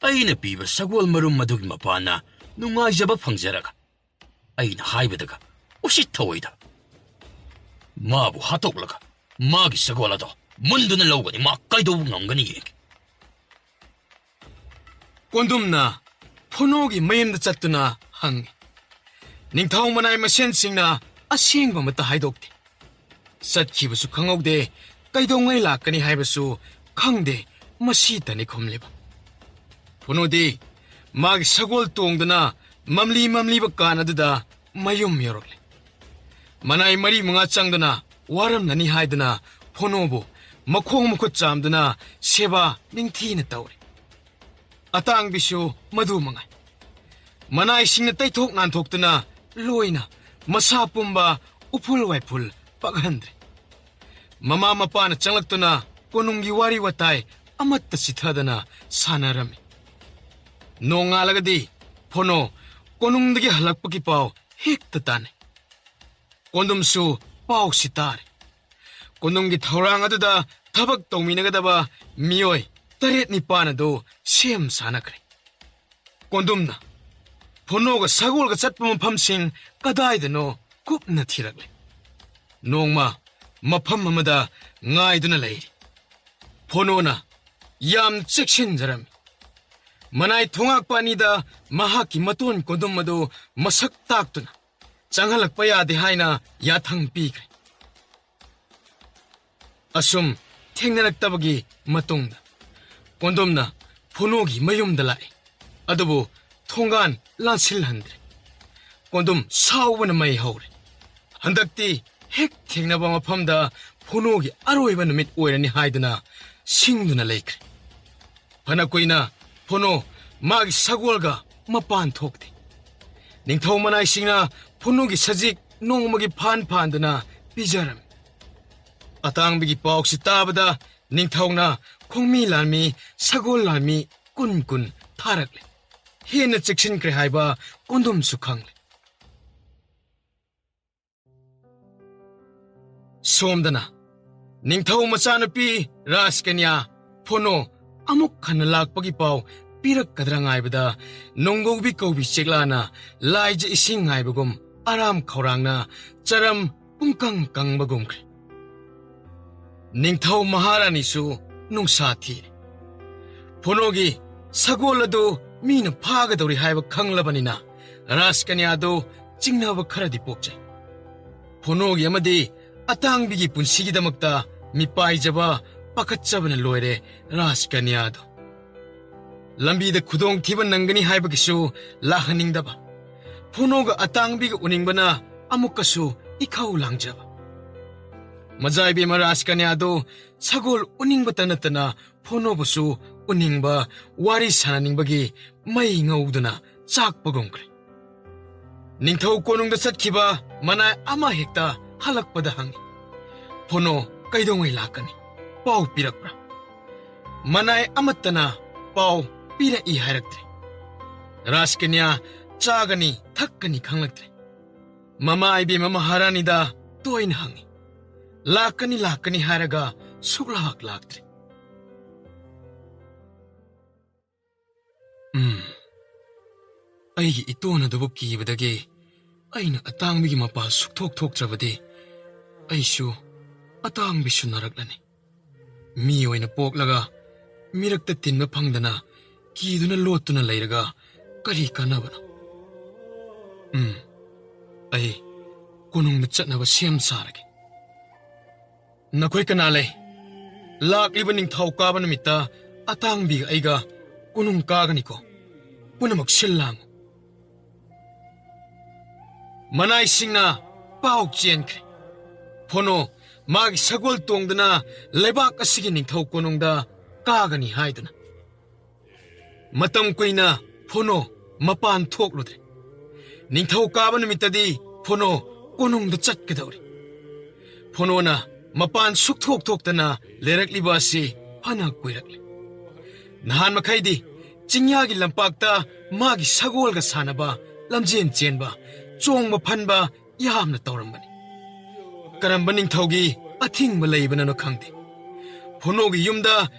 aina piba sagwal marum madugi mapana nungaijaba phangjaraga aina haibadaga usithoida mabu hatoklaga magi sagwalado munduna lawgani ma kaido ngamgani ye Kondumna Phonogi mayamda chattuna hangi Ningthau manai masen singna asengba mata haidokte Satkibasu khangaude kaidongai lakani haibasu khangde masitani khomleba Phonodi magi sagol tongdana mamli ba kanaduda mayum yorokle Manai mari manga changdana waram nani haidana Phonobu makhong mukhut chamdana seba ningthina tawre Atang bisu madu mangai Manai singna taithok nanthokdana loina masa pumba upul waipul paghandre Mama mapana changlaktuna konungi wari watai amatta sithadana sanarami Nongalagadi Phono konungdagi halakpaki pau hekta tane Kondumsu pau sitare Konungi thaurang aduda thabak tawminagadaba miyoi taret nipana do sem sanakre Kondumna Phonoga sagolga chatpa maphamsing kadaidano kupna thiragle Nongma mafam amada ngaiduna leiri Phonona ꯌꯥꯝ ꯆꯦꯛꯁꯤꯟꯖꯔꯝꯃꯤ꯫ ꯃꯅꯥꯏ ꯊꯣꯉꯥꯛꯄ ꯑꯅꯤꯗ ꯃꯍꯥꯛꯀꯤ ꯃꯇꯣꯟ ꯀꯣꯟꯗꯨꯝ ꯑꯗꯨ ꯃꯁꯛ ꯇꯥꯛꯇꯨꯅ ꯆꯪꯍꯜꯂꯛꯄ ꯌꯥꯗꯦ ꯍꯥꯏꯅ ꯌꯥꯊꯪ ꯄꯤꯈ꯭ꯔꯦ꯫ ꯑꯁꯨꯝ ꯊꯦꯡꯅꯔꯛꯇꯕꯒꯤ ꯃꯇꯨꯡꯗ ꯀꯣꯟꯗꯨꯝꯅ ꯐꯣꯅꯣꯒꯤ ꯃꯌꯨꯝꯗ ꯂꯥꯛꯏ꯫ ꯑꯗꯨꯕꯨ ꯊꯣꯡꯒꯥꯟ ꯂꯥꯟꯁꯤꯜꯍꯟꯗ꯭ꯔꯦ꯫ ꯀꯣꯟꯗꯨꯝ ꯁꯥꯎꯕꯅ ꯃꯩ ꯍꯧꯔꯦ꯫ ꯍꯟꯗꯛꯇꯤ ꯍꯦꯛ ꯊꯦꯡꯅꯕ ꯃꯐꯝꯗ ꯐꯣꯅꯣꯒꯤ ꯑꯔꯣꯏꯕ ꯅꯨꯃꯤꯠ ꯑꯣꯏꯔꯅꯤ ꯍꯥꯏꯗꯨꯅ ꯁꯤꯡꯗꯨꯅ ꯂꯩꯈ꯭ꯔꯦ꯫ ꯐꯅ ꯀꯨꯏꯅ ꯐꯣꯅꯣ ꯃꯥꯒꯤ ꯁꯒꯣꯜꯒ ꯃꯄꯥꯟ ꯊꯣꯛꯇꯦ꯫ ꯅꯤꯡꯊꯧ ꯃꯅꯥꯏꯁꯤꯡꯅ ꯐꯣꯅꯣꯒꯤ ꯁꯖꯤꯛ ꯅꯣꯡꯃꯒꯤ ꯐꯥꯟꯗꯨꯅ ꯄꯤꯖꯔꯝꯃꯤ꯫ ꯑꯇꯥꯡꯕꯒꯤ ꯄꯥꯎꯁꯤ ꯇꯥꯕꯗ ꯅꯤꯡꯊꯧꯅ ꯈꯣꯡꯃꯤ ꯂꯥꯟꯃꯤ ꯁꯒꯣꯜ ꯂꯥꯟꯃꯤ ꯀꯨꯟ ꯊꯥꯔꯛꯂꯦ꯫ ꯍꯦꯟꯅ ꯆꯦꯛꯁꯤꯟꯈ꯭ꯔꯦ ꯍꯥꯏꯕ ꯀꯣꯟꯗꯨꯝꯁꯨ ꯈꯪꯂꯦ꯫ ꯁꯣꯝꯗꯅ ꯅꯤꯡꯊꯧ ꯃꯆꯥꯅꯨꯄꯤ ꯔꯥꯖꯀꯟꯌꯥ ꯐꯣꯅꯣ ꯑꯃꯨꯛ ꯍꯟꯅ ꯂꯥꯛꯄꯒꯤ ꯄꯥꯎ ꯄꯤꯔꯛꯀꯗ꯭ꯔꯥ ꯉꯥꯏꯕꯗ ꯅꯣꯡꯒꯧꯕꯤ ꯀꯧꯕꯤ ꯆꯦꯛꯂꯥꯅ ꯂꯥꯏꯖ ꯏꯁꯤꯡ ꯉꯥꯏꯕꯒꯨꯝ ꯑꯔꯥꯝ ꯈꯧꯔꯥꯡꯅ ꯆꯔꯝ ꯄꯨꯡꯀꯪ ꯀꯪꯕꯒꯨꯝꯈ꯭ꯔꯦ꯫ ꯅꯤꯡꯊꯧ ꯃꯍꯥꯔꯥꯅꯤꯁꯨ ꯅꯨꯡꯁꯥ ꯊꯤꯔꯦ꯫ ꯐꯣꯅꯣꯒꯤ ꯁꯒꯣꯜ ꯑꯗꯨ ꯃꯤꯅ ꯐꯥꯒꯗꯧꯔꯤ ꯍꯥꯏꯕ ꯈꯪꯂꯕꯅꯤꯅ ꯔꯥꯖꯀꯟꯌꯥꯗꯨ ꯆꯤꯡꯅꯕ ꯈꯔꯗꯤ ꯄꯣꯛꯆꯩ꯫ ꯐꯣꯅꯣꯒꯤ ꯑꯃꯗꯤ ꯑꯇꯥꯡꯕꯤꯒꯤ ꯄꯨꯟꯁꯤꯒꯤꯗꯃꯛꯇ ꯃꯤꯄꯥꯏꯖꯕ ꯄꯥꯈꯠꯆꯕꯅ ꯂꯣꯏꯔꯦ ꯔꯥꯖꯀꯟꯌꯥꯗꯣ꯫ ꯂꯝꯕꯤꯗ ꯈꯨꯗꯣꯡꯊꯤꯕ ꯅꯪꯒꯅꯤ ꯍꯥꯏꯕꯒꯤꯁꯨ ꯂꯥꯛꯍꯟꯅꯤꯡꯗꯕ, ꯐꯣꯅꯣꯒ ꯑꯇꯥꯡꯕꯤꯒ ꯎꯅꯤꯡꯕꯅ ꯑꯃꯨꯛꯀꯁꯨ ꯏꯈꯧ ꯂꯥꯡꯖꯕ꯫ ꯃꯖꯥꯏꯕꯦꯝꯃ ꯔꯥꯖꯀꯟꯌꯥꯗꯣ ꯁꯒꯣꯜ ꯎꯅꯤꯡꯕꯇ ꯅꯠꯇꯅ ꯐꯣꯅꯣꯕꯨꯁꯨ ꯎꯅꯤꯡꯕ, ꯋꯥꯔꯤ ꯁꯥꯟꯅꯅꯤꯡꯕꯒꯤ ꯃꯩ ꯉꯧꯗꯨꯅ ꯆꯥꯛꯄꯒꯨꯝꯈ꯭ꯔꯦ꯫ ꯅꯤꯡꯊꯧ ꯀꯣꯅꯨꯡꯗ ꯆꯠꯈꯤꯕ ꯃꯅꯥꯏ ꯑꯃ ꯍꯦꯛꯇ ꯍꯜꯂꯛꯄꯗ ꯍꯪꯉꯤ, ꯐꯣꯅꯣ ꯀꯩꯗꯧꯉꯩ ꯂꯥꯛꯀꯅꯤ? ꯄꯥꯎ ꯄꯤꯔꯛꯄ꯭ꯔꯥ? ꯃꯅꯥꯏ ꯑꯃꯠꯇꯅ ꯄꯥꯎ ꯄꯤꯔꯛꯏ ꯍꯥꯏꯔꯛꯇ꯭ꯔꯦ꯫ ꯔꯥꯖꯀꯟꯌꯥ ꯆꯥꯒꯅꯤ ꯊꯛꯀꯅꯤ ꯈꯪꯂꯛꯇ꯭ꯔꯦ꯫ ꯃꯃꯥ ꯏꯕꯦꯝꯃ ꯃꯍꯥꯔꯥꯅꯤꯗ ꯇꯣꯏꯅ ꯍꯪꯉꯤ, ꯂꯥꯛꯀꯅꯤ ꯍꯥꯏꯔꯒ ꯁꯨꯛꯂꯥꯛ ꯂꯥꯛꯇ꯭ꯔꯦ꯫ ꯑꯩꯒꯤ ꯏꯇꯣꯟ ꯑꯗꯨꯕꯨ ꯀꯤꯕꯗꯒꯤ ꯑꯩꯅ ꯑꯇꯥꯡꯕꯤꯒꯤ ꯃꯄꯥ ꯁꯨꯛꯊꯣꯛ ꯊꯣꯛꯇ꯭ꯔꯕꯗꯤ ꯑꯩꯁꯨ ꯑꯇꯥꯡꯕꯤꯁꯨ ꯅꯔꯛꯂꯅꯤ꯫ ꯃꯤ ꯑꯣꯏꯅ ꯄꯣꯛꯂꯒ ꯃꯤꯔꯛꯇ ꯇꯤꯟꯕ ꯐꯪꯗꯅ ꯀꯤꯗꯨꯅ ꯂꯣꯠꯇꯨꯅ ꯂꯩꯔꯒ ꯀꯔꯤ ꯀꯥꯟꯅꯕꯅꯣ? ꯑꯩ ꯀꯣꯅꯨꯡꯗ ꯆꯠꯅꯕ ꯁꯦꯝ ꯁꯥꯔꯒꯦ꯫ ꯅꯈꯣꯏ ꯀꯅꯥ ꯂꯩ? ꯂꯥꯛꯂꯤꯕ ꯅꯤꯡꯊꯧ ꯀꯥꯕ ꯅꯨꯃꯤꯠꯇ ꯑꯇꯥꯡꯕꯤꯒ ꯑꯩꯒ ꯀꯣꯅꯨꯡ ꯀꯥꯒꯅꯤꯀꯣ? ꯄꯨꯝꯅꯃꯛ ꯁꯤꯜ ꯂꯥꯡꯉꯨ꯫ ꯃꯅꯥꯏꯁꯤꯡꯅ ꯄꯥꯎ ꯆꯦꯟꯈ꯭ꯔꯦ꯫ ꯐꯣꯅꯣ ꯃꯥꯒꯤ ꯁꯒꯣꯜ ꯇꯣꯡꯗꯨꯅ ꯂꯩꯕꯥꯛ ꯑꯁꯤꯒꯤ ꯅꯤꯡꯊꯧ ꯀꯣꯅꯨꯡꯗ ꯀꯥꯒꯅꯤ ꯍꯥꯏꯗꯨꯅ꯫ ꯃꯇꯝ ꯀꯨꯏꯅ ꯐꯣꯅꯣ ꯃꯄꯥꯟ ꯊꯣꯛꯂꯨꯗ꯭ꯔꯦ꯫ ꯅꯤꯡꯊꯧ ꯀꯥꯕ ꯅꯨꯃꯤꯠꯇꯗꯤ ꯐꯣꯅꯣ ꯀꯣꯅꯨꯡꯗ ꯆꯠꯀꯗꯧꯔꯤ꯫ ꯐꯣꯅꯣꯅ ꯃꯄꯥꯟ ꯁꯨꯛꯊꯣꯛ ꯊꯣꯛꯇꯅ ꯂꯩꯔꯛꯂꯤꯕ ꯑꯁꯤ ꯐꯅ ꯀꯨꯏꯔꯛꯂꯦ꯫ ꯅꯍꯥꯟ ꯃꯈꯩꯗꯤ ꯆꯤꯡꯌꯥꯒꯤ ꯂꯝꯄꯥꯛꯇ ꯃꯥꯒꯤ ꯁꯒꯣꯜꯒ ꯁꯥꯟꯅꯕ, ꯂꯝꯖꯦꯟ ꯆꯦꯟꯕ, ꯆꯣꯡꯕ ꯐꯟꯕ ꯌꯥꯝꯅ ꯇꯧꯔꯝꯕꯅꯤ꯫ ꯀꯔꯝꯕ ꯅꯤꯡꯊꯧꯒꯤ ꯑꯊꯤꯡꯕ ꯂꯩꯕꯅꯅꯣ ꯈꯪꯗꯦ, ꯐꯣꯅꯣꯒꯤ ꯌꯨꯝꯗ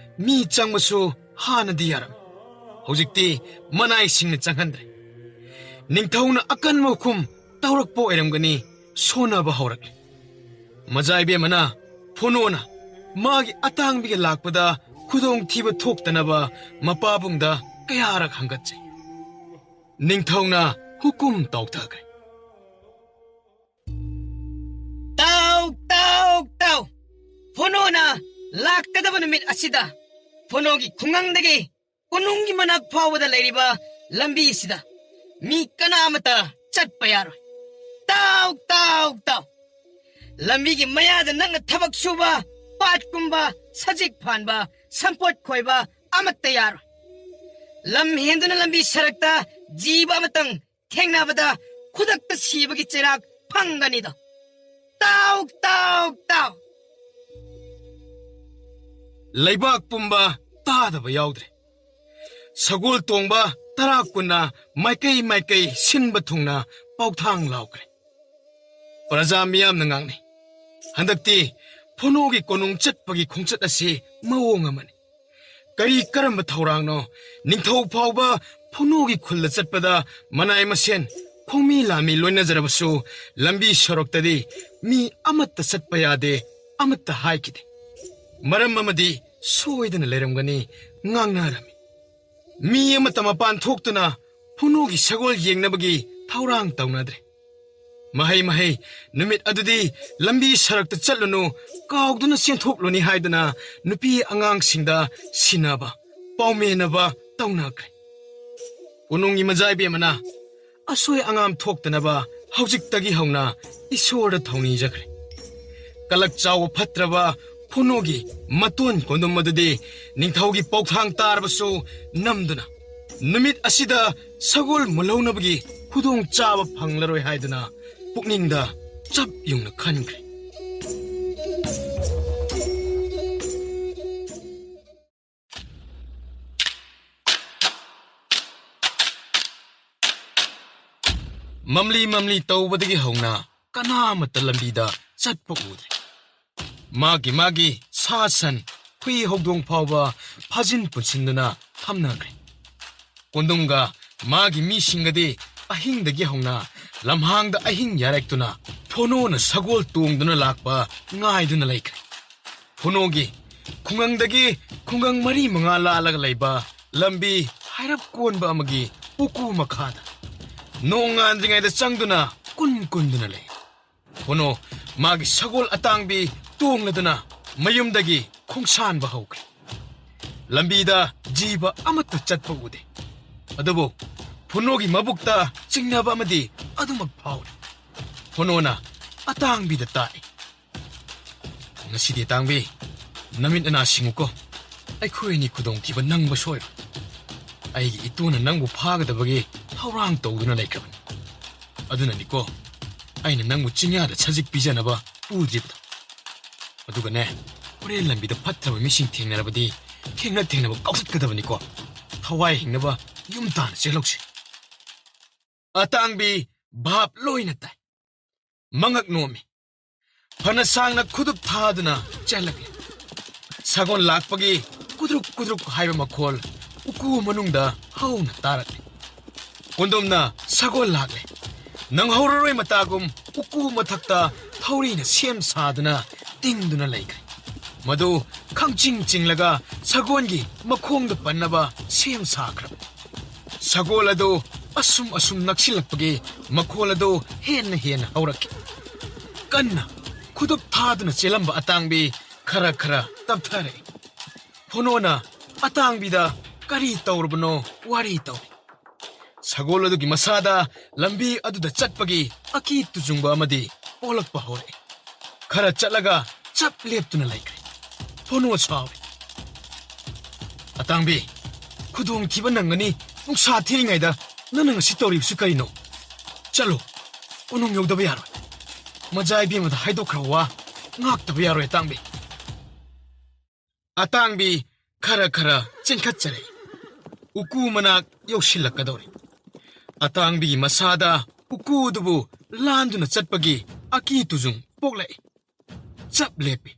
ꯃꯤ ꯆꯪꯕꯁꯨ ꯍꯥꯟꯅꯗꯤ ꯌꯥꯔꯝꯃꯤ꯫ ꯍꯧꯖꯤꯛꯇꯤ ꯃꯅꯥꯏꯁꯤꯡꯅ ꯆꯪꯍꯟꯗ꯭ꯔꯦ꯫ ꯅꯤꯡꯊꯧꯅ ꯑꯀꯟꯕ ꯍꯨꯀꯨꯝ ꯇꯧꯔꯛꯄ ꯑꯣꯏꯔꯝꯒꯅꯤ ꯁꯣꯟꯅꯕ ꯍꯧꯔꯛꯂꯦ꯫ ꯃꯖꯥꯏꯕꯦꯝꯃꯅ ꯐꯣꯅꯣꯅ ꯃꯥꯒꯤ ꯑꯇꯥꯡꯕꯤꯒ ꯂꯥꯛꯄꯗ ꯈꯨꯗꯣꯡꯊꯤꯕ ꯊꯣꯛꯇꯅꯕ ꯃꯄꯥꯕꯨꯡꯗ ꯀꯌꯥꯔꯛ ꯍꯪꯒꯠꯆꯩ꯫ ꯅꯤꯡꯊꯧꯅ ꯍꯨꯀꯨꯝ ꯇꯧꯊꯈ꯭ꯔꯦ꯫ ꯇꯥꯎ ꯐꯣꯅꯣꯅ ꯂꯥꯛꯀꯗꯕ ꯅꯨꯃꯤꯠ ꯑꯁꯤꯗ ꯐꯣꯅꯣꯒꯤ ꯈꯨꯡꯒꯪꯗꯒꯤ ꯀꯣꯅꯨꯡꯒꯤ ꯃꯅꯥꯛ ꯐꯥꯎꯕꯗ ꯂꯩꯔꯤꯕ ꯂꯝꯕꯤ ꯑꯁꯤꯗ ꯃꯤ ꯀꯅꯥꯃꯠꯇ ꯆꯠꯄ ꯌꯥꯔꯣꯏ꯫ ꯇꯥꯎ ꯂꯝꯕꯤꯒꯤ ꯃꯌꯥꯗ ꯅꯪꯅ ꯊꯕꯛ ꯁꯨꯕ, ꯄꯥꯠꯀꯨꯝꯕ, ꯁꯖꯤꯛ ꯐꯥꯟꯕ, ꯁꯝꯄꯣꯠ ꯈꯣꯏꯕ ꯑꯃꯠꯇ ꯌꯥꯔꯣꯏ꯫ ꯂꯝ ꯍꯦꯟꯗꯨꯅ ꯂꯝꯕꯤ ꯁꯔꯛꯇ ꯖꯤꯕ ꯑꯃꯇꯪ ꯊꯦꯡꯅꯕꯗ ꯈꯨꯗꯛꯇ ꯁꯤꯕꯒꯤ ꯆꯩꯔꯥꯛ ꯐꯪꯒꯅꯤꯗꯣ꯫ ꯇꯥꯎ ꯂꯩꯕꯥꯛ ꯄꯨꯝꯕ ꯇꯥꯗꯕ ꯌꯥꯎꯗ꯭ꯔꯦ꯫ ꯁꯒꯣꯜ ꯇꯣꯡꯕ 10-20ꯅ ꯃꯥꯏꯀꯩ ꯁꯤꯟꯕ ꯊꯨꯡꯅ ꯄꯥꯎꯊꯥꯡ ꯂꯥꯎꯈ꯭ꯔꯦ꯫ ꯄ꯭ꯔꯖꯥ ꯃꯤꯌꯥꯝꯅ ꯉꯥꯡꯅꯩ, ꯍꯟꯗꯛꯇꯤ ꯐꯣꯅꯣꯒꯤ ꯀꯣꯅꯨꯡ ꯆꯠꯄꯒꯤ ꯈꯣꯡꯆꯠ ꯑꯁꯤ ꯃꯑꯣꯡ ꯑꯃꯅꯤ꯫ ꯀꯔꯝꯕ ꯊꯧꯔꯥꯡꯅꯣ? ꯅꯤꯡꯊꯧ ꯐꯥꯎꯕ ꯐꯣꯅꯣꯒꯤ ꯈꯨꯜꯗ ꯆꯠꯄꯗ ꯃꯅꯥꯏ ꯃꯁꯦꯟ ꯈꯣꯡꯃꯤ ꯂꯥꯟꯃꯤ ꯂꯣꯏꯅꯖꯔꯕꯁꯨ ꯂꯝꯕꯤ ꯁꯣꯔꯣꯛꯇꯗꯤ ꯃꯤ ꯑꯃꯠꯇ ꯆꯠꯄ ꯌꯥꯗꯦ, ꯑꯃꯠꯇ ꯍꯥꯏꯈꯤꯗꯦ꯫ ꯃꯔꯝ ꯑꯃꯗꯤ ꯁꯣꯏꯗꯅ ꯂꯩꯔꯝꯒꯅꯤ, ngangnarami. Mi amata mapan thoktuna phunogi sagol yengnabagi thaurang taunadre. Mahai numit adudi lambi sarakta chatlunu kaugduna senthokhloni haidana nupi angang singda sinaba paumenaba taunakre. Punungi majai be mana asoi angam thoktanaba haujiktagi hauna isorda thauni jakre. Kalak chaw phatraba phunogi maton kondom madudi ningthaugi pauthang tarbasu namduna numit asida sagol mulaunabagi khudong chaba phanglaroi haidana pukningda chap yungna khankre. Mamli tawbadagi hauna kanamata lambida chatpa udre. Magi sasan hui hogdong phawba phajin punsinduna thamnagre. Kondunga magi misingadi ahingdagi hauna lamhangda ahing yarektuna phonona sagol tongduna lakpa ngaiduna laikre. Phonogi khungangdagi khungang mari manga lalaga laiba lambi hairap konba amagi uku makhada nongandringaida changduna kunduna lay. Phono magi sagol atangbi tongladuna mayumdagi khongsanba hawkre. Lambida jiba amata chatpa ude. Adabo phonogi mabukta chingnaba amadi adumak phawre. Phonona atangbida tai. Nasidi tangbi namin ana singuko aikhoini khudong thiba nangba soiro. Aigi ituna nangbu phagadabagi thaurang tawduna laikhabani. Aduna niko aina nangbu chinyada chajik pijanaba udribda. Adugane horen lambida phatraba mising thengnarabadi thengnaba kausatgadabniko. Thawai hingnaba yumtana chelokse. Atangbi bhap loina tai. Mangak nomi. Phana sangna khudup thaduna chelakle. Sagon lakpagi kudruk haiba makhol uku manungda hauna tarakle. Kondomna sagol lakle. Nang hauraroi matagum uku mathakta thaurina sem saduna tingduna laikre. Madu khangching-chinglaga sagongi makhongda pannaba sem sakrab. Sagol ado asum naksilakpagi makhol ado hen haurakki. Kanna kudup thaduna chelamba atangbi khara tapthare. Phonona atangbida kari tawrabano wari taw. Sagol adugi masada lambi aduda chatpagi aki tujungba amadi polakpa hore. Khara chatlaga chap leptuna laikre. Phono chawe. Atangbi khudong thiba nangani nungsa thiringaida nanang si tawribsu karino. Chalo unong yodaba yaroi. Majai bimada haidokrawa ngaktaba yaroi atangbi. Atangbi khara chenkhatchare. Uku manak yoshilakadori. Atangbi masada uku dubu landuna chatpagi aki tujung poklai. Chap lepi.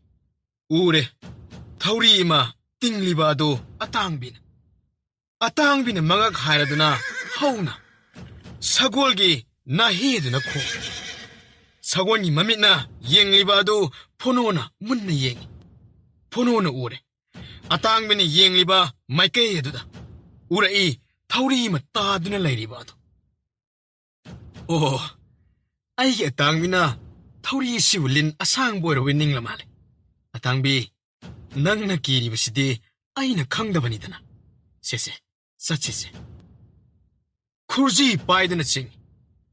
Ure thauri ima tingliba ado atangbina. Atangbina mangak hairaduna hauna. Sagolgi nahiduna kho. Sagoni mamitna yengliba ado phonona munna yengi. Phonona ure. Atangbina yengliba maikei aduda. Urai thauri ima taduna lairiba ado. Oh, aigi atangbina thauri siwlin asang boiro winning lamale. Atangbi nangna kiribasidi aina khangdabanidana. Sese, sachese. Khurji paidana ching.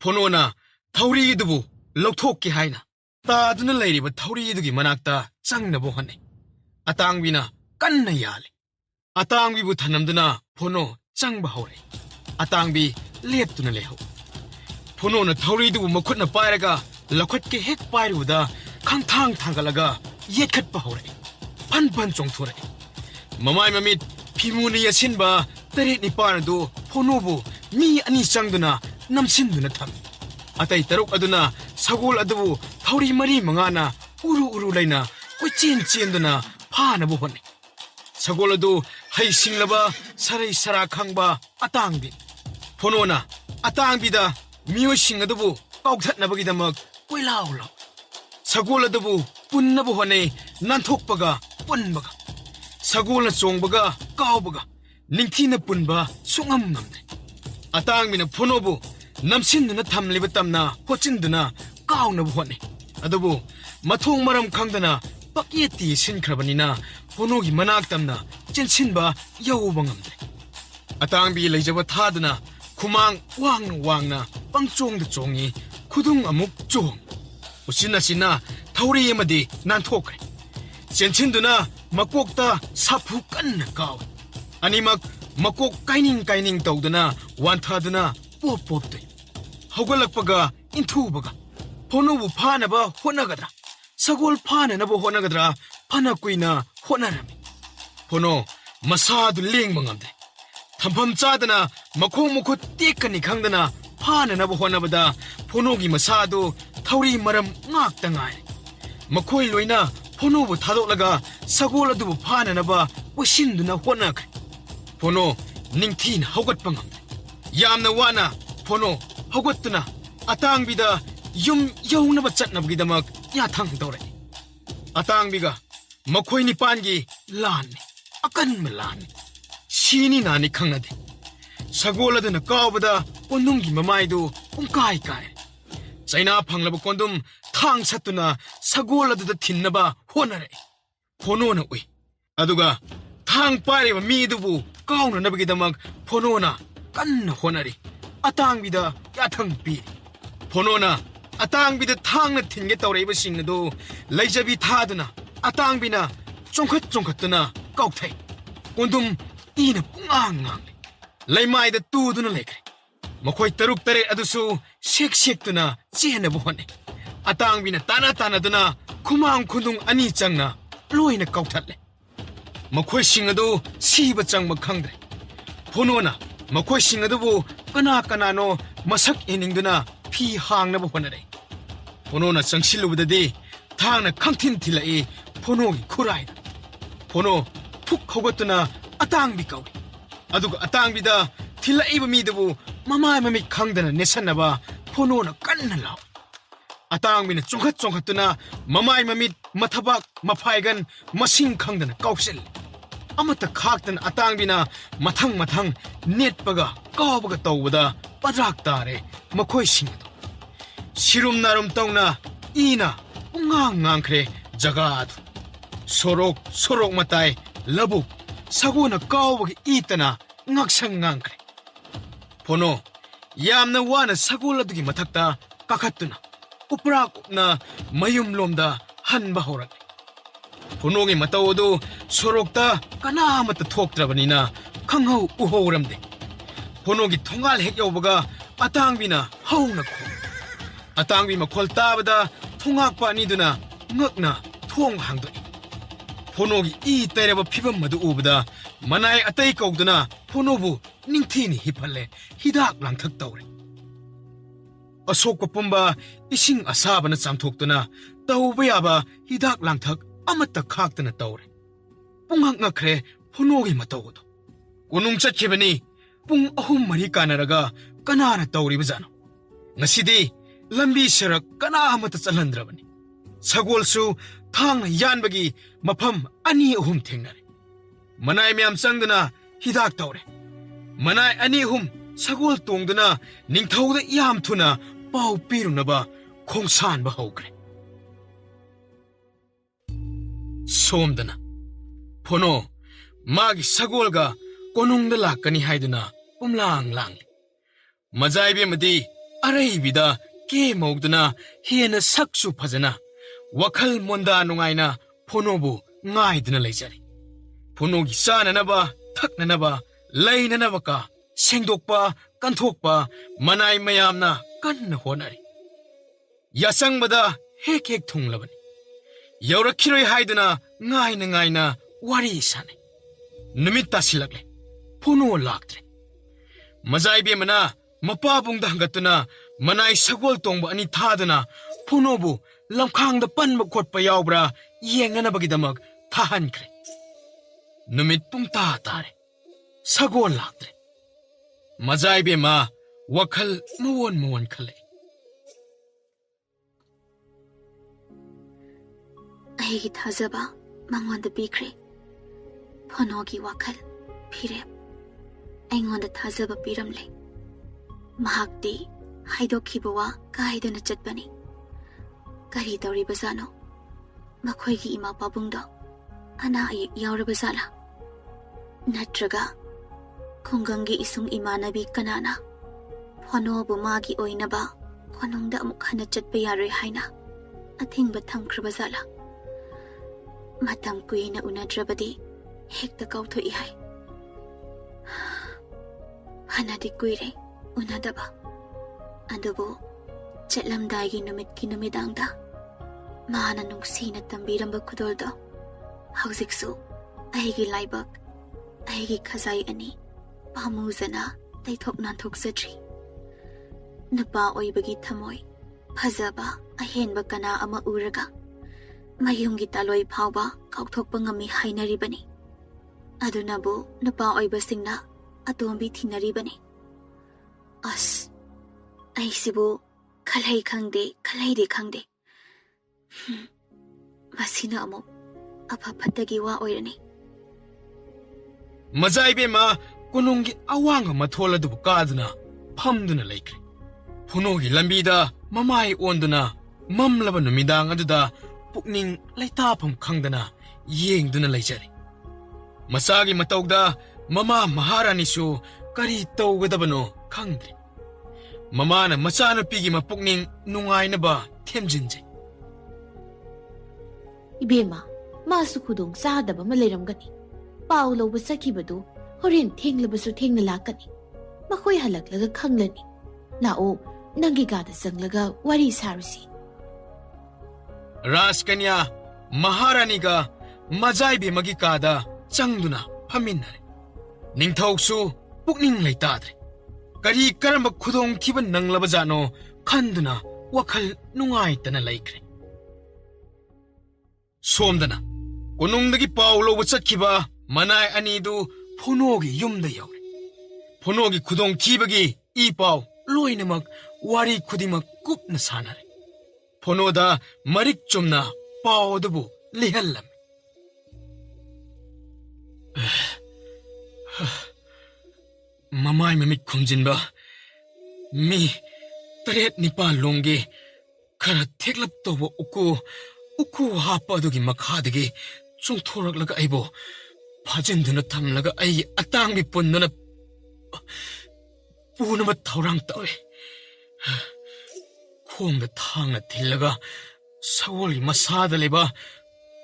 Phonona thauri dubu lokthokki haina. Taduna lairiba thauri dugi manakta changnabo hane. Atangbina kanna yale. Atangbi bu thanamduna phono changba hore. Atangbi leptuna leho. Phono na thauri dubu makhutna pairaga lakhotke hek pairuda khangthang thangalaga yekhatpa hore. Pan chongthore. Mamai mamit phimuni yasinba tare nipana do phono bu mi ani changduna namsinduna tham. Atai taruk aduna sagol adu thauri mari mangana uru laina koichin-chenduna phana bu hone. Sagol adu hai singlaba sarai sara khangba atangbi. Phonona atangbida miyo sing adubu kaugthatnabagidamak koilaulo. Sagol adabu punnabu hone nanthokpaga punbaga. Sagol na chongbaga 까오버가 닝티나 뿐바 송암 남네 아땅미나 포노부 남신드나 탐리바 땀나 호친드나 까오나부 호네 아도부 마통 마람 강다나 빡예띠 신크라바니나 포노기 마낙 땀나 찐친바 여우방 남네 아땅비 레이저바 타드나 구망 왕나 빵쫑드 쫑이 구둥 아묵 쫑 우신나 타우리에마디 난토크레 젠친드나 막곡다 사푸 깐나 까오 아니막 막곡 까이닝 떠우드나 완타드나 뽀뽀대 허걸락바가 인투바가 포노부 파나바 호나가드라 사골 파나나부 호나가드라 파나꾸이나 호나라미 포노 마사두 랭망암데 탐팜 짜드나 마콩무코 띠까니 강드나 파나나부 호나바다 포노기 마사두 타우리 마람 ngaktangai makoi loina pono thadolaga sagol adu phananaba pusinduna honakre pono ningthin hogat pangam yamna wana pono hogatuna atangbida yum yaunaba chatnabgidamak yathang dore atangbiga makoi ni pangi lan akan melan sini nani khangnade sagol aduna kawbada onunggi mamaidu ungkai kai China panglaba kondum thang satuna sagol aduda thinnaba honare phonona ui aduga thang pare mi dubu kauna nabigidamak phonona kanna honari atangbida yathang pi phonona atangbida thangna thinge tawreiba singdu leijabi thaduna atangbina chongkhatuna kaukthai kondum ina pungang leimaida tuduna lekre makhoi taruk tare adusu shek tuna chena bohane atangbina tana duna kumang khundung ani changna loina kauthatle makhoi singadu siba changma khangdre phonona makhoi singadu kana no masak eningduna phi hangna bohonare phonona changsilubadadi thangna khangthin thilai phonogi khurai phono phuk hogatuna atangbi kawi aduga atangbida thilaiba midubu mami khangdana nesanaba phonona kanna law atangmina chongkhatuna mamai mamit mathabak mafaigan masing khangdana kausil amata khaktan atangbina mathang netpaga kawbaga tawbada padrak tare makhoi singdo sirum narum tawna ina ungang jaga sorok matai labuk sagona kawbaga itana ngaksang ngangkre phono yamna wana sagol adugi mathakta kakhatuna uprakna mayum lomda hanba horak phonogi matawodu sorokta kana mata thoktrabanina khanghau uhoramde phonogi thongal hek yobaga atangbina hauna kho atangbi makhol tabada thongakpa aniduna ngakna thong hangdoni phonogi I tairaba phibam madu ubada manai atai kauduna phonobu ningthini hipalle hidak langthak tawre asokpa pumba ising asabana chamthoktuna tawba yaba hidak langthak amata khaktana tawre pungak ngakre phonogi matawodo konung chakhibani pung ahum mari kanaraga kanana tawri bajano ngasidi lambi sarak kana amata chalhandrabani sagolsu thangna yanbagi mafam ani ahum thengnare manai myam changduna hidak tawre manai ani ahum sagol tongduna ningthauda yam thuna pau pirunaba khongsan ba hokre somdana phono magi sagolga konungda lakani haiduna umlang majaibe madi areibida ke mogduna hena saksu phajana wakhal monda nungaina phonobu ngaiduna leijari phonogi sananaba thaknanaba leinanaba ka sengdokpa kanthokpa manai mayamna kanna honari yasangbada hek thunglabani yaurakiroi haiduna ngaina wari sane numit tasilakle phono laktre majaibe mana mapa bungda hangatuna manai sagol tongba ani thaduna phonobu lamkhangda panba khotpa yaubra yenganabagi thahankre numit pungta tare sagol laktre majaibe ma wakhal mawon khale ꯑꯩꯒꯤ ꯊꯥꯖꯕ ꯃꯉꯣꯟꯗ ꯄꯤꯈ꯭ꯔꯦ ꯐꯣꯅꯣꯒꯤ ꯋꯥꯈꯜ ꯐꯤꯔꯦꯞ ꯑꯩꯉꯣꯟꯗ ꯊꯥꯖꯕ ꯄꯤꯔꯝꯂꯦ꯫ ꯃꯍꯥꯛꯇꯤ ꯍꯥꯏꯗꯣꯛꯈꯤꯕ ꯋꯥ ꯀꯥꯏꯗꯅ ꯆꯠꯄꯅꯤ꯫ ꯀꯔꯤ ꯇꯧꯔꯤꯕꯖꯥꯠꯅꯣ? ꯃꯈꯣꯏꯒꯤ ꯏꯃꯥ ꯄꯥꯕꯨꯡꯗꯣ ꯑꯅꯥ ꯑꯌꯦꯛ ꯌꯥꯎꯔꯕꯖꯥꯠꯂꯥ? ꯅꯠꯇ꯭ꯔꯒ ꯈꯨꯡꯒꯪꯒꯤ ꯏꯁꯨꯡ ꯏꯃꯥꯟꯅꯕꯤ ꯀꯅꯥꯅ ꯐꯣꯅꯣꯕꯨ ꯃꯥꯒꯤ ꯑꯣꯏꯅꯕ ꯈꯣꯅꯨꯡꯗ ꯑꯃꯨꯛ ꯍꯟꯅ ꯆꯠꯄ ꯌꯥꯔꯣꯏ ꯍꯥꯏꯅ ꯑꯊꯤꯡꯕ ꯊꯝꯈ꯭ꯔꯕꯖꯥꯠꯂꯥ? ꯃꯇꯝ ꯀꯨꯏꯅ ꯎꯅꯗ꯭ꯔꯕꯗꯤ ꯍꯦꯛꯇ ꯀꯥꯎꯊꯣꯛꯏ ꯍꯥꯏ꯫ ꯐꯅꯗꯤ ꯀꯨꯏꯔꯦ ꯎꯅꯗꯕ, ꯑꯗꯨꯕꯨ ꯆꯠꯂꯝꯗꯥꯏꯒꯤ ꯅꯨꯃꯤꯠꯀꯤ ꯅꯨꯃꯤꯗꯥꯡꯗ ꯃꯥꯅ ꯅꯨꯡꯁꯤꯅ ꯇꯝꯕꯤꯔꯝꯕ ꯈꯨꯗꯣꯜꯗꯣ ꯍꯧꯖꯤꯛꯁꯨ ꯑꯩꯒꯤ ꯂꯥꯏꯕꯛ, ꯑꯩꯒꯤ ꯈꯖꯥꯏ ꯑꯅꯤ ꯄꯥꯝꯃꯨꯖꯅ ꯇꯩꯊꯣꯛ ꯅꯥꯟꯊꯣꯛꯆꯗ꯭ꯔꯤ꯫ ꯅꯨꯄꯥ ꯑꯣꯏꯕꯒꯤ ꯊꯃꯣꯏ ꯐꯖꯕ ꯑꯍꯦꯟꯕ ꯀꯅꯥ ꯑꯃ ꯎꯔꯒ ꯃꯌꯨꯝꯒꯤ ꯇꯥꯂꯣꯏ ꯐꯥꯎꯕ ꯀꯥꯎꯊꯣꯛꯄ ꯉꯝꯃꯤ ꯍꯥꯏꯅꯔꯤꯕꯅꯤ꯫ ꯑꯗꯨꯅꯕꯨ ꯅꯨꯄꯥ ꯑꯣꯏꯕꯁꯤꯡꯅ ꯑꯇꯣꯝꯕꯤ ꯊꯤꯅꯔꯤꯕꯅꯤ꯫ ꯑꯁ, ꯑꯩꯁꯤꯕꯨ ꯈꯜꯍꯩ ꯈꯪꯗꯦ, ꯈꯜꯍꯩꯗꯤ ꯈꯪꯗꯦ꯫ ꯃꯁꯤꯅ ꯑꯃꯨꯛ ꯑꯐ ꯐꯠꯇꯒꯤ ꯋꯥ ꯑꯣꯏꯔꯅꯤ꯫ ꯃꯖꯥ ꯏꯕꯦꯝꯃ ꯀꯣꯅꯨꯡꯒꯤ ꯑꯋꯥꯡꯕ ꯃꯊꯣꯜ ꯑꯗꯨꯕꯨ ꯀꯥꯗꯨꯅ ꯐꯝꯗꯨꯅ ꯂꯩꯈ꯭ꯔꯦ꯫ ꯐꯨꯅꯣꯒꯤ ꯂꯝꯕꯤꯗ ꯃꯃꯥꯏ ꯑꯣꯟꯗꯨꯅ ꯃꯝꯂꯕ ꯅꯨꯃꯤꯗꯥꯡ ꯑꯗꯨꯗ ꯄꯨꯛꯅꯤꯡ ꯂꯩꯇꯥꯐꯝ ꯈꯪꯗꯅ ꯌꯦꯡꯗꯨꯅ ꯂꯩꯖꯔꯤ꯫ ꯃꯆꯥꯒꯤ ꯃꯇꯧꯗ ꯃꯃꯥ ꯃꯍꯥꯔꯥꯅꯤꯁꯨ ꯀꯔꯤ ꯇꯧꯒꯗꯕꯅꯣ ꯈꯪꯗ꯭ꯔꯦ꯫ ꯃꯃꯥꯅ ꯃꯆꯥꯅꯨꯄꯤꯒꯤ ꯃꯄꯨꯛꯅꯤꯡ ꯅꯨꯡꯉꯥꯏꯅꯕ ꯊꯦꯝꯖꯤꯟꯖꯩ꯫ ꯏꯕꯦꯝꯃ, ꯃꯥꯁꯨ ꯈꯨꯗꯣꯡ ꯆꯥꯗꯕ ꯑꯃ ꯂꯩꯔꯝꯒꯅꯤ꯫ ꯄꯥꯎ ꯂꯧꯕ ꯆꯠꯈꯤꯕꯗꯨ ꯍꯣꯔꯦꯟ ꯊꯦꯡꯂꯕꯁꯨ ꯊꯦꯡꯅ ꯂꯥꯛꯀꯅꯤ꯫ ꯃꯈꯣꯏ ꯍꯜꯂꯛꯂꯒ ꯈꯪꯂꯅꯤ꯫ ꯂꯥꯛꯑꯣ, ꯅꯪꯒꯤ ꯀꯥꯗ ꯆꯪꯂꯒ ꯋꯥꯔꯤ ꯁꯥꯔꯨꯁꯤ꯫ ꯔꯥꯖꯀꯟꯌꯥ ꯃꯍꯥꯔꯥꯅꯤꯒ ꯃꯖꯥꯏꯕꯦꯝꯃꯒꯤ ꯀꯥꯗ ꯆꯪꯗꯨꯅ ꯐꯝꯃꯤꯟꯅꯔꯦ꯫ ꯅꯤꯡꯊꯧꯁꯨ ꯄꯨꯛꯅꯤꯡ ꯂꯩꯇꯥꯗ꯭ꯔꯦ꯫ ꯀꯔꯤ ꯀꯔꯝꯕ ꯈꯨꯗꯣꯡꯊꯤꯕ ꯅꯪꯂꯕꯖꯥꯠꯅꯣ ꯈꯟꯗꯨꯅ ꯋꯥꯈꯜ ꯅꯨꯡꯉꯥꯏꯇꯅ ꯂꯩꯈ꯭ꯔꯦ꯫ ꯁꯣꯝꯗꯅ ꯀꯣꯅꯨꯡꯗꯒꯤ ꯄꯥꯎ ꯂꯧꯕ ꯆꯠꯈꯤꯕ ꯃꯅꯥꯏ ꯑꯅꯤꯗꯨ ꯐꯨꯅꯣꯒꯤ ꯌꯨꯝꯗ ꯌꯧꯔꯦ꯫ ꯐꯨꯅꯣꯒꯤ ꯈꯨꯗꯣꯡꯊꯤꯕꯒꯤ ꯏ ꯄꯥꯎ ꯂꯣꯏꯅꯃꯛ ꯋꯥꯔꯤ ꯈꯨꯗꯤꯡꯃꯛ ꯀꯨꯞꯅ ꯁꯥꯟꯅꯔꯦ꯫ ꯐꯨꯅꯣꯗ ꯃꯔꯤꯛ ꯆꯨꯝꯅ ꯄꯥꯎ ꯑꯗꯨꯕꯨ ꯂꯤꯍꯜꯂꯝꯃꯤ꯫ ꯃꯃꯥꯏ ꯃꯃꯤꯠ ꯈꯨꯝꯖꯤꯟꯕ ꯃꯤ 7-9 ꯂꯣꯝꯒꯤ ꯈꯔ ꯊꯦꯛꯂꯞ ꯇꯧꯕ ꯎꯀꯨ ꯍꯥꯞꯄ ꯑꯗꯨꯒꯤ ꯃꯈꯥꯗꯒꯤ ꯆꯣꯡꯊꯣꯔꯛꯂꯒ ꯑꯩꯕꯨ ꯐꯥꯖꯤꯟꯗꯨꯅ ꯊꯝꯂꯒ ꯑꯩꯒꯤ ꯑꯇꯥꯡꯕꯤ ꯄꯨꯟꯗꯨꯅ ꯄꯨꯅꯕ ꯊꯧꯔꯥꯡ ꯇꯧꯏ꯫ ꯈꯣꯡꯗ ꯊꯥꯡꯅ ꯊꯤꯜꯂꯒ ꯁꯒꯣꯜꯒꯤ ꯃꯁꯥꯗ ꯂꯩꯕ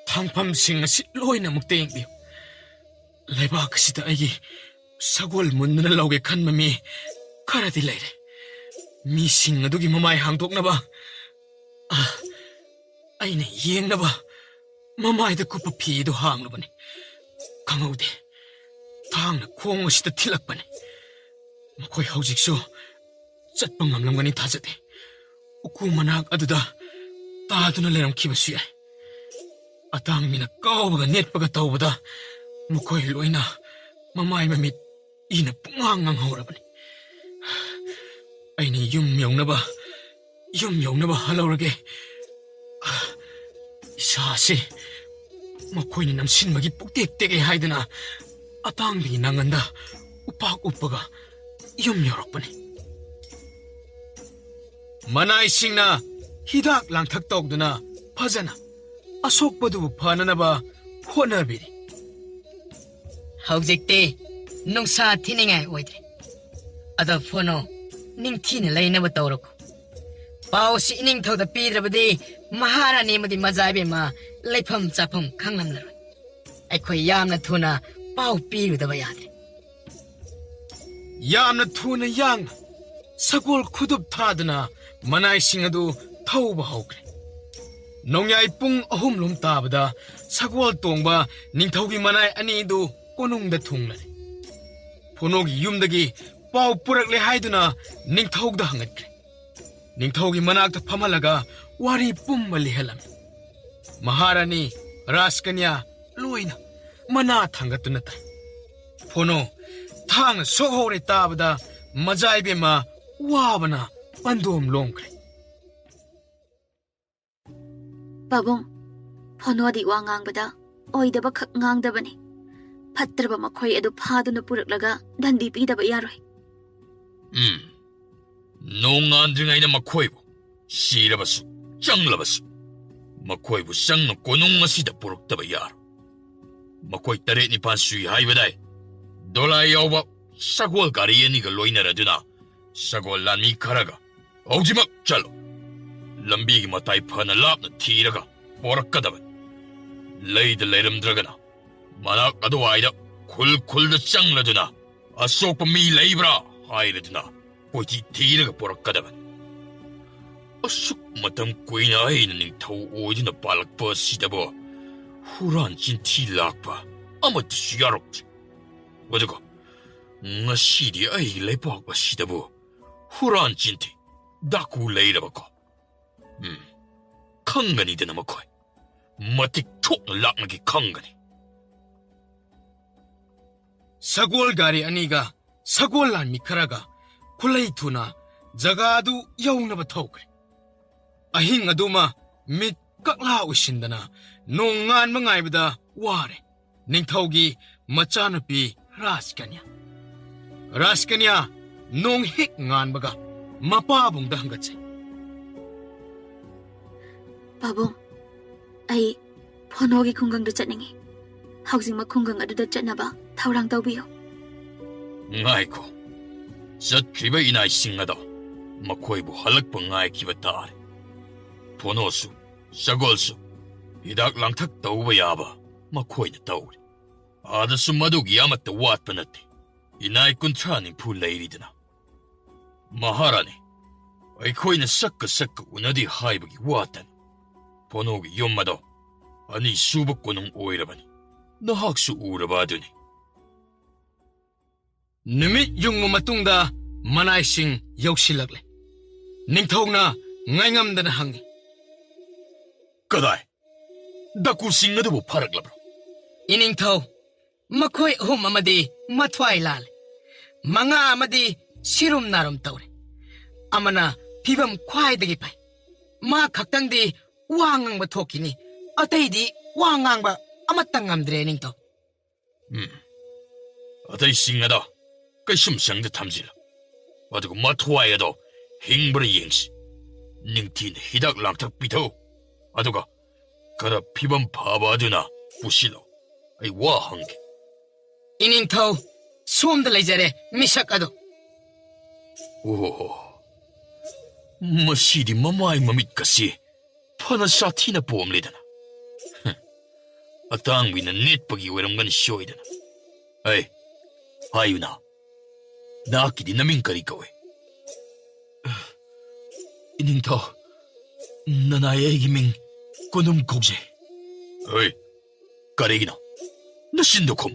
ꯊꯥꯡꯐꯝꯁꯤꯡ ꯑꯁꯤ ꯂꯣꯏꯅꯃꯛ ꯇꯦꯡꯕꯤꯌꯨ꯫ ꯂꯩꯕꯥꯛ ꯑꯁꯤꯗ ꯑꯩꯒꯤ ꯁꯒꯣꯜ ꯃꯨꯟꯗꯨꯅ ꯂꯧꯒꯦ ꯈꯟꯕ ꯃꯤ ꯈꯔꯗꯤ ꯂꯩꯔꯦ꯫ ꯃꯤꯁꯤꯡ ꯑꯗꯨꯒꯤ ꯃꯃꯥꯏ ꯍꯥꯡꯗꯣꯛꯅꯕ ꯑꯩꯅ ꯌꯦꯡꯅꯕ ꯃꯃꯥꯏꯗ ꯀꯨꯞꯄ ꯐꯤ ꯑꯗꯨ ꯍꯥꯡꯂꯕꯅꯤ꯫ ꯈꯪꯍꯧꯗꯦ, ꯊꯥꯡꯅ ꯈꯣꯡ ꯑꯁꯤꯗ ꯊꯤꯜꯂꯛꯄꯅꯤ꯫ ꯃꯈꯣꯏ ꯍꯧꯖꯤꯛꯁꯨ ꯆꯠꯄ ꯉꯝꯂꯝꯒꯅꯤ ꯊꯥꯖꯗꯦ꯫ ꯎꯀꯨ ꯃꯅꯥꯛ ꯑꯗꯨꯗ ꯇꯥꯗꯨꯅ ꯂꯩꯔꯝꯈꯤꯕꯁꯨ ꯌꯥꯏ꯫ ꯑꯇꯥꯡꯕꯤꯅ ꯀꯥꯎꯕꯒ ꯅꯦꯠꯄꯒ ꯇꯧꯕꯗ ꯃꯈꯣꯏ ꯂꯣꯏꯅ ꯃꯃꯥꯏ ꯃꯃꯤꯠ ꯏꯅ ꯄꯨꯡꯉꯥꯡ ꯉꯥꯡꯍꯧꯔꯕꯅꯤ꯫ ꯑꯩꯅ ꯌꯨꯝ ꯌꯧꯅꯕ ꯍꯜꯍꯧꯔꯒꯦ꯫ ꯏꯁꯥꯁꯤ ꯃꯈꯣꯏꯅ ꯅꯝꯁꯤꯟꯕꯒꯤ ꯄꯨꯛꯇꯦꯛ ꯇꯦꯛꯑꯦ ꯍꯥꯏꯗꯅ ꯑꯇꯥꯡꯕꯤꯒꯤ ꯅꯥꯉꯟꯗ ꯎꯄꯥꯛ ꯎꯞꯄꯒ ꯌꯨꯝ ꯌꯧꯔꯛꯄꯅꯤ꯫ ꯃꯅꯥꯏꯁꯤꯡꯅ ꯍꯤꯗꯥꯛ ꯂꯥꯡꯊꯛ ꯇꯧꯗꯨꯅ ꯐꯖꯅ ꯑꯁꯣꯛꯄꯗꯨꯕꯨ ꯐꯅꯅꯕ ꯍꯣꯠꯅꯕꯤꯔꯤ꯫ ꯍꯧꯖꯤꯛꯇꯤ ꯅꯨꯡꯁꯥ ꯊꯤꯅꯤꯡꯉꯥꯏ ꯑꯣꯏꯗ꯭ꯔꯦ꯫ ꯑꯗꯣ ꯐꯨꯅꯣ, ꯅꯤꯡꯊꯤꯅ ꯂꯩꯅꯕ ꯇꯧꯔꯣꯀꯣ꯫ ꯄꯥꯎꯁꯤ ꯏꯅꯤꯡꯊꯧꯗ ꯄꯤꯗ꯭ꯔꯕꯗꯤ ꯃꯍꯥꯔꯥꯅꯤ ꯑꯃꯗꯤ ꯃꯖꯥꯏꯕꯦꯝꯃ ꯂꯩꯐꯝ ꯆꯥꯐꯝ ꯈꯪꯂꯝꯂꯔꯣꯏ꯫ ꯑꯩꯈꯣꯏ ꯌꯥꯝꯅ ꯊꯨꯅ ꯄꯥꯎ ꯄꯤꯔꯨꯗꯕ ꯌꯥꯗ꯭ꯔꯦ꯫ ꯌꯥꯝꯅ ꯊꯨꯅ ꯌꯥꯡꯅ ꯁꯒꯣꯜ ꯈꯨꯗꯨꯞ ꯊꯥꯗꯨꯅ ꯃꯅꯥꯏꯁꯤꯡ ꯑꯗꯨ ꯊꯧꯕ ꯍꯧꯈ꯭ꯔꯦ꯫ ꯅꯣꯡꯌꯥꯏ ꯄꯨꯡ 3 ꯇꯥꯕꯗ ꯁꯒꯣꯜ ꯇꯣꯡꯕ ꯅꯤꯡꯊꯧꯒꯤ ꯃꯅꯥꯏ ꯑꯅꯤꯗꯨ ꯀꯣꯅꯨꯡꯗ ꯊꯨꯡꯂꯔꯦ꯫ ꯐꯨꯅꯣꯒꯤ ꯌꯨꯝꯗꯒꯤ ꯄꯥꯎ ꯄꯨꯔꯛꯂꯦ ꯍꯥꯏꯗꯨꯅ ꯅꯤꯡꯊꯧꯗ ꯍꯪꯒꯠꯈ꯭ꯔꯦ꯫ ꯅꯤꯡꯊꯧꯒꯤ ꯃꯅꯥꯛꯇ ꯐꯝꯍꯜꯂꯒ ꯋꯥꯔꯤ ꯄꯨꯝꯕ ꯂꯤꯍꯜꯂꯝꯃꯤ꯫ ꯃꯍꯥꯔꯥꯅꯤ, ꯔꯥꯖꯀꯟꯌꯥ ꯂꯣꯏꯅ ꯃꯅꯥ ꯊꯥꯡꯒꯠꯇꯨꯅ ꯇꯥꯏ꯫ ꯐꯨꯅꯣ ꯊꯥꯡꯅ ꯁꯣꯛꯍꯧꯔꯦ ꯇꯥꯕꯗ ꯃꯖꯥꯏꯕꯦꯝꯃ ꯋꯥꯕꯅ ꯄꯟꯗꯣꯝ ꯂꯣꯝꯈ꯭ꯔꯦ꯫ ꯄꯥꯕꯨꯡ, ꯐꯣꯅꯣꯗꯤ ꯋꯥ ꯉꯥꯡꯕꯗ ꯑꯣꯏꯗꯕ ꯈꯛ ꯉꯥꯡꯗꯕꯅꯤ꯫ ꯐꯠꯇ꯭ꯔꯕ ꯃꯈꯣꯏ ꯑꯗꯨ ꯐꯥꯗꯨꯅ ꯄꯨꯔꯛꯂꯒ ꯗꯟꯗꯤ ꯄꯤꯗꯕ ꯌꯥꯔꯣꯏ. ꯅꯣꯡꯉꯥꯟꯗ꯭ꯔꯤꯉꯩꯗ ꯃꯈꯣꯏꯕꯨ ꯁꯤꯔꯕꯁꯨ ꯆꯪꯂꯕꯁꯨ ꯃꯈꯣꯏꯕꯨ ꯆꯪꯅ ꯀꯣꯅꯨꯡ ꯑꯁꯤꯗ ꯄꯨꯔꯛꯇꯕ ꯌꯥꯔꯣꯏ. ꯃꯈꯣꯏ 7-9 ꯁꯨꯏ ꯍꯥꯏꯕꯗꯥꯏ. ꯗꯣꯂꯥꯏ ꯌꯥꯎꯕ ꯁꯒꯣꯜ ꯒꯥꯔꯤ ꯑꯅꯤꯒ ꯂꯣꯏꯅꯔꯗꯨꯅ ꯁꯒꯣꯜ ꯂꯥꯟꯃꯤ ꯈꯔꯒ ꯍꯧꯖꯤꯛꯃꯛ ꯆꯠꯂꯣ. ꯂꯝꯕꯤꯒꯤ ꯃꯇꯥꯏ ꯐꯅ ꯂꯥꯞꯅ ꯊꯤꯔꯒ ꯄꯣꯔꯛꯀꯗꯕꯅꯤ. ꯂꯩꯗ ꯂꯩꯔꯝꯗ꯭ꯔꯒꯅ ꯃꯅꯥꯛ ꯑꯗꯨꯋꯥꯏꯗ ꯈꯨꯜꯗ ꯆꯪꯂꯗꯨꯅ ꯑꯁꯣꯛꯄ ꯃꯤ ꯂꯩꯕ꯭ꯔꯥ ꯍꯥꯏꯔꯗꯨꯅ ꯀꯣꯏꯊꯤ ꯊꯤꯔꯒ ꯄꯣꯔꯛꯀꯗꯕꯅꯤ. ꯑꯁꯨꯛ ꯃꯇꯝ ꯀꯨꯏꯅ ꯑꯩꯅ ꯅꯤꯡꯊꯧ ꯑꯣꯏꯗꯨꯅ ꯄꯥꯜꯂꯛꯄ ꯑꯁꯤꯗꯕꯨ 후란 진티락바 아무것도 야롭지. 어디고 ngasi디 ai leipok asidabu 후란 진티 다쿠 레이라바고. 강간이 되나 먹고 마틱 촉 락나기 강간이. 사골 가리 아니가 사골란 미카라가 콜레이투나 자가두 여우나바 토그레. 아힝 아두마 밋 깍라 오신다나 농안 망아이보다 와레 닝타오기 마차누피 라스카냐 농헥 nganbaga mapabungda hangatse. Pabong, ai phonogi khunggang da chatningi. Haujing ma khunggang adu da chatnaba thaurang tawbiyo. Ngaiko zatkiba inai singada makoibu halakpa ngai kiba tare. Phonosu sagolsu hidak langthak tawba yaba makoina tawre. Adasu madugi amatta watpa natte. Inai kuntraning pu leiridana. Maharani aikoina sakka unadi haibagi watan. Phonogi yommado ani suba konung oirabani. Nahaksu urabaduni. Numit yung matungda manaising yausilagle. Ningthawna ngayngamdana hangi. Kadai daku singadabu paraglabro. Iningthaw makhoi ahum amadi mathwai lal. Manga amadi sirum narum tawre. Amana phibam khwaidagi pai. Ma khaktangdi wa ngang ba thokini. Ataidi wa ngang ba amatang ngamdre ningthaw. Atai singada kaisum sangda thamjila. Adugo mathwaiado hingbra yengsi. Ningtin hidak langthak pitho. Aduga kara phibam phabaduna pusilo. Ai wa hangi. Iningthaw somda leijare misak ado. Oh, masidi mamai mamit kasi phana sathina pomledana. Atang wina net pagi weramgan shoidana. Ai hayuna nakidi naming kari kawe. Iningthaw nanay giming konum kokje. Ai karigina nasindo kom.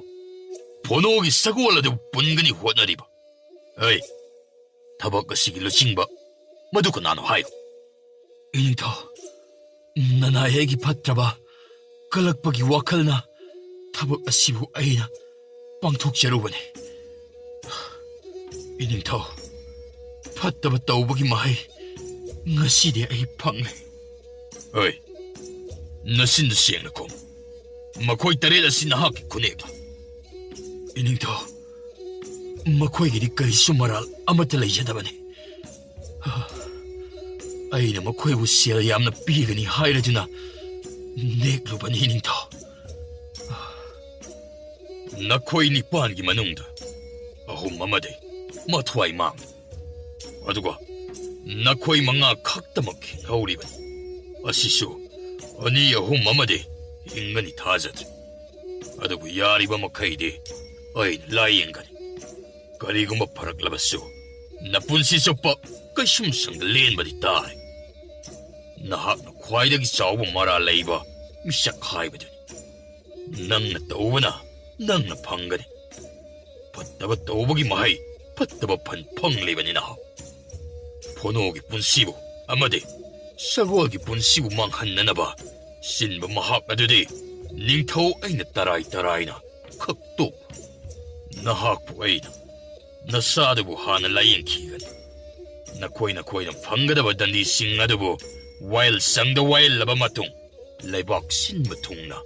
Phonogi sagolade punggani hotnariba. Ai tabak asigi luchingba maduko nano hayo. Iningthaw nanayegi patraba kalakpagi wakalna tabak asibu aina pangthokjarubane. Iningthaw pattaba tawbagi mahai ngasidi ai phangle. Ai nasindu sengna kom. Makhoi 8 asi nahaki kuneba. Iningthaw makhoi karisu maral amata leijadabane. Aina makhoi bu sel yamna pigani hairaduna neklubani iningthaw. Nakhoi nipan gi manungda ahum amade mathwai mang. Aduga nakhoi manga khaktamak hauribani. Asisu ani ahum amade ingani thajadre. Adugu yariba makhaide aina layengani. Karigumba pharaklabasu napunsi sopa kaisum sang lenbadi tare. Nahakna khwaidagi chawba mara leiba misak haibaduni. Nangna tawbana nangna phangani. Pattaba tawbagi mahai pattaba phan phanglebani naha. Phonogi punsibu amade sagolgi punsibu manghannanaba sinba mahak adudi ningthaw aina tarai na khakto. Nahakpu aina nasadabu hana layenkigani. Nakoina phangadaba dandi singadabu while sangda while laba matung laibak sinba thungna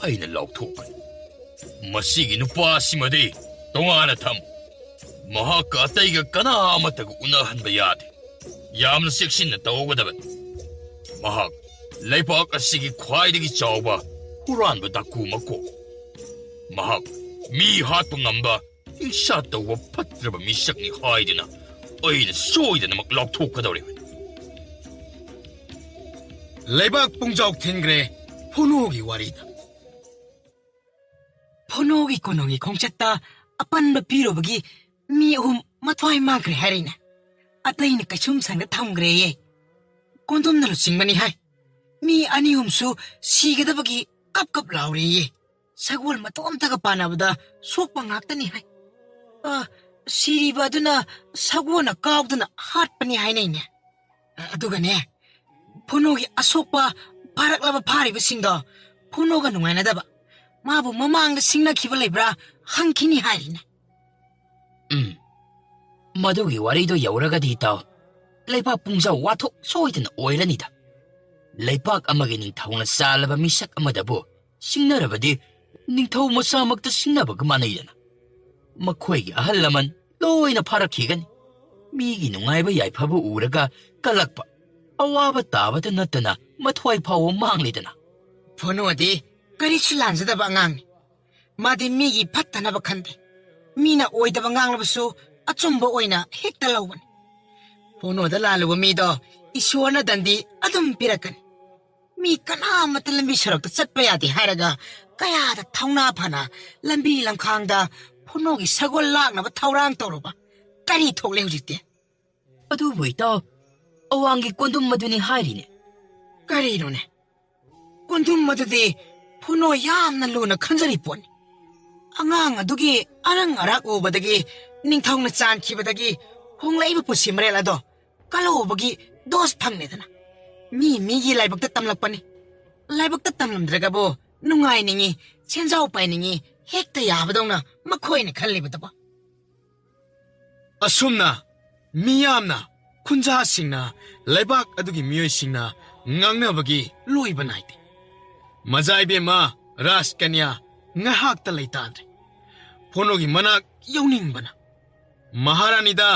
aina lauthokani. ꯃꯁꯤꯒꯤ ꯅꯨꯄꯥꯁꯤꯃꯗꯤ ꯇꯣꯉꯥꯟꯅ ꯊꯝ ꯃꯍꯥꯛꯀ ꯑꯇꯩꯒ ꯀꯅꯥ ꯑꯃꯠꯇꯒ ꯎꯅꯍꯟꯕ ꯌꯥꯗꯦ ꯌꯥꯝꯅ ꯆꯦꯛꯁꯤꯟꯅ ꯇꯧꯒꯗꯕꯅꯤ ꯃꯍꯥꯛ ꯂꯩꯕꯥꯛ ꯑꯁꯤꯒꯤ ꯈ꯭ꯋꯥꯏꯗꯒꯤ ꯆꯥꯎꯕ ꯍꯨꯔꯥꯟꯕ ꯗꯥꯀꯨ ꯃꯀꯣꯛ ꯃꯍꯥꯛ ꯃꯤ ꯍꯥꯠꯄ ꯉꯝꯕ ꯍꯤꯡꯁꯥ ꯇꯧꯕ ꯐꯠꯇ꯭ꯔꯕ ꯃꯤꯁꯛꯅꯤ ꯍꯥꯏꯗꯨꯅ ꯑꯩꯅ ꯁꯣꯏꯗꯅꯃꯛ ꯂꯥꯎꯊꯣꯛꯀꯗꯧꯔꯤꯕꯅꯤ ꯂꯩꯕꯥꯛ ꯄꯨꯡꯖꯥꯎ ꯊꯤꯟꯈ꯭ꯔꯦ ꯐꯣꯅꯣꯒꯤ ꯋꯥꯔꯤꯗ ꯐꯣꯅꯣꯒꯤ ꯀꯣꯅꯣꯒꯤ ꯈꯣꯡꯆꯠꯇ ꯑꯄꯟꯕ ꯄꯤꯔꯨꯕꯒꯤ ꯃꯤ ꯑꯍꯨꯝ ꯃꯊ꯭ꯋꯥꯏ ꯃꯥꯡꯈ꯭ꯔꯦ ꯍꯥꯏꯔꯤꯅꯦ ꯑꯇꯩꯅ ꯀꯩꯁꯨꯝ ꯁꯪꯗ ꯊꯝꯈ꯭ꯔꯦꯌꯦ ꯀꯣꯟꯗꯨꯝꯅ ꯂꯨꯆꯤꯡꯕꯅꯤ ꯍꯥꯏ ꯃꯤ ꯑꯅꯤ ꯑꯍꯨꯝꯁꯨ ꯁꯤꯒꯗꯕꯒꯤ ꯀꯞ ꯀꯞ ꯂꯥꯎꯔꯦꯌꯦ ꯁꯒꯣꯜ ꯃꯇꯣꯝꯇꯒ ꯄꯥꯟꯅꯕꯗ ꯁꯣꯛꯄ ꯉꯥꯛꯇꯅꯤ ꯍꯥꯏ ꯁꯤꯔꯤꯕ ꯑꯗꯨꯅ ꯁꯒꯣꯜꯅ ꯀꯥꯎꯗꯨꯅ ꯍꯥꯠꯄꯅꯤ ꯍꯥꯏꯅꯩꯅꯦ ꯑꯗꯨꯒꯅꯦ ꯐꯣꯅꯣꯒꯤ ꯑꯁꯣꯛꯄ ꯐꯥꯔꯛꯂꯕ ꯐꯥꯔꯤꯕꯁꯤꯡꯗꯣ ꯐꯣꯅꯣꯒ ꯅꯨꯡꯉꯥꯏꯅꯗꯕ 마부 머망가 싱나키바 레브라 한키니 하이리네. 마두기 와리도 여러가디 있다. 레이박 붕자 와토 소이든 오이라니다. 레이박 아마게 닝타우나 살라바 미삭 아마다부 싱나라바디 닝타우 모사막다 싱나바 그만이잖아. 마코에게 아할라만 로이나 파라키간 미기 농아이바 야이파부 우라가 깔락바 아와바 따바다 나타나 마토아이 파워 망리드나. 보노디 그리치 란자다바 앙 마디 미기 파타나바 칸데 미나 오이다바 앙라바수 아좀바 오이나 헥달라우반 보노다 랄루바 미도 이슈어나 단디 아둠 피라칸 미 까나마타 람비 서럭다 ꯆꯠꯄ ꯌꯥꯗꯦ ꯍꯥꯏꯔꯒ ꯀꯌꯥꯗ ꯊꯧꯅꯥ ꯐꯅ ꯂꯝꯕꯤ ꯂꯝꯈꯥꯡꯗ ꯐꯣꯅꯣꯒꯤ ꯁꯒꯣꯜ ꯂꯥꯛꯅꯕ ꯊꯧꯔꯥꯡ ꯇꯧꯔꯨꯕ ꯀꯔꯤ ꯊꯣꯛꯂꯦ ꯍꯧꯖꯤꯛꯇꯤ ꯑꯗꯨꯕꯨ ꯏꯇꯥꯎ ꯑꯋꯥꯡꯒꯤ ꯀꯣꯟꯗꯨꯝ ꯃꯗꯨꯅꯤ ꯍꯥꯏꯔꯤꯅꯦ ꯀꯔꯤꯅꯣꯅꯦ ꯀꯣꯟꯗꯨꯝ ꯃꯗꯨꯗꯤ ꯐꯣꯅꯣ ꯌꯥꯝꯅ ꯂꯨꯅ ꯈꯟꯖꯔꯤ ꯄꯣꯠꯅꯤ ꯑꯉꯥꯡ ꯑꯗꯨꯒꯤ ꯑꯔꯪ ꯑꯔꯥꯛ ꯎꯕꯗꯒꯤ ꯅꯤꯡꯊꯧꯅ ꯆꯥꯟꯈꯤꯕꯗꯒꯤ ꯍꯣꯡꯂꯛꯏꯕ ꯄꯨꯟꯁꯤ ꯃꯔꯦꯜ ꯑꯗꯣ ꯀꯜꯍꯧꯕꯒꯤ ꯗꯣꯁ ꯐꯪꯅꯦꯗꯅ ꯃꯤꯒꯤ ꯂꯥꯏꯕꯛꯇ ꯇꯝꯂꯛꯄꯅꯤ ꯂꯥꯏꯕꯛꯇ ꯇꯝꯂꯝꯗ꯭ꯔꯒꯕꯨ ꯅꯨꯡꯉꯥꯏꯅꯤꯡꯉꯤ ꯁꯦꯟꯖꯥꯎ ꯄꯥꯏꯅꯤꯡꯉꯤ ꯍꯦꯛꯇ ꯌꯥꯕꯗꯧꯅ ꯃꯈꯣꯏꯅ ꯈꯜꯂꯤꯕꯗꯕ ꯑꯁꯨꯝꯅ ꯃꯤꯌꯥꯝꯅ ꯈꯨꯟꯖꯥꯁꯤꯡꯅ ꯂꯩꯕꯥꯛ ꯑꯗꯨꯒꯤ ꯃꯤꯑꯣꯏꯁꯤꯡꯅ ꯉꯥꯡꯅꯕꯒꯤ ꯂꯣꯏꯕ ꯅꯥꯏꯗꯦ ꯃꯖꯥꯏꯕꯦꯝꯃ ꯔꯥꯖꯀꯟꯌꯥ ꯉꯥꯏꯍꯥꯛꯇ ꯂꯩꯇꯥꯗ꯭ꯔꯦ ꯐꯣꯅꯣꯒꯤ ꯃꯅꯥꯛ ꯌꯧꯅꯤꯡꯕꯅ ꯃꯍꯥꯔꯥꯅꯤꯗ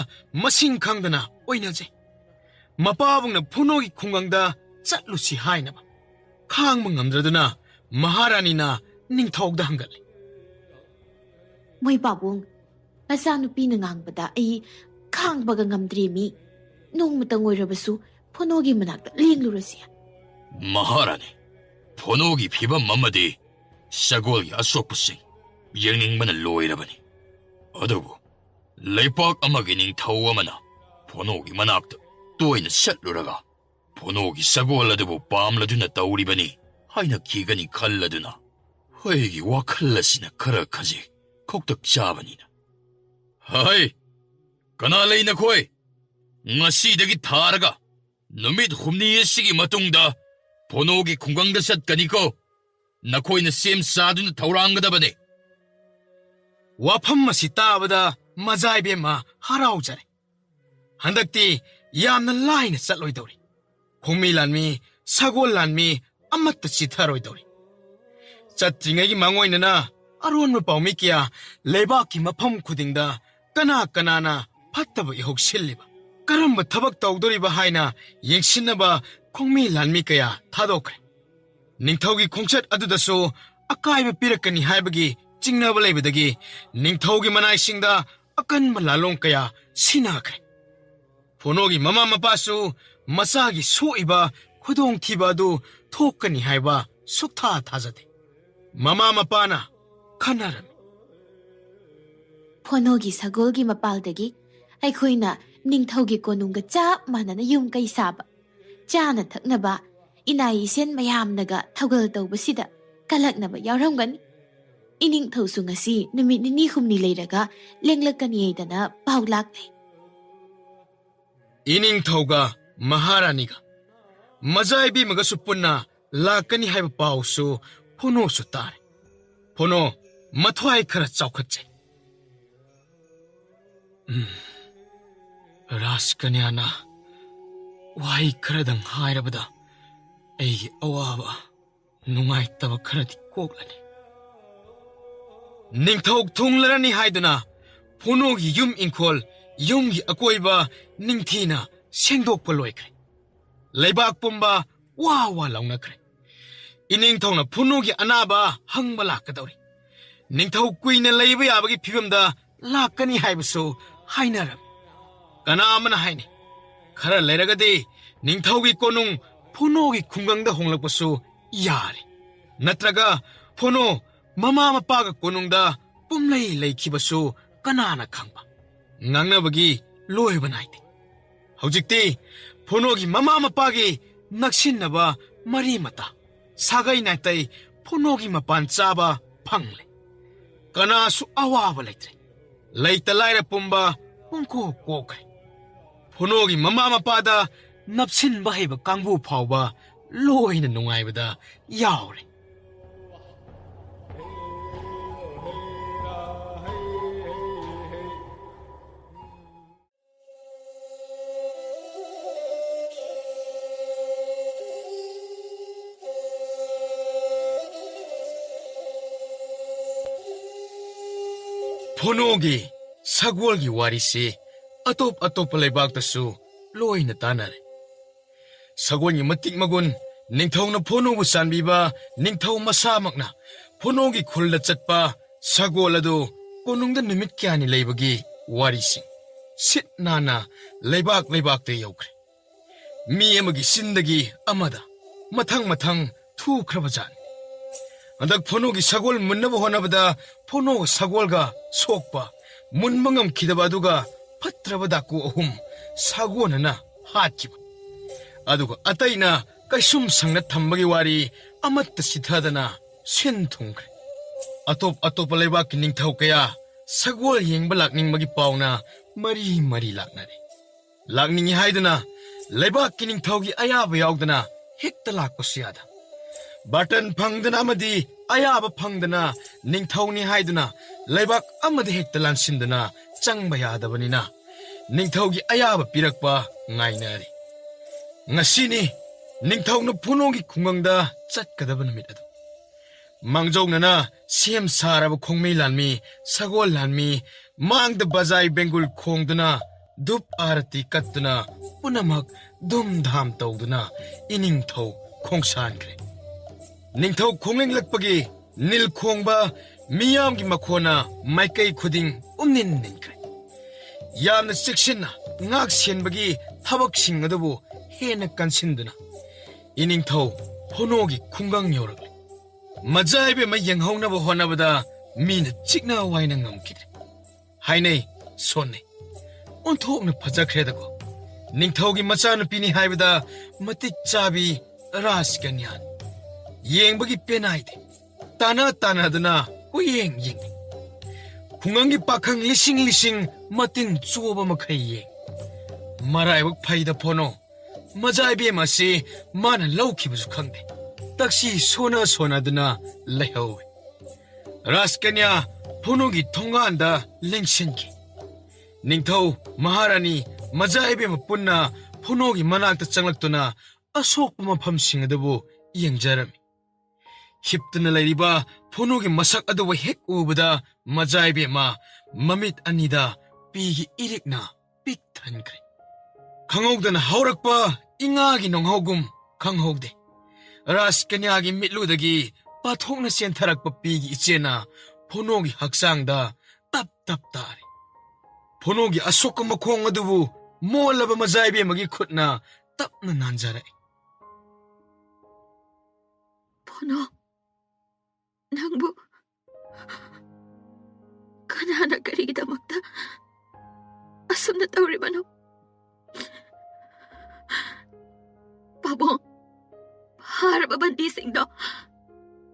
ꯃꯁꯤꯡ ꯈꯪꯗꯅ ꯑꯣꯏꯅꯖꯩ ꯃꯄꯥꯕꯨꯡꯅ ꯐꯣꯅꯣꯒꯤ ꯈꯨꯡꯒꯪꯗ ꯆꯠꯂꯨꯁꯤ ꯍꯥꯏꯅꯕ ꯈꯥꯡꯕ ꯉꯝꯗ꯭ꯔꯗꯨꯅ ꯃꯍꯥꯔꯥꯅꯤꯅ ꯅꯤꯡꯊꯧꯗ ꯍꯪꯒꯠꯂꯤ ꯃꯣꯏ ꯄꯥꯕꯨꯡ ꯃꯆꯥꯅꯨꯄꯤꯅ ꯉꯥꯡꯕꯗ ꯑꯩ ꯈꯥꯡꯕꯒ ꯉꯝꯗ꯭ꯔꯦ ꯃꯤ ꯅꯣꯡꯃꯇꯪ ꯑꯣꯏꯔꯕꯁꯨ ꯐꯣꯅꯣꯒꯤ ꯃꯅꯥꯛꯇ ꯂꯦꯡꯂꯨꯔꯁꯤ ꯃꯍꯥꯔꯥꯅꯤ ꯐꯣꯅꯣꯒꯤ ꯐꯤꯕꯝ ꯑꯃꯗꯤ ꯁꯒꯣꯜꯒꯤ ꯑꯁꯣꯛꯄꯁꯤꯡ ꯌꯦꯡꯅꯤꯡꯕꯅ ꯂꯣꯏꯔꯕꯅꯤ ꯑꯗꯨꯕꯨ ꯂꯩꯄꯥꯛ ꯑꯃꯒꯤ ꯅꯤꯡꯊꯧ ꯑꯃꯅ ꯐꯣꯅꯣꯒꯤ ꯃꯅꯥꯛꯇ ꯇꯣꯏꯅ ꯆꯠꯂꯨꯔꯒ ꯐꯣꯅꯣꯒꯤ ꯁꯒꯣꯜ ꯑꯗꯨꯕꯨ ꯄꯥꯝꯂꯗꯨꯅ ꯇꯧꯔꯤꯕꯅꯤ ꯍꯥꯏꯅ ꯀꯤꯒꯅꯤ ꯈꯜꯂꯗꯨꯅ ꯑꯩꯒꯤ ꯋꯥꯈꯜ ꯑꯁꯤꯅ ꯈꯔ ꯈꯖꯤꯛ ꯈꯧꯇꯛ ꯆꯥꯕꯅꯤꯅ ꯍꯩ ꯀꯅꯥ ꯂꯩ ꯅꯈꯣꯏ ꯉꯁꯤꯗꯒꯤ ꯊꯥꯔꯒ ꯅꯨꯃꯤꯠ ꯍꯨꯝꯅꯤ ꯑꯁꯤꯒꯤ ꯃꯇꯨꯡꯗ ꯐꯣꯅꯣꯒꯤ ꯈꯨꯡꯒꯪꯗ ꯆꯠꯀꯅꯤꯀꯣ ꯅꯈꯣꯏꯅ ꯁꯦꯝ ꯁꯥꯗꯨꯅ ꯊꯧꯔꯥꯡꯒꯗꯕꯅꯤ ꯋꯥꯐꯝ ꯑꯁꯤ ꯇꯥꯕꯗ ꯃꯖꯥꯏꯕꯦꯝꯃ ꯍꯔꯥꯎꯖꯔꯦ ꯍꯟꯗꯛꯇꯤ ꯌꯥꯝꯅ ꯂꯥꯏꯅ ꯆꯠꯂꯣꯏꯗꯧꯔꯤ ꯈꯣꯡꯃꯤ ꯂꯥꯟꯃꯤ ꯁꯒꯣꯜ ꯂꯥꯟꯃꯤ ꯑꯃꯠꯇ ꯆꯤꯊꯔꯣꯏꯗꯧꯔꯤ ꯆꯠꯇ꯭ꯔꯤꯉꯩꯒꯤ ꯃꯥꯡꯑꯣꯏꯅꯅ ꯑꯔꯣꯟꯕ ꯄꯥꯎꯃꯤ ꯀꯌꯥ ꯂꯩꯕꯥꯛꯀꯤ ꯃꯐꯝ ꯈꯨꯗꯤꯡꯗ ꯀꯅꯥ ꯀꯅꯥꯅ ꯐꯠꯇꯕ ꯏꯍꯧ ꯁꯤꯜꯂꯤꯕ ꯀꯔꯝꯕ ꯊꯕꯛ ꯇꯧꯗꯣꯔꯤꯕ ꯍꯥꯏꯅ ꯌꯦꯡꯁꯤꯟꯅꯕ ꯈꯣꯡꯃꯤ ꯂꯥꯟꯃꯤ ꯀꯌꯥ ꯊꯥꯗꯣꯛꯈ꯭ꯔꯦ ꯅꯤꯡꯊꯧꯒꯤ ꯈꯣꯡꯆꯠ ꯑꯗꯨꯗꯁꯨ ꯑꯀꯥꯏꯕ ꯄꯤꯔꯛꯀꯅꯤ ꯍꯥꯏꯕꯒꯤ ꯆꯤꯡꯅꯕ ꯂꯩꯕꯗꯒꯤ ꯅꯤꯡꯊꯧꯒꯤ ꯃꯅꯥꯏꯁꯤꯡꯗ ꯑꯀꯟꯕ ꯂꯥꯂꯣꯡ ꯀꯌꯥ ꯁꯤꯟꯅꯈ꯭ꯔꯦ ꯐꯣꯅꯣꯒꯤ ꯃꯃꯥ ꯃꯄꯥꯁꯨ ꯃꯆꯥꯒꯤ ꯁꯣꯛꯏꯕ ꯈꯨꯗꯣꯡꯊꯤꯕ ꯑꯗꯨ ꯊꯣꯛꯀꯅꯤ ꯍꯥꯏꯕ ꯁꯨꯛꯊꯥ ꯊꯥꯖꯗꯦ ꯃꯃꯥ ꯃꯄꯥꯅ ꯈꯟꯅꯔꯝꯃꯤ ꯐꯣꯅꯣꯒꯤ ꯁꯒꯣꯜꯒꯤ ꯃꯄꯥꯜꯗꯒꯤ ꯑꯩꯈꯣꯏꯅ ꯅꯤꯡꯊꯧꯒꯤ ꯀꯣꯅꯨꯡꯒ ꯆꯞ ꯃꯥꯟꯅꯅ ꯌꯨꯝ ꯀꯩ ꯁꯥꯕ ꯆꯥꯅ ꯊꯛꯅꯕ ꯏꯅꯥꯏ ꯏꯁꯦꯟ ꯃꯌꯥꯝꯅꯒ ꯊꯧꯒꯜ ꯇꯧꯕꯁꯤꯗ ꯀꯜꯂꯛꯅꯕ ꯌꯥꯎꯔꯝꯒꯅꯤ ꯏꯅꯤꯡꯊꯧꯁꯨ ꯉꯁꯤ ꯅꯨꯃꯤꯠ ꯅꯤꯅꯤ ꯍꯨꯝꯅꯤ ꯂꯩꯔꯒ ꯂꯦꯡꯂꯛꯀꯅꯤꯗꯅ ꯄꯥꯎ ꯂꯥꯛꯂꯦ ꯏꯅꯤꯡꯊꯧꯒ ꯃꯍꯥꯔꯥꯅꯤꯒ ꯃꯖꯥꯏꯕꯦꯝꯃꯒꯁꯨ ꯄꯨꯟꯅ ꯂꯥꯛꯀꯅꯤ ꯍꯥꯏꯕ ꯄꯥꯎꯁꯨ ꯐꯣꯅꯣꯁꯨ ꯇꯥꯔꯦ ꯐꯣꯅꯣ ꯃꯊ꯭ꯋꯥꯏ ꯈꯔ ꯆꯥꯎꯈꯠꯆꯩ ꯔꯥꯖꯀꯟꯌꯥꯅ ꯋꯥꯍꯩ ꯈꯔꯗꯪ ꯍꯥꯏꯔꯕꯗ ꯑꯩꯒꯤ ꯑꯋꯥꯕ ꯅꯨꯡꯉꯥꯏꯇꯕ ꯈꯔꯗꯤ ꯀꯣꯛꯂꯅꯤ ꯅꯤꯡꯊꯧ ꯊꯨꯡꯂꯔꯅꯤ ꯍꯥꯏꯗꯨꯅ ꯐꯣꯅꯣꯒꯤ ꯌꯨꯝ ꯏꯪꯈꯣꯜ ꯌꯨꯝꯒꯤ ꯑꯀꯣꯏꯕ ꯅꯤꯡꯊꯤꯅ ꯁꯦꯡꯗꯣꯛꯄ ꯂꯣꯏꯈ꯭ꯔꯦ ꯂꯩꯕꯥꯛ ꯄꯨꯝꯕ ꯋꯥ ꯋꯥ ꯂꯥꯎꯅꯈ꯭ꯔꯦ ꯏꯅꯤꯡꯊꯧꯅ ꯐꯣꯅꯣꯒꯤ ꯑꯅꯥꯕ ꯍꯪꯕ ꯂꯥꯛꯀꯗꯧꯔꯤ ꯅꯤꯡꯊꯧ ꯀꯨꯏꯅ ꯂꯩꯕ ꯌꯥꯕꯒꯤ ꯐꯤꯕꯝꯗ ꯂꯥꯛꯀꯅꯤ ꯍꯥꯏꯕꯁꯨ ꯍꯥꯏꯅꯔꯝꯃꯤ ꯀꯅꯥ ꯑꯃꯅ ꯍꯥꯏꯅꯩ ꯈꯔ ꯂꯩꯔꯒꯗꯤ ꯅꯤꯡꯊꯧꯒꯤ ꯀꯣꯅꯨꯡ ꯐꯣꯅꯣꯒꯤ ꯈꯨꯡꯒꯪꯗ ꯍꯣꯡꯂꯛꯄꯁꯨ ꯌꯥꯔꯦ ꯅꯠꯇ꯭ꯔꯒ ꯐꯣꯅꯣ ꯃꯃꯥ ꯃꯄꯥꯒ ꯀꯣꯅꯨꯡꯗ ꯄꯨꯝꯂꯩ ꯂꯩꯈꯤꯕꯁꯨ ꯀꯅꯥꯅ ꯈꯪꯕ ꯉꯥꯡꯅꯕꯒꯤ ꯂꯣꯏꯕ ꯅꯥꯏꯗꯦ ꯍꯧꯖꯤꯛꯇꯤ ꯐꯣꯅꯣꯒꯤ ꯃꯃꯥ ꯃꯄꯥꯒꯤ ꯅꯛꯁꯤꯟꯅꯕ ꯃꯔꯤ ꯃꯇꯥ ꯁꯥꯒꯩ ꯅꯥꯇꯩ ꯐꯣꯅꯣꯒꯤ ꯃꯄꯥꯟ ꯆꯥꯕ ꯐꯪꯂꯦ ꯀꯅꯥꯁꯨ ꯑꯋꯥꯕ ꯂꯩꯇ꯭ꯔꯦ ꯂꯩꯇ ꯂꯥꯏꯔ ꯄꯨꯝꯕ ꯄꯨꯡꯀꯣꯛ ꯀꯣꯛꯈ꯭ꯔꯦ ꯐꯣꯅꯣꯒꯤ ꯃꯃꯥ ꯃꯄꯥꯗ ꯅꯞꯁꯤꯟꯕ ꯍꯩꯕ ꯀꯥꯡꯕꯨ ꯐꯥꯎꯕ ꯂꯣꯏꯅ ꯅꯨꯡꯉꯥꯏꯕꯗ ꯌꯥꯎꯔꯦ ꯐꯣꯅꯣꯒꯤ ꯁꯒꯣꯜꯒꯤ ꯋꯥꯔꯤꯁꯤ ꯑꯇꯣꯞ ꯑꯇꯣꯞꯄ ꯂꯩꯕꯥꯛꯇꯁꯨ ꯂꯣꯏꯅ ꯇꯥꯟꯅꯔꯦ ꯁꯒꯣꯜꯒꯤ ꯃꯇꯤꯛ ꯃꯒꯨꯟ ꯅꯤꯡꯊꯧꯅ ꯐꯣꯅꯣꯕꯨ ꯆꯥꯟꯕꯤꯕ ꯅꯤꯡꯊꯧ ꯃꯁꯥꯃꯛꯅ ꯐꯣꯅꯣꯒꯤ ꯈꯨꯜꯗ ꯆꯠꯄ ꯁꯒꯣꯜ ꯑꯗꯨ ꯀꯣꯅꯨꯡꯗ ꯅꯨꯃꯤꯠ ꯀꯌꯥꯅꯤ ꯂꯩꯕꯒꯤ ꯋꯥꯔꯤꯁꯤꯡ ꯁꯤꯠ ꯅꯥꯟꯅ ꯂꯩꯕꯥꯛꯇ ꯌꯧꯈ꯭ꯔꯦ ꯃꯤ ꯑꯃꯒꯤ ꯆꯤꯟꯗꯒꯤ ꯑꯃꯗ ꯃꯊꯪ ꯃꯊꯪ ꯊꯨꯈ꯭ꯔꯕꯖꯥꯠꯅꯤ ꯍꯟꯗꯛ ꯐꯣꯅꯣꯒꯤ ꯁꯒꯣꯜ ꯃꯨꯟꯅꯕ ꯍꯣꯠꯅꯕꯗ ꯐꯣꯅꯣꯒ ꯁꯒꯣꯜꯒ ꯁꯣꯛꯄ ꯃꯨꯟꯕ ꯉꯝꯈꯤꯗꯕ ꯑꯗꯨꯒ ꯐꯠꯇ꯭ꯔꯕ ꯗꯥꯀꯨ ꯑꯍꯨꯝ ꯁꯒꯣꯜꯅ ꯍꯥꯠꯈꯤꯕ ꯑꯗꯨꯒ ꯑꯇꯩꯅ ꯀꯩꯁꯨꯝ ꯁꯪꯅ ꯊꯝꯕꯒꯤ ꯋꯥꯔꯤ ꯑꯃꯠꯇ ꯆꯤꯊꯗꯅ ꯁꯤꯟ ꯊꯨꯡꯈ꯭ꯔꯦ ꯑꯇꯣꯞ ꯑꯇꯣꯞꯄ ꯂꯩꯕꯥꯛꯀꯤ ꯅꯤꯡꯊꯧ ꯀꯌꯥ ꯁꯒꯣꯜ ꯌꯦꯡꯕ ꯂꯥꯛꯅꯤꯡꯕꯒꯤ ꯄꯥꯎꯅ ꯃꯔꯤ ꯂꯥꯛꯅꯔꯦ ꯂꯥꯛꯅꯤꯡꯉꯤ ꯍꯥꯏꯗꯨꯅ ꯂꯩꯕꯥꯛꯀꯤ ꯅꯤꯡꯊꯧꯒꯤ ꯑꯌꯥꯕ ꯌꯥꯎꯗꯅ ꯍꯦꯛꯇ ꯂꯥꯛꯄꯁꯨ ꯌꯥꯗ ꯕꯥꯇꯟ ꯐꯪꯗꯅ ꯑꯃꯗꯤ ꯑꯌꯥꯕ ꯐꯪꯗꯅ ꯅꯤꯡꯊꯧꯅꯤ ꯍꯥꯏꯗꯨꯅ ꯂꯩꯕꯥꯛ ꯑꯃꯗ ꯍꯦꯛꯇ ꯂꯥꯟꯁꯤꯟꯗꯨꯅ ꯆꯪꯕ ꯌꯥꯗꯕꯅꯤꯅ ꯅꯤꯡꯊꯧꯒꯤ ꯑꯌꯥꯕ ꯄꯤꯔꯛꯄ ꯉꯥꯏꯅꯔꯤ ꯉꯁꯤꯅꯤ ꯅꯤꯡꯊꯧꯅ ꯐꯣꯅꯣꯒꯤ ꯈꯨꯡꯒꯪꯗ ꯆꯠꯀꯗꯕ ꯅꯨꯃꯤꯠ ꯑꯗꯨ ꯃꯥꯡꯖꯧꯅꯅ ꯁꯦꯝ ꯁꯥꯔꯕ ꯈꯣꯡꯃꯩ ꯂꯥꯟꯃꯤ ꯁꯒꯣꯜ ꯂꯥꯟꯃꯤ ꯃꯥꯡꯗ ꯕꯖꯥꯏ ꯕꯦꯡꯒꯨꯜ ꯈꯣꯡꯗꯨꯅ ꯙꯨꯞ ꯑꯥꯔꯇꯤ ꯀꯠꯇꯨꯅ ꯄꯨꯝꯅꯃꯛ ꯙꯨꯝ ꯙꯥꯝ ꯇꯧꯗꯨꯅ ꯏꯅꯤꯡꯊꯧ ꯈꯣꯡꯁꯥꯟꯈ꯭ꯔꯦ ꯅꯤꯡꯊꯧ ꯈꯣꯡꯅꯤꯡꯂꯛꯄꯒꯤ ꯅꯤꯜ ꯈꯣꯡꯕ ꯃꯤꯌꯥꯝꯒꯤ ꯃꯈꯣꯟꯅ ꯃꯥꯏꯀꯩ ꯈꯨꯗꯤꯡ ꯎꯝꯅꯤꯟꯈ꯭ꯔꯦ ꯌꯥꯝꯅ ꯆꯦꯛꯁꯤꯟꯅ ꯉꯥꯛ ꯁꯦꯟꯕꯒꯤ ꯊꯕꯛꯁꯤꯡ ꯑꯗꯨꯕꯨ ꯍꯦꯟꯅ ꯀꯟꯁꯤꯟꯗꯨꯅ ꯏꯅꯤꯡꯊꯧ ꯐꯣꯅꯣꯒꯤ ꯈꯨꯡꯒꯪ ꯌꯧꯔꯛꯂꯦ ꯃꯖꯥꯏꯕ ꯑꯃ ꯌꯦꯡꯍꯧꯅꯕ ꯍꯣꯠꯅꯕꯗ ꯃꯤꯅ ꯆꯤꯛꯅ ꯋꯥꯏꯅ ꯉꯝꯈꯤꯗ꯭ꯔꯦ ꯍꯥꯏꯅꯩ ꯁꯣꯟꯅꯩ ꯑꯣꯟꯊꯣꯛꯅ ꯐꯖꯈ꯭ꯔꯦꯗꯀꯣ ꯅꯤꯡꯊꯧꯒꯤ ꯃꯆꯥꯅꯨꯄꯤꯅꯤ ꯍꯥꯏꯕꯗ ꯃꯇꯤꯛ ꯆꯥꯕꯤ ꯔꯥꯖꯀꯟꯌꯥꯟ ꯌꯦꯡꯕꯒꯤ ꯄꯦꯅꯥꯏꯗꯦ ꯇꯥꯟꯅꯗꯨꯅ ꯀꯣꯌꯦꯡ ꯌꯦꯡꯉꯤ ꯈꯨꯡꯒꯪꯒꯤ ꯄꯥꯈꯪ ꯂꯤꯁꯤꯡ ꯃꯇꯤꯟ ꯆꯣꯕ ꯃꯈꯩ ꯌꯦꯡ ꯃꯔꯥꯏꯕꯛ ꯐꯩꯗ ꯐꯣꯅꯣ ꯃꯖꯥꯏꯕꯦꯝ ꯑꯁꯤ ꯃꯥꯅ ꯂꯧꯈꯤꯕꯁꯨ ꯈꯪꯗꯦ ꯇꯛꯁꯤ ꯁꯣꯟꯅꯗꯨꯅ ꯂꯩꯍꯧꯏ ꯔꯥꯖꯀꯟꯌꯥ ꯐꯣꯅꯣꯒꯤ ꯊꯣꯡꯒꯥꯟꯗ ꯂꯦꯡꯁꯤꯟꯈꯤ ꯅꯤꯡꯊꯧ ꯃꯍꯥꯔꯥꯅꯤ ꯃꯖꯥꯏꯕꯦꯝ ꯄꯨꯟꯅ ꯐꯣꯅꯣꯒꯤ ꯃꯅꯥꯛꯇ ꯆꯪꯂꯛꯇꯨꯅ ꯑꯁꯣꯛꯄ ꯃꯐꯝꯁꯤꯡ ꯑꯗꯨꯕꯨ ꯌꯦꯡꯖꯔꯝꯃꯤ ꯍꯤꯞꯇꯨꯅ ꯂꯩꯔꯤꯕ ꯐꯣꯅꯣꯒꯤ ꯃꯁꯛ ꯑꯗꯨꯕꯨ ꯍꯦꯛ ꯎꯕꯗ ꯃꯖꯥꯏꯕꯦꯝꯃ ꯃꯃꯤꯠ ꯑꯅꯤꯗ ꯄꯤꯒꯤ ꯏꯔꯤꯛꯅ ꯄꯤꯛ ꯊꯟꯈ꯭ꯔꯦ ꯈꯪꯍꯧꯗꯅ ꯍꯧꯔꯛꯄ ꯏꯉꯥꯒꯤ ꯅꯣꯡꯍꯧꯒꯨꯝ ꯈꯪꯍꯧꯗꯦ ꯔꯥꯖꯀꯟꯌꯥꯒꯤ ꯃꯤꯠꯂꯨꯗꯒꯤ ꯄꯥꯊꯣꯛꯅ ꯆꯦꯟꯊꯔꯛꯄ ꯄꯤꯒꯤ ꯏꯆꯦꯅ ꯐꯣꯅꯣꯒꯤ ꯍꯛꯆꯥꯡꯗ ꯇꯞ ꯇꯥꯔꯦ ꯐꯣꯅꯣꯒꯤ ꯑꯁꯣꯛꯄ ꯃꯈꯣꯡ ꯑꯗꯨꯕꯨ ꯃꯣꯜꯂꯕ ꯃꯖꯥꯏꯕꯦꯝꯃꯒꯤ ꯈꯨꯠꯅ ꯇꯞꯅ ꯅꯥꯟꯖꯔꯛꯏ ꯐꯣꯅꯣ ꯅꯪꯕꯨ ꯀꯅꯥꯅ ꯀꯔꯤꯒꯤꯗꯃꯛꯇ ꯑꯁꯨꯝꯅ ꯇꯧꯔꯤꯕꯅꯣ ꯄꯥꯕꯨꯡ ꯐꯥꯔꯕ ꯕꯟꯗꯤꯁꯤꯡꯗꯣ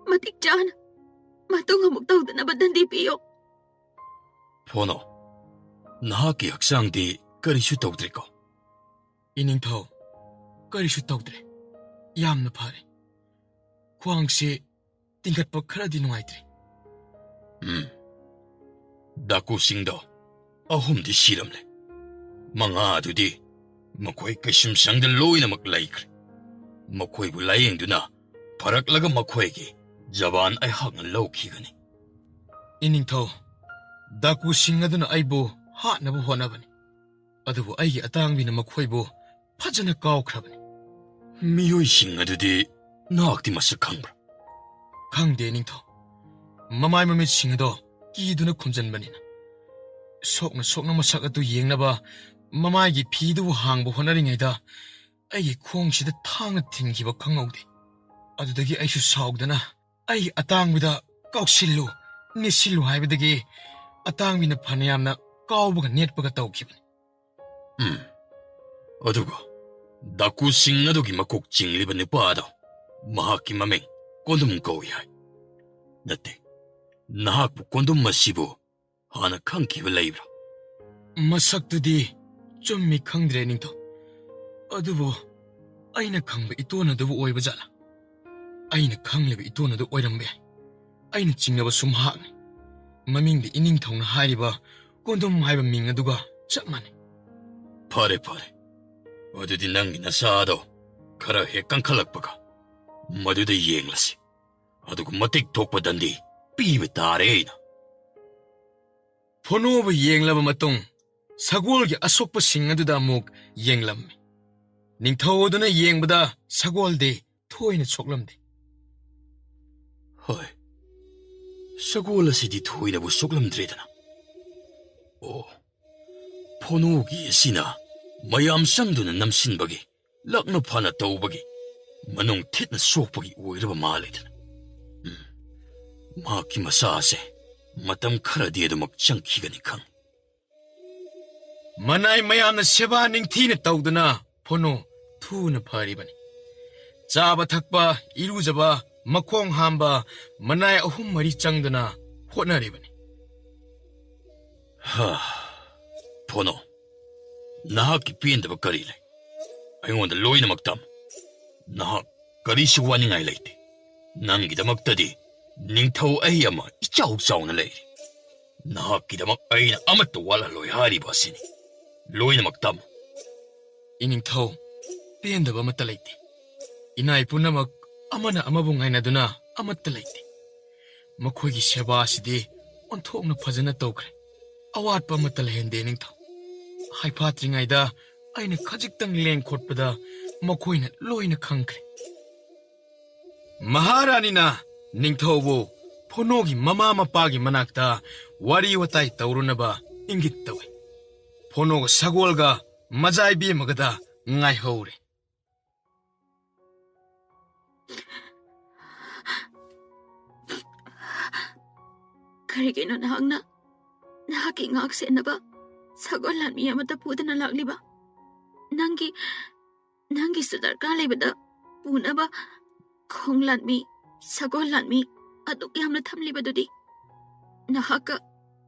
ꯃꯇꯤꯛ ꯆꯥꯅ ꯃꯇꯨꯡ ꯑꯃꯨꯛ ꯇꯧꯗꯅꯕ ꯗꯟꯗꯤ ꯄꯤꯌꯣ ꯐꯣꯅꯣ ꯅꯍꯥꯛꯀꯤ ꯍꯛꯆꯥꯡꯗꯤ ꯀꯔꯤꯁꯨ ꯇꯧꯗ꯭ꯔꯦꯀꯣ ꯏꯅꯤꯡꯊꯧ ꯀꯔꯤꯁꯨ ꯇꯧꯗ꯭ꯔꯦ ꯌꯥꯝꯅ ꯐꯔꯦ ꯈ꯭ꯋꯥꯡꯁꯦ ꯇꯤꯡꯈꯠꯄ ꯈꯔꯗꯤ ꯅꯨꯡꯉꯥꯏꯇ꯭ꯔꯦ ꯗꯥꯀꯨꯁꯤꯡꯗꯣ ꯑꯍꯨꯝꯗꯤ ꯁꯤꯔꯝꯂꯦ ꯃꯉꯥ ꯑꯗꯨꯗꯤ ꯃꯈꯣꯏ ꯀꯩꯁꯨꯝꯁꯪꯗ ꯂꯣꯏꯅꯃꯛ ꯂꯩꯈ꯭ꯔꯦ ꯃꯈꯣꯏꯕꯨ ꯂꯥꯌꯦꯡꯗꯨꯅ ꯐꯔꯛꯂꯒ ꯃꯈꯣꯏꯒꯤ ꯖꯕꯥꯟ ꯑꯩꯍꯥꯛꯅ ꯂꯧꯈꯤꯒꯅꯤ Iningthau, daku singaduna aibu hatnabu honabani. Adubu aigi atangbina makhoibu fajana kawkhrabani. 미요이싱 아두디 나악디 마스 캉브라. Khangde ningthau. Mamai mamit singado kiduna khumjanbanina. Sokna masak adu yengnaba mamai gi phidu hangbu honaringaida aigi khongsida thangna thinghiba khangaude. Adudagi aishu saugdana ai atangbida kawsillu nisillu haibadagi atangbina phanayamna kawbaga netpaga tawkhibani. 어두고 다쿠싱 아두기 마콕 징리바 느빠다. 마하키 마맹 꼰둠 거우야. 나때 나하쿠 꼰둠 마시부 하나 칸키바 레이브라. Masakdudi chummi khangdre ningthau. Adubu aina khangba itona dubu oiba jala. Aina khangleba itona du oirambe. Aina chingnaba sumhang. Mamingdi iningthau na hairiba kondom haiba ming aduga chapmane. 파레 어두디 낭기 나사도 카라 헤깡 칼락바가 마두데 이행라시 아두고 마틱 톡바단디 삐베 따레이나. Phonoba yenglaba matung sagolgi asokpa singaduda amuk yenglamme. Ningthawoduna yengbada sagolde thoina choklamde. 허이 사고라시디 토이나부 속람드레다나. 오 포노기 시나 마얌 상두는 남신버기 락노 파나 떠우버기 만ung 텟나 속버기 오이르바 말레드나. 마키 마사세 마담 카라디에도 먹장 기가니캉. Manai mayamna seba ningthina tawduna phono thuna pharibani. Chaba thakpa irujaba makhong hamba manai ahum mari changduna hotnaribani. 하 포노 나하키 피엔다바 까리레 아이원다 로이나 막담 나하 까리시 와닝아이 레이티 난기다 막다디 닝타오 아이야마 이짜옥짜오나 레이리 나하키다 막 아이나 아마또 왈라 로이 하리바시니 로이나 막담. Iningthau pendaba amata leite. Inai punamak amana amabu ngainaduna amatta leite. Makhoigi seba asidi onthokna phajana tawkhre. Awatpa amata lehende ningthau. Haiphatringaida aina khajiktang leng khotpada makhoina loina khangkhre. Maharani na ningthaubu phonogi mama mapagi manakta wari watai tawrunaba ingit tawe. Phonoga sagolga majaibi magada ngai hore. Karigino nahaki ngak senaba sagolan mi amata pudana lagliba. Nangi sudar kalibada punaba khonglan mi sagolan mi aduk yamna thamlibadudi. Nahaka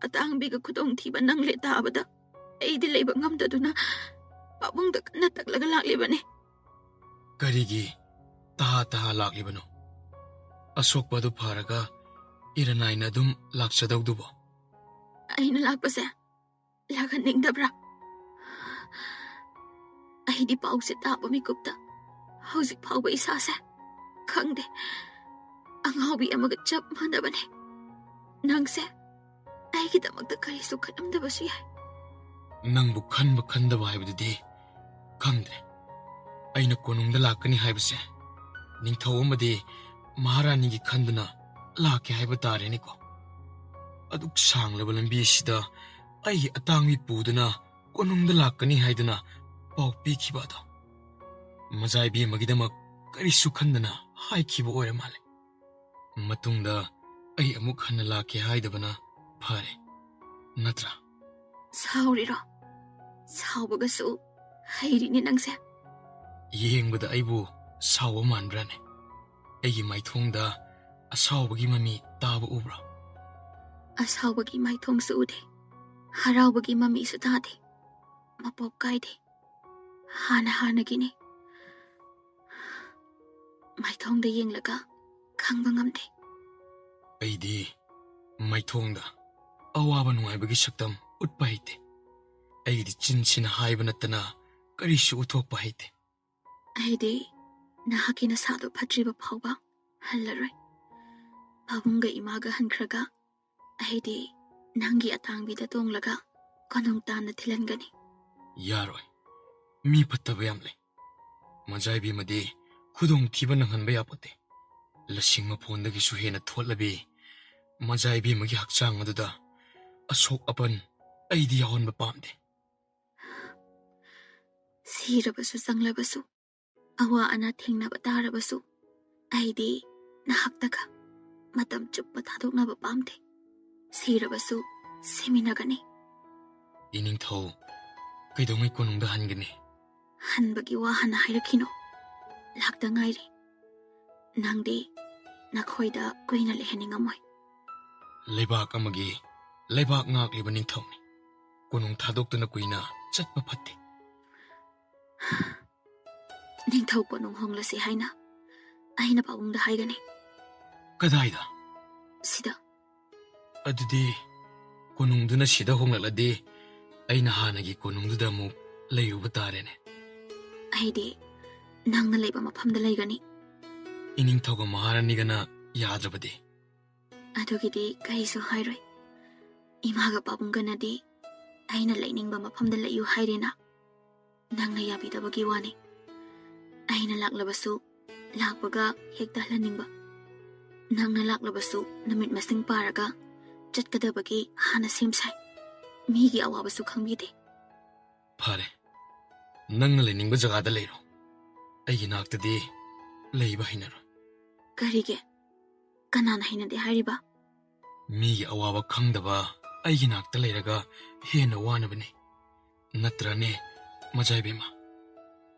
atang biga khudong thiba nang le tabada. Aidi leiba ngamdaduna pabungda kana taklaga laklibane. Karigi taha laklibano. Asokpadu pharaga iranaina dum laksadawdubo. Aina lakpase lagan ningdabra. Aidi pause tapa mikupta hauzik phauba isase khangde anghawi amaga chap manabane. Nangse aigidamakta karisu khalamdabasu yai. Nangbu khanba khandaba haibadudi khangdre. Aina konungda lakani haibase ningthau amadi maharanigi khanduna lake haiba tareniko. Aduk sanglaba lambi sida ai atangwi puduna konungda lakani haiduna pau pikibada. Majaibi magidamak karisu khandana haikiba oira male. Matungda ai amuk hanna lake haidabana phare natra. Sauriro saubagasу hairine nangse. Yengbada aibu sawa manbrane. Aigi maithongda asawbagi mami taba ubra. Asawbagi maithong su ude. Harawbagi mami su tade. Mapop kaide. Hana gine. Maithongda yenglaga khangba ngamde. Aidi maithongda awaba nungaibagi saktam utpa haite. Aidi chinsina haiba natana karisu uthokpa haite. Aidi nahaki nasado phatriba phauba hallaroi. Pabunga imaga hankraga ꯑꯩꯗꯤ ꯅꯪꯒꯤ ꯑꯇꯥꯡꯕꯤꯗ ꯇꯣꯡꯂꯒ ꯀꯣꯅꯨꯡ ꯇꯥꯟꯅ ꯊꯤꯜꯍꯟꯒꯅꯤ. ꯌꯥꯔꯣꯏ. ꯃꯤ ꯐꯠꯇꯕ ꯌꯥꯝ ꯂꯩ. ꯃꯖꯥꯏꯕꯤꯃꯗꯤ ꯈꯨꯗꯣꯡꯊꯤꯕ ꯅꯪꯍꯟꯕ ꯌꯥꯄꯣꯠꯇꯦ. ꯂꯁꯤꯡ ꯃꯐꯣꯟꯗꯒꯤꯁꯨ ꯍꯦꯟꯅ ꯊꯣꯠꯂꯕꯤ ꯃꯖꯥꯏꯕꯤꯃꯒꯤ ꯍꯛꯆꯥꯡ ꯑꯗꯨꯗ ꯑꯁꯣꯛ ꯑꯄꯟ ꯑꯩꯗꯤ ꯌꯥꯎꯍꯟꯕ ꯄꯥꯝꯗꯦ. ꯁꯤꯔꯕꯁꯨ ꯆꯪꯂꯕꯁꯨ ꯑꯋꯥ ꯑꯅꯥ ꯊꯦꯡꯅꯕ ꯇꯥꯔꯕꯁꯨ ꯑꯩꯗꯤ ꯅꯍꯥꯛꯇꯒ ꯃꯇꯝ ꯆꯨꯞꯄ ꯊꯥꯗꯣꯛꯅꯕ ꯄꯥꯝꯗꯦ. ꯁꯤꯔꯕꯁꯨ ꯁꯤꯃꯤꯟꯅꯒꯅꯤ. ꯏꯅꯤꯡꯊꯧ ꯀꯩꯗꯧꯉꯩ ꯀꯣꯅꯨꯡꯗ ꯍꯟꯒꯅꯤ? ꯍꯟꯕꯒꯤ ꯋꯥ ꯍꯥꯟꯅ ꯍꯥꯏꯔꯛꯈꯤꯅꯣ. ꯂꯥꯛꯇ ꯉꯥꯏꯔꯤ. ꯅꯪꯗꯤ ꯅꯈꯣꯏꯗ ꯀꯨꯏꯅ ꯂꯩꯍꯟꯅꯤꯡꯉꯝꯃꯣꯏ. ꯂꯩꯕꯥꯛ ꯑꯃꯒꯤ ꯂꯩꯕꯥꯛ ꯉꯥꯛꯂꯤꯕ ꯅꯤꯡꯊꯧꯅꯤ. ꯀꯣꯅꯨꯡ ꯊꯥꯗꯣꯛꯇꯨꯅ ꯀꯨꯏꯅ ꯆꯠꯄ ꯐꯠꯇꯦ. ꯅꯤꯡꯊꯧ ꯀꯣꯅꯨꯡ ꯍꯣꯡꯂꯁꯤ ꯍꯥꯏꯅ ꯑꯩꯅ ꯄꯥꯕꯨꯡꯗ ꯍꯥꯏꯒꯅꯤ. ꯀꯗꯥꯏꯗ? ꯁꯤꯗ. ꯑꯗꯨꯗꯤ ꯀꯣꯅꯨꯡꯗꯨꯅ ꯁꯤꯗ ꯍꯣꯡꯂꯛꯂꯗꯤ ꯑꯩꯅ ꯍꯥꯟꯅꯒꯤ ꯀꯣꯅꯨꯡꯗꯨꯗ ꯑꯃꯨꯛ ꯂꯩꯔꯨꯕ ꯇꯥꯔꯦꯅꯦ. ꯑꯩꯗꯤ ꯅꯪꯅ ꯂꯩꯕ ꯃꯐꯝꯗ ꯂꯩꯒꯅꯤ. ꯏꯅꯤꯡꯊꯧꯒ ꯃꯍꯥꯔꯥꯅꯤꯒꯅ ꯌꯥꯗ꯭ꯔꯕꯗꯤ? ꯑꯗꯨꯒꯤꯗꯤ ꯀꯔꯤꯁꯨ ꯍꯥꯏꯔꯣꯏ. ꯏꯃꯥꯒ ꯄꯥꯕꯨꯡꯒꯅꯗꯤ ꯑꯩꯅ ꯂꯩꯅꯤꯡꯕ ꯃꯐꯝꯗ ꯂꯩꯌꯨ ꯍꯥꯏꯔꯦꯅ. ꯅꯪꯅ ꯌꯥꯕꯤꯗꯕꯒꯤ ꯋꯥꯅꯤ. ꯑꯩꯅ ꯂꯥꯛꯂꯕꯁꯨ ꯂꯥꯛꯄꯒ ꯍꯦꯛꯇ ꯍꯜꯍꯟꯅꯤꯡꯕ. ꯅꯪꯅ ꯂꯥꯛꯂꯕꯁꯨ ꯅꯨꯃꯤꯠ ꯃꯁꯤꯡ ꯄꯥꯔꯒ ꯆꯠꯀꯗꯕꯒꯤ ꯍꯥꯟꯅ ꯁꯦꯝ ꯁꯥꯏ. ꯃꯤꯒꯤ ꯑꯋꯥꯕꯁꯨ ꯈꯪꯕꯤꯗꯦ. ꯐꯔꯦ. ꯅꯪꯅ ꯂꯩꯅꯤꯡꯕ ꯖꯒꯥꯗ ꯂꯩꯔꯣ. ꯑꯩꯒꯤ ꯅꯥꯛꯇꯗꯤ ꯂꯩꯕ ꯍꯩꯅꯔꯣꯏ. ꯀꯔꯤꯒꯤ? ꯀꯅꯥꯅ ꯍꯩꯅꯗꯦ ꯍꯥꯏꯔꯤꯕ? ꯃꯤꯒꯤ ꯑꯋꯥꯕ ꯈꯪꯗꯕ ꯑꯩꯒꯤ ꯅꯥꯛꯇ ꯂꯩꯔꯒ ꯍꯦꯟꯅ ꯋꯥꯅꯕꯅꯤ. ꯅꯠꯇ꯭ꯔꯅꯦ ꯃꯖꯥꯏꯕꯦꯝꯃ?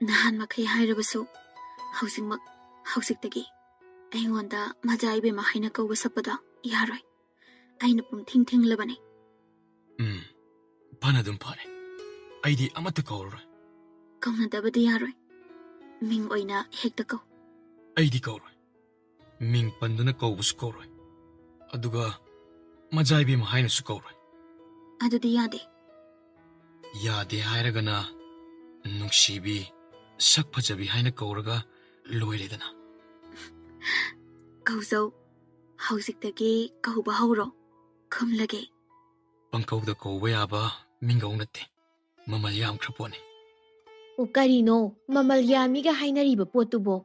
ꯅꯍꯥꯟ ꯃꯈꯩ ꯍꯥꯏꯔꯕꯁꯨ ꯍꯧꯖꯤꯛꯇꯒꯤ ꯑꯩꯉꯣꯟꯗ ꯃꯖꯥ ꯏꯕꯦꯝꯃ ꯍꯥꯏꯅ ꯀꯧꯕ ꯁꯛꯄꯗ ꯌꯥꯔꯣꯏ. ꯑꯩꯅ ꯄꯨꯡꯊꯤꯡ ꯊꯤꯡꯂꯕꯅꯤ. ꯐꯅ ꯑꯗꯨꯝ ꯐꯔꯦ. ꯑꯩꯗꯤ ꯑꯃꯠꯇ ꯀꯧꯔꯔꯣꯏ. ꯀꯧꯅꯗꯕꯗꯤ ꯌꯥꯔꯣꯏ. ꯃꯤꯡ ꯑꯣꯏꯅ ꯍꯦꯛꯇ ꯀꯧ. ꯑꯩꯗꯤ ꯀꯧꯔꯣꯏ. ꯃꯤꯡ ꯄꯟꯗꯨꯅ ꯀꯧꯕꯁꯨ ꯀꯧꯔꯣꯏ. ꯑꯗꯨꯒ ꯃꯖꯥꯏꯕꯦꯝꯃ ꯍꯥꯏꯅꯁꯨ ꯀꯧꯔꯣꯏ. ꯑꯗꯨꯗꯤ ꯌꯥꯗꯦ. ꯌꯥꯗꯦ ꯍꯥꯏꯔꯒꯅ ꯅꯨꯡꯁꯤꯕꯤ, ꯁꯛ ꯐꯖꯕꯤ ꯍꯥꯏꯅ ꯀꯧꯔꯒ ꯂꯣꯏꯔꯦꯗꯅ. ꯀꯧꯖꯧ. ꯍꯧꯖꯤꯛꯇꯒꯤ ꯀꯧꯕ ꯍꯧꯔꯣ. ꯈꯨꯝꯂꯒꯦ. ꯄꯪꯀꯧꯗ ꯀꯧꯕ ꯌꯥꯕ ꯃꯤꯡꯒꯧ ꯅꯠꯇꯦ. ꯃꯃꯜ ꯌꯥꯝꯈ꯭ꯔ ꯄꯣꯠꯅꯤ. ꯑꯣ ꯀꯔꯤꯅꯣ ꯃꯃꯜ ꯌꯥꯝꯃꯤꯒ ꯍꯥꯏꯅꯔꯤꯕ ꯄꯣꯠꯇꯨꯕꯣ?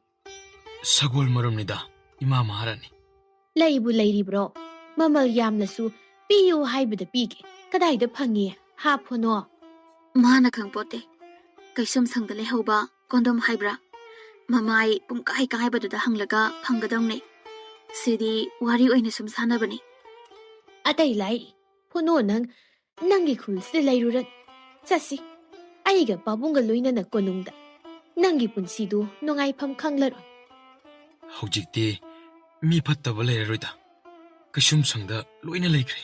ꯁꯒꯣꯜ ꯃꯔꯨꯝꯅꯤꯗ ꯏꯃꯥ ꯃꯍꯥꯔꯥꯅꯤ. ꯂꯩꯕꯨ ꯂꯩꯔꯤꯕ꯭ꯔꯣ? ꯃꯃꯜ ꯌꯥꯝꯂꯁꯨ ꯄꯤꯌꯨ ꯍꯥꯏꯕꯗ ꯄꯤꯒꯦ. ꯀꯗꯥꯏꯗ ꯐꯪꯉꯤ? ꯍꯥꯞꯐꯣꯅꯣ. ꯃꯥꯅ ꯈꯪꯄꯣꯠꯇꯦ. ꯀꯩꯁꯨꯝ ꯁꯪꯗ ꯂꯩꯍꯧꯕ ꯀꯣꯟꯗꯣꯝ ꯍꯥꯏꯕ꯭ꯔꯥ? ꯃꯃꯥꯏ ꯄꯨꯡꯀꯥꯏ ꯀꯥꯏꯕꯗꯨꯗ ꯍꯪꯂꯒ ꯐꯪꯒꯗꯧꯅꯦ. ꯁꯤꯗꯤ ꯋꯥꯔꯤ ꯑꯣꯏꯅ ꯁꯨꯝ ꯁꯥꯟꯅꯕꯅꯤ. ꯑꯇꯩ ꯂꯥꯏꯔꯤ. ꯐꯣꯅꯣ ꯅꯪꯒꯤ ꯈꯨꯜꯁꯤꯗ ꯂꯩꯔꯨꯔꯅꯤ. ꯆꯠꯁꯤ. ꯑꯩꯒ ꯄꯥꯕꯨꯡꯒ ꯂꯣꯏꯅꯅ ꯀꯣꯅꯨꯡꯗ. ꯅꯪꯒꯤ ꯄꯨꯟꯁꯤꯗꯨ ꯅꯨꯡꯉꯥꯏꯐꯝ ꯈꯪꯂꯔꯣꯏ. ꯍꯧꯖꯤꯛꯇꯤ ꯃꯤ ꯐꯠꯇꯕ ꯂꯩꯔꯔꯣꯏꯗ. ꯀꯩꯁꯨꯝ ꯁꯪꯗ ꯂꯣꯏꯅ ꯂꯩꯈ꯭ꯔꯦ.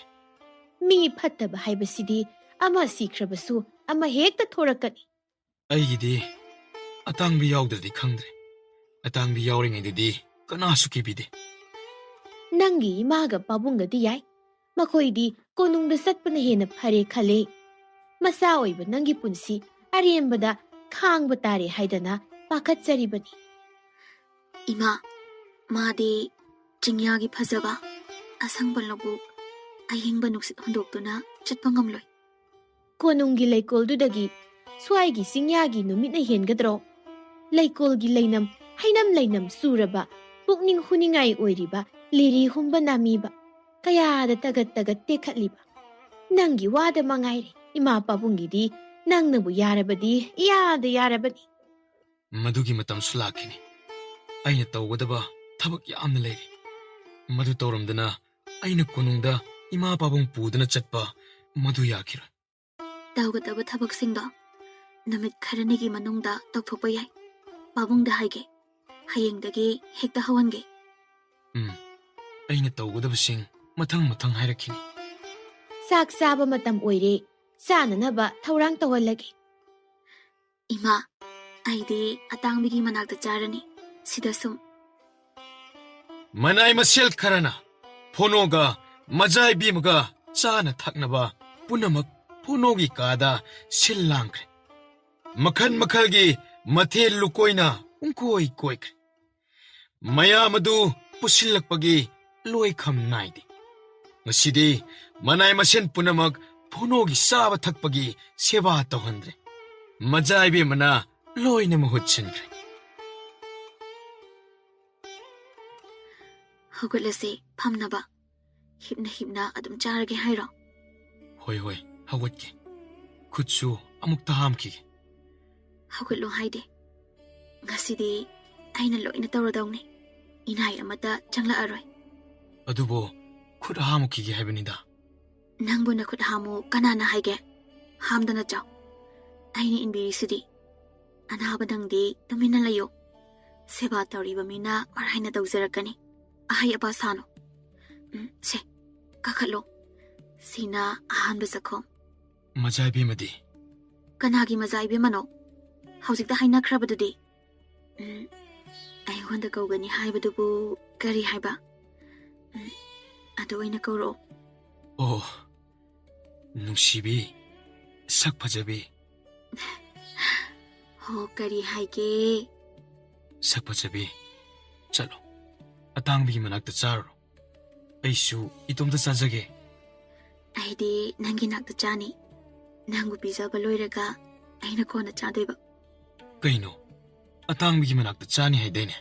ꯃꯤ ꯐꯠꯇꯕ ꯍꯥꯏꯕꯁꯤꯗꯤ ꯑꯃ ꯁꯤꯈ꯭ꯔꯕꯁꯨ ꯑꯃ ꯍꯦꯛꯇ ꯊꯣꯔꯛꯀꯅꯤ. ꯑꯩꯒꯤꯗꯤ ꯑꯇꯥꯡꯕꯤ ꯌꯥꯎꯗ꯭ꯔꯗꯤ ꯈꯪꯗ꯭ꯔꯦ. ꯑꯇꯥꯡꯕꯤ ꯌꯥꯎꯔꯤꯉꯩꯗꯗꯤ ꯀꯅꯥꯁꯨ ꯀꯤꯕꯤꯗꯦ. ꯅꯪꯒꯤ ꯏꯃꯥꯒ ꯄꯥꯕꯨꯡꯒꯗꯤ ꯌꯥꯏ. ꯃꯈꯣꯏꯗꯤ ꯀꯣꯅꯨꯡꯗ ꯆꯠꯄꯅ ꯍꯦꯟꯅ ꯐꯔꯦ ꯈꯜꯂꯦ. ꯃꯆꯥ ꯑꯣꯏꯕ ꯅꯪꯒꯤ ꯄꯨꯟꯁꯤ ꯑꯔꯦꯝꯕꯗ ꯈꯥꯡꯕ ꯇꯥꯔꯦ ꯍꯥꯏꯗꯅ ꯄꯥꯈꯠꯆꯔꯤꯕꯅꯤ. ꯏꯃꯥ, ꯃꯥꯗꯤ ꯆꯤꯡꯌꯥꯒꯤ ꯐꯖꯕ ꯑꯁꯪꯕ ꯂꯧꯕꯨꯛ, ꯑꯌꯤꯡꯕ ꯅꯨꯡꯁꯤꯠ ꯍꯨꯟꯗꯣꯛꯇꯨꯅ ꯆꯠꯄ ꯉꯝꯂꯣꯏ. ꯀꯣꯅꯨꯡꯒꯤ ꯂꯩꯀꯣꯜꯗꯨꯗꯒꯤ ꯁ꯭ꯋꯥꯏꯒꯤ ꯆꯤꯡꯌꯥꯒꯤ ꯅꯨꯃꯤꯠꯅ ꯍꯦꯟꯒꯗ꯭ꯔꯣ? ꯂꯩꯀꯣꯜꯒꯤ ꯂꯩꯅꯝ ꯍꯩꯅꯝ ꯆꯨꯔꯕ ꯄꯨꯛꯅꯤꯡ ꯍꯨꯅꯤꯡꯉꯥꯏ ꯑꯣꯏꯔꯤꯕ ꯂꯤꯔꯤ ꯍꯨꯝꯕ ꯅꯥꯃꯤꯕ ꯀꯌꯥꯗ ꯇꯒꯠ ꯇꯦꯛꯈꯠꯂꯤꯕ. ꯅꯪꯒꯤ ꯋꯥꯗ ꯃꯉꯥꯏꯔꯦ. ꯏꯃꯥ ꯄꯥꯕꯨꯡꯒꯤꯗꯤ ꯅꯪꯅꯕꯨ ꯌꯥꯔꯕꯗꯤ ꯏꯌꯥꯗ ꯌꯥꯔꯕꯅꯤ. ꯃꯗꯨꯒꯤ ꯃꯇꯝꯁꯨ ꯂꯥꯛꯈꯤꯅꯤ. ꯑꯩꯅ ꯇꯧꯒꯗꯕ ꯊꯕꯛ ꯌꯥꯝꯅ ꯂꯩꯔꯤ. ꯃꯗꯨ ꯇꯧꯔꯝꯗꯅ ꯑꯩꯅ ꯀꯣꯅꯨꯡꯗ ꯏꯃꯥ ꯄꯥꯕꯨꯡ ꯄꯨꯗꯨꯅ ꯆꯠꯄ ꯃꯗꯨ ꯌꯥꯈꯤꯔꯣꯏ. ꯇꯧꯒꯗꯕ ꯊꯕꯛꯁꯤꯡꯗꯣ ꯅꯨꯃꯤꯠ ꯈꯔꯅꯤꯒꯤ ꯃꯅꯨꯡꯗ ꯇꯧꯊꯣꯛꯄ ꯌꯥꯏ. ꯄꯥꯕꯨꯡꯗ ꯍꯥꯏꯒꯦ. ꯍꯌꯦꯡꯗꯒꯤ ꯍꯦꯛꯇ ꯍꯧꯍꯟꯒꯦ. ꯑꯩꯅ ꯇꯧꯒꯗꯕꯁꯤꯡ ꯃꯊꯪ ꯍꯥꯏꯔꯛꯈꯤꯅꯤ. ꯆꯥꯛ ꯆꯥꯕ ꯃꯇꯝ ꯑꯣꯏꯔꯦ. ꯆꯥꯅꯅꯕ ꯊꯧꯔꯥꯡ ꯇꯧꯍꯜꯂꯒꯦ. ꯏꯃꯥ, ꯑꯩꯗꯤ ꯑꯇꯥꯡꯕꯤꯒꯤ ꯃꯅꯥꯛꯇ ꯆꯥꯔꯅꯤ. ꯁꯤꯗ ꯁꯨꯝ. ꯃꯅꯥꯏ ꯃꯁꯦꯜ ꯈꯔꯅ ꯐꯣꯅꯣꯒ ꯃꯖꯥꯏꯕꯦꯝꯃꯒ ꯆꯥꯅ ꯊꯛꯅꯕ ꯄꯨꯝꯅꯃꯛ ꯐꯣꯅꯣꯒꯤ ꯀꯥꯗ ꯁꯤꯜ ꯂꯥꯡꯈ꯭ꯔꯦ. ꯃꯈꯜ ꯃꯈꯜꯒꯤ ꯃꯊꯦꯜ ꯂꯨꯀꯣꯏꯅ ꯄꯨꯡꯀꯣꯏ ꯀꯣꯏꯈ꯭ꯔꯦ. ꯃꯌꯥꯝ ꯑꯗꯨ ꯄꯨꯁꯤꯜꯂꯛꯄꯒꯤ ꯂꯣꯏꯈꯝ ꯅꯥꯏꯗꯦ. ꯉꯁꯤꯗꯤ ꯃꯅꯥꯏ ꯃꯁꯦꯟ ꯄꯨꯝꯅꯃꯛ ꯐꯣꯅꯣꯒꯤ ꯆꯥꯕ ꯊꯛꯄꯒꯤ ꯁꯦꯕꯥ ꯇꯧꯍꯟꯗ꯭ꯔꯦ ꯃꯖꯥꯏꯕꯤ ꯑꯃꯅ ꯂꯣꯏꯅ ꯃꯍꯨꯠ ꯁꯤꯟꯈ꯭ꯔꯦ ꯍꯧꯒꯠꯂꯁꯦ ꯐꯝꯅꯕ ꯍꯤꯞꯅ ꯍꯤꯞꯅ ꯑꯗꯨꯝ ꯆꯥꯔꯒꯦ ꯍꯥꯏꯔꯣ ꯍꯣꯏ ꯍꯣꯏ ꯍꯧꯒꯠꯀꯦ ꯈꯨꯠꯁꯨ ꯑꯃꯨꯛꯇ ꯍꯥꯝꯈꯤꯒꯦ ꯍꯧꯒꯠꯂꯣ ꯍꯥꯏꯗꯦ ꯉꯁꯤꯗꯤ ꯑꯩꯅ ꯂꯣꯏꯅ ꯇꯧꯔꯗꯧꯅꯤ ꯏꯅꯥꯏ ꯑꯃꯠꯇ ꯆꯪꯂꯛꯑꯔꯣꯏ ꯑꯗꯨꯕꯨ ꯈꯨꯠ ꯍꯥꯝꯈꯤꯒꯦ ꯍꯥꯏꯕꯅꯤꯗ ꯅꯪꯕꯨ ꯅꯈꯨꯠ ꯍꯥꯝꯃꯨ ꯀꯅꯥꯅ ꯍꯥꯏꯒꯦ ꯍꯥꯝꯗꯅ ꯆꯥꯎ ꯑꯩꯅ ꯏꯟꯕꯤꯔꯤꯁꯤꯗꯤ ꯑꯅꯥꯕ ꯅꯪꯗꯤ ꯇꯨꯃꯤꯟꯅ ꯂꯩꯌꯨ ꯁꯦꯕꯥ ꯇꯧꯔꯤꯕ ꯃꯤꯅ ꯃꯔꯥꯏꯅ ꯇꯧꯖꯔꯛꯀꯅꯤ ꯑꯍꯩ ꯑꯄꯥ ꯁꯥꯅꯨ ꯁꯦ ꯀꯥꯈꯠꯂꯣ ꯁꯤꯅ ꯑꯍꯥꯟꯕ ꯆꯈꯣꯝ ꯃꯖꯥꯏꯕꯤꯃꯗꯤ ꯀꯅꯥꯒꯤ ꯃꯆꯥ ꯏꯕꯦꯝꯃꯅꯣ ꯍꯧꯖꯤꯛꯇ ꯍꯥꯏꯅꯈ꯭ꯔꯕꯗꯨꯗꯤ ꯑꯩꯉꯣꯟꯗ ꯀꯧꯒꯅꯤ ꯍꯥꯏꯕꯗꯨꯕꯨ ꯀꯔꯤ ꯍꯥꯏꯕ ꯑꯗꯨ ꯑꯣꯏꯅ ꯀꯧꯔꯛꯑꯣ ꯑꯣ ꯅꯨꯡꯁꯤꯕꯤ ꯁꯛ ꯐꯖꯕꯤ ꯍꯣ ꯀꯔꯤ ꯍꯥꯏꯒꯦ ꯁꯛ ꯐꯖꯕꯤ ꯆꯠꯂꯣ ꯑꯇꯥꯡꯕꯤꯒꯤ ꯃꯅꯥꯛꯇ ꯆꯥꯔꯨꯔꯣ ꯑꯩꯁꯨ ꯏꯇꯣꯝꯇ ꯆꯥꯖꯒꯦ ꯑꯩꯗꯤ ꯅꯪꯒꯤ ꯅꯥꯛꯇ ꯆꯥꯅꯤ ꯅꯪꯕꯨ ꯄꯤꯖꯕ ꯂꯣꯏꯔꯒ ꯑꯩꯅ ꯀꯣꯟꯅ ꯆꯥꯗꯣꯏꯕ ꯀꯩꯅꯣ ꯑꯇꯥꯡꯕꯤꯒꯤ ꯃꯅꯥꯛꯇ ꯆꯥꯅꯤ ꯍꯥꯏꯗꯥꯏꯅꯦ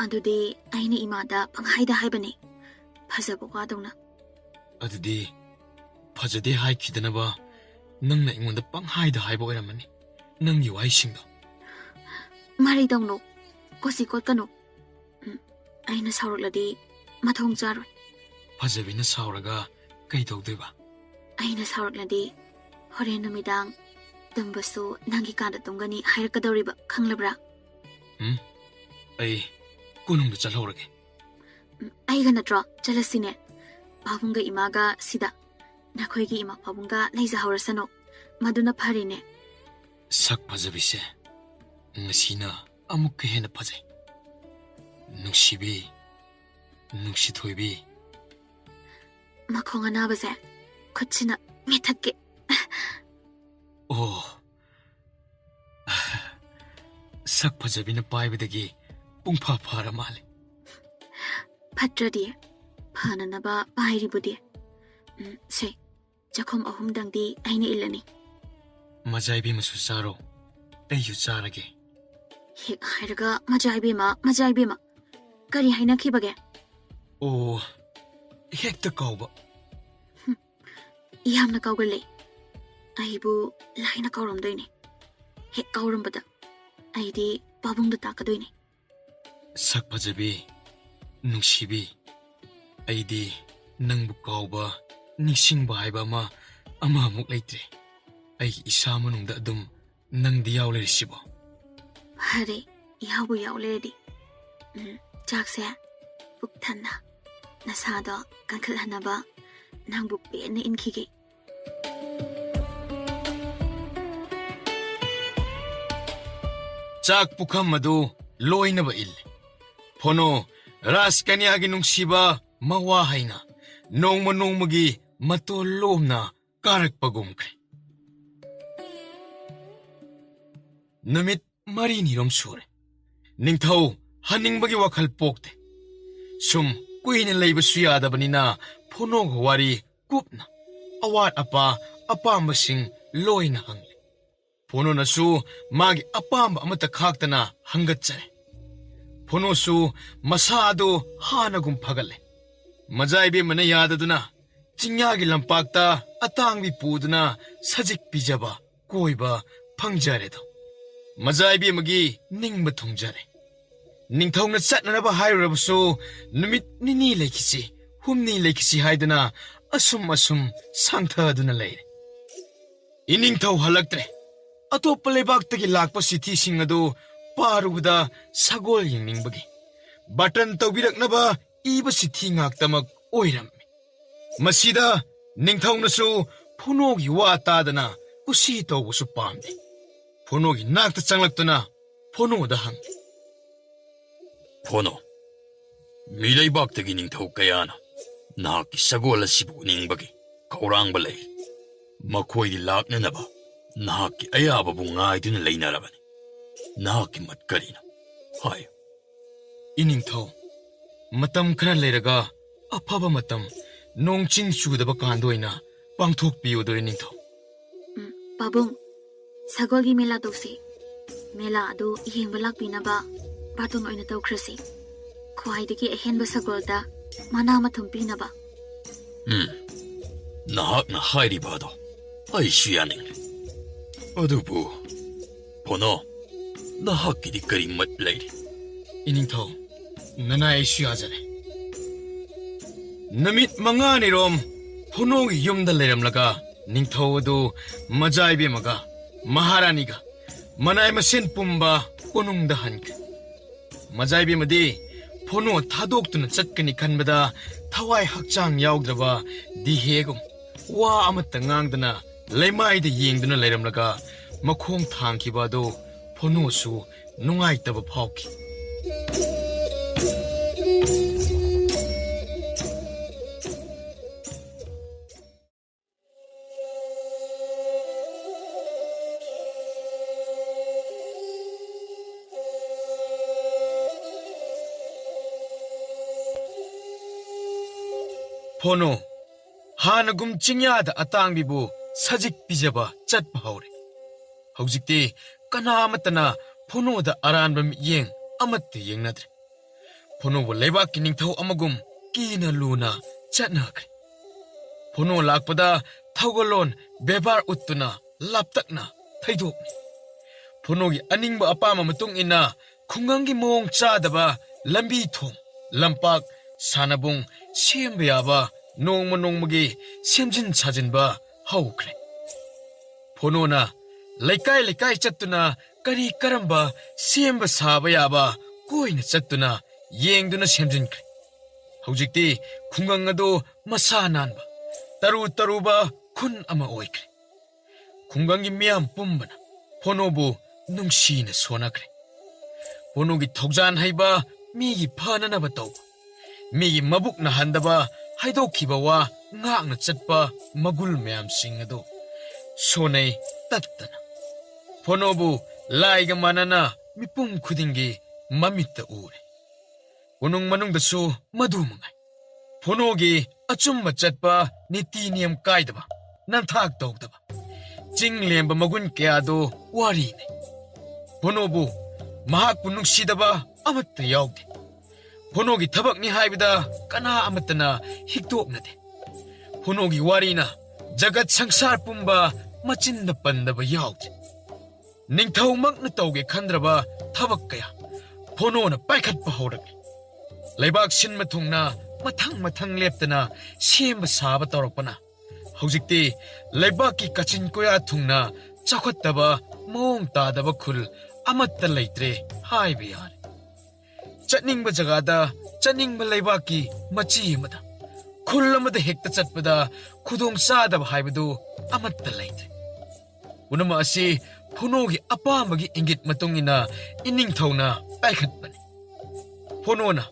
ꯑꯗꯨꯗꯤ ꯑꯩꯅ ꯏꯃꯥꯗ ꯄꯪꯍꯥꯏꯗ ꯍꯥꯏꯕꯅꯦ ꯐꯖꯕ ꯋꯥꯗꯧꯅ ꯑꯗꯨꯗꯤ ꯐꯖꯗꯦ ꯍꯥꯏꯈꯤꯗꯅꯕ ꯅꯪꯅ ꯑꯩꯉꯣꯟꯗ ꯄꯪꯍꯥꯏꯗ ꯍꯥꯏꯕ ꯑꯣꯏꯔꯝꯃꯅꯤ ꯅꯪꯒꯤ ꯋꯥꯍꯩꯁꯤꯡꯗꯣ ꯃꯔꯩꯗꯧꯅꯣ ꯀꯣꯁꯤ ꯀꯣꯠꯀꯅꯨ ꯑꯩꯅ ꯁꯥꯎꯔꯛꯂꯗꯤ ꯃꯊꯣꯡ ꯆꯥꯔꯣꯏ ꯐꯖꯕꯤꯅ ꯁꯥꯎꯔꯒ ꯀꯩ ꯇꯧꯗꯣꯏꯕ ꯑꯩꯅ ꯁꯥꯎꯔꯛꯂꯗꯤ ꯍꯣꯔꯦꯟ ꯅꯨꯃꯤꯗꯥꯡ ꯇꯨꯝꯕꯁꯨ ꯅꯪꯒꯤ ꯀꯥꯗ ꯇꯨꯝꯒꯅꯤ ꯍꯥꯏꯔꯛꯀꯗꯧꯔꯤꯕ ꯈꯪꯂꯕ꯭ꯔꯥ ꯑꯩ ꯀꯣꯅꯨꯡꯗ ꯆꯠꯍꯧꯔꯒꯦ ꯑꯩꯒ ꯅꯠꯇ꯭ꯔꯣ ꯆꯠꯂꯁꯤꯅꯦ ꯄꯥꯕꯨꯡꯒ ꯏꯃꯥꯒ ꯁꯤꯗ ꯅꯈꯣꯏꯒꯤ ꯏꯃꯥ ꯄꯥꯕꯨꯡꯒ ꯂꯩꯖꯍꯧꯔꯁꯅꯨ ꯃꯗꯨꯅ ꯐꯔꯤꯅꯦ ꯁꯛ ꯐꯖꯕꯤꯁꯦ ꯉꯁꯤꯅ ꯑꯃꯨꯛꯀ ꯍꯦꯟꯅ ꯐꯖꯩ ꯅꯨꯡꯁꯤꯕꯤ ꯅꯨꯡꯁꯤꯊꯣꯏꯕꯤ ꯃꯈꯣꯡ ꯑꯅꯥꯕꯁꯦ ꯈꯨꯠꯁꯤꯅ ꯃꯦꯠꯊꯠꯀꯦ ꯑꯣ ꯁꯛ ꯐꯖꯕꯤꯅ ꯄꯥꯏꯕꯗꯒꯤ ꯄꯨꯡꯐꯥ ꯐꯥꯔ ꯃꯥꯜꯂꯦ ꯐꯠꯇ꯭ꯔꯗꯤ ꯐꯅꯅꯕ ꯄꯥꯏꯔꯤꯕꯨꯗꯤ ꯁꯦ ꯆꯥꯛꯈꯨꯝ 3ꯗꯪꯗꯤ ꯑꯩꯅ ꯏꯜꯂꯅꯤ ꯃꯖꯥꯏꯕꯤꯃꯁꯨ ꯆꯥꯔꯣ ꯑꯩꯁꯨ ꯆꯥꯔꯒꯦ ꯍꯦꯛ ꯍꯥꯏꯔꯒ ꯃꯖꯥꯏꯕꯦꯝꯃ ꯀꯔꯤ ꯍꯥꯏꯅꯈꯤꯕꯒꯦ ꯑꯣ ꯍꯦꯛꯇ ꯀꯥꯎꯕ ꯌꯥꯝꯅ ꯀꯥꯎꯒꯜꯂꯦ ꯑꯩꯕꯨ ꯂꯥꯏꯅ ꯀꯥꯎꯔꯝꯗꯣꯏꯅꯦ ꯍꯦꯛ ꯀꯥꯎꯔꯝꯕꯗ ꯑꯩꯗꯤ ꯄꯥꯕꯨꯡꯗ ꯇꯥꯛꯀꯗꯣꯏꯅꯦ ꯁꯛ ꯐꯖꯕꯤ ꯅꯨꯡꯁꯤꯕꯤ ꯑꯩꯗꯤ ꯅꯪꯕꯨ ꯀꯥꯎꯕ ꯅꯤꯡꯁꯤꯡꯕ ꯍꯥꯏꯕ ꯑꯃꯃꯨꯛ ꯂꯩꯇ꯭ꯔꯦ ꯑꯩꯒꯤ ꯏꯁꯥ ꯃꯅꯨꯡꯗ ꯑꯗꯨꯝ ꯅꯪꯗꯤ ꯌꯥꯎ ꯂꯩꯔꯤꯁꯤꯕꯣ ꯐꯔꯦ ꯌꯥꯎꯕꯨ ꯌꯥꯎ ꯂꯩꯔꯗꯤ ꯆꯥꯛꯁꯦ ꯄꯨꯛ ꯊꯟꯅ ꯅꯁꯥꯗꯣ ꯀꯟꯈꯠꯍꯟꯅꯕ ꯅꯪꯕꯨ ꯄꯦꯟꯅ ꯏꯟꯈꯤꯒꯦ ꯆꯥꯛ ꯄꯨꯈꯝ ꯑꯗꯨ ꯂꯣꯏꯅꯕ ꯏꯜꯂꯦ ꯐꯣꯅꯣ ꯔꯥꯖꯀꯟꯌꯥꯒꯤ ꯅꯨꯡꯁꯤꯕ ꯃꯋꯥ ꯍꯩꯅ ꯅꯣꯡꯃ ꯅꯣꯡꯃꯒꯤ ꯃꯇꯣꯜ ꯂꯣꯝꯅ ꯀꯥꯔꯛꯄꯒꯨꯝꯈ꯭ꯔꯦ ꯅꯨꯃꯤꯠ 4-5 ꯁꯨꯔꯦ ꯅꯤꯡꯊꯧ ꯍꯟꯅꯤꯡꯕꯒꯤ ꯋꯥꯈꯜ ꯄꯣꯛꯇꯦ ꯁꯨꯝ ꯀꯨꯏꯅ ꯂꯩꯕꯁꯨ ꯌꯥꯗꯕꯅꯤꯅ ꯐꯣꯅꯣꯒ ꯋꯥꯔꯤ ꯀꯨꯞꯅ ꯑꯋꯥꯠ ꯑꯄꯥ ꯑꯄꯥꯝꯕꯁꯤꯡ ꯂꯣꯏꯅ ꯍꯪꯂꯦ ꯐꯣꯅꯣꯅꯁꯨ ꯃꯥꯒꯤ ꯑꯄꯥꯝꯕ ꯑꯃꯠꯇ ꯈꯥꯛꯇꯅ ꯍꯪꯒꯠꯆꯔꯦ ꯐꯣꯅꯣꯁꯨ ꯃꯁꯥ ꯑꯗꯨ ꯍꯥꯟꯅꯒꯨꯝ ꯐꯒꯠꯂꯦ ꯃꯖꯥꯏꯕꯦꯝꯃꯅ ꯌꯥꯗꯗꯨꯅ ꯆꯤꯡꯌꯥꯒꯤ ꯂꯝꯄꯥꯛꯇ ꯑꯇꯥꯡꯕꯤ ꯄꯨꯗꯨꯅ ꯁꯖꯤꯛ ꯄꯤꯖꯕ ꯀꯣꯏꯕ ꯐꯪꯖꯔꯦꯗꯣ ꯃꯖꯥꯏꯕꯦꯝꯃꯒꯤ ꯅꯤꯡꯕ ꯊꯨꯡꯖꯔꯦ ꯅꯤꯡꯊꯧꯅ ꯆꯠꯅꯅꯕ ꯍꯥꯏꯔꯨꯔꯕꯁꯨ ꯅꯨꯃꯤꯠ 2 ꯂꯩꯈꯤꯁꯤ 3 ꯂꯩꯈꯤꯁꯤ ꯍꯥꯏꯗꯨꯅ ꯑꯁꯨꯝ ꯁꯥꯡꯊꯗꯨꯅ ꯂꯩꯔꯦ ꯏꯅꯤꯡꯊꯧ ꯍꯜꯂꯛꯇ꯭ꯔꯦ ꯑꯇꯣꯞꯄ ꯂꯩꯕꯥꯛꯇꯒꯤ ꯂꯥꯛꯄ ꯆꯤꯊꯤꯁꯤꯡ ꯑꯗꯨ ꯄꯥꯔꯨꯕꯗ ꯁꯒꯣꯜ ꯌꯦꯡꯅꯤꯡꯕꯒꯤ ꯕꯇꯟ ꯇꯧꯕꯤꯔꯛꯅꯕ ꯏꯕ ꯆꯤꯊꯤ ꯉꯥꯛꯇꯃꯛ ꯑꯣꯏꯔꯝꯃꯤ ꯃꯁꯤꯗ ꯅꯤꯡꯊꯧꯅꯁꯨ ꯐꯣꯅꯣꯒꯤ ꯋꯥ ꯇꯥꯗꯅ ꯀꯨꯁꯤ ꯇꯧꯕꯁꯨ ꯄꯥꯝꯗꯦ ꯐꯣꯅꯣꯒꯤ ꯅꯥꯛꯇ ꯆꯪꯂꯛꯇꯨꯅ ꯐꯣꯅꯣꯗ ꯍꯪꯉꯤ ꯐꯣꯅꯣ ꯃꯤꯂꯩꯕꯥꯛꯇꯒꯤ ꯅꯤꯡꯊꯧ ꯀꯌꯥꯅ ꯅꯍꯥꯛꯀꯤ ꯁꯒꯣꯜ ꯑꯁꯤꯕꯨ ꯎꯅꯤꯡꯕꯒꯤ ꯈꯧꯔꯥꯡꯕ ꯂꯩ ꯃꯈꯣꯏꯗꯤ ꯂꯥꯛꯅꯅꯕ ꯅꯍꯥꯛꯀꯤ ꯑꯌꯥꯕꯕꯨ ꯉꯥꯏꯗꯨꯅ ꯂꯩꯅꯔꯕꯅꯤ ꯅꯍꯥꯛꯀꯤ ꯃꯠ ꯀꯔꯤꯅꯣ ꯍꯥꯏꯌꯨ ꯏꯅꯤꯡꯊꯧ ꯃꯇꯝ ꯈꯔ ꯂꯩꯔꯒ ꯑꯐꯕ ꯃꯇꯝ nong ching chudaba kandoina pangthok piyodore ningthau. Pabung, sagolgi mela tawsi. Mela adu yengba lakpinaba baton oina tawkrasi. Khwaidagi ahenba sagolda mana mathum pinaba. Nahakna hairibado aishu yaning. Adubu Pono nahakidi kari mat lairi. Iningthau, nana aishu yazare. Namit mangani rom phonogi yumda leiramlaga ningthau adu majaibe maga maharaniga manai masen pumba konungda hankre. Majaibe madi phono thadoktuna chatkani khanbada thawai hakchang yaugdraba dihegum wa amatta ngangdana leimaida yengduna leiramlaga makhong thangkiba adu phono su nungaitaba phauki. Phono hanagum chingyada atangbibu sajik pijaba chatpa haure. Haujikti kana amatana phono da aranbam yeng amatte yengnadre. Phono bo leibak ningthau amagum kina luna chatnakre. Phono lakpada thaugalon bebar uttuna laptakna thaidokni. Phono gi aningba apama matung ina khungangi mong chadaba lambi thong lampak sanabung semba yaba nongma nongmagi semjin chajinba haukre. Phono na laikai laikai chattuna kari karamba semba saba yaba koina chattuna yengduna semjinkre. Haujikti khungang adu masa nanba taru taruba khun ama oikre. Khungangi miyam pumbana phono bu nungsina sonakre. Phono gi thokjan haiba migi phananaba tawba. Migi mabuk na handaba haidokhiba wa ngakna chatpa magul mayam sing adu sonai tattana. Phono bu laiga manana mipum khudingi mamitta ure. Unung manung dasu madu mangai. Phono gi achumba chatpa niti niyam kaidaba nanthak tawdaba. Ching lemba magun kaya do wari ne. Phono bu mahak punung sidaba amatta yaugde. Phono gi thabak ni haibida kana amatana hiktok nade. Phono gi warina jagat sangsar pumba machinda pandaba yaugde. Ningthau makna tawge khandraba thabak kaya phono na paikhatpa haurakle. Laibak sinma thungna mathang mathang leptana semba saba tawrakpana. Haujikti laibak ki kachin koya thungna chakhattaba mong tadaba khul amatta leitre haibe yare. Chatningba jagada chatningba laibaki machi amada khul amada hekta chatpada khudong sadaba haibadu amatta leitre. Unama asi phono gi apamagi ingit matungina iningthauna paikhatpani. Phono na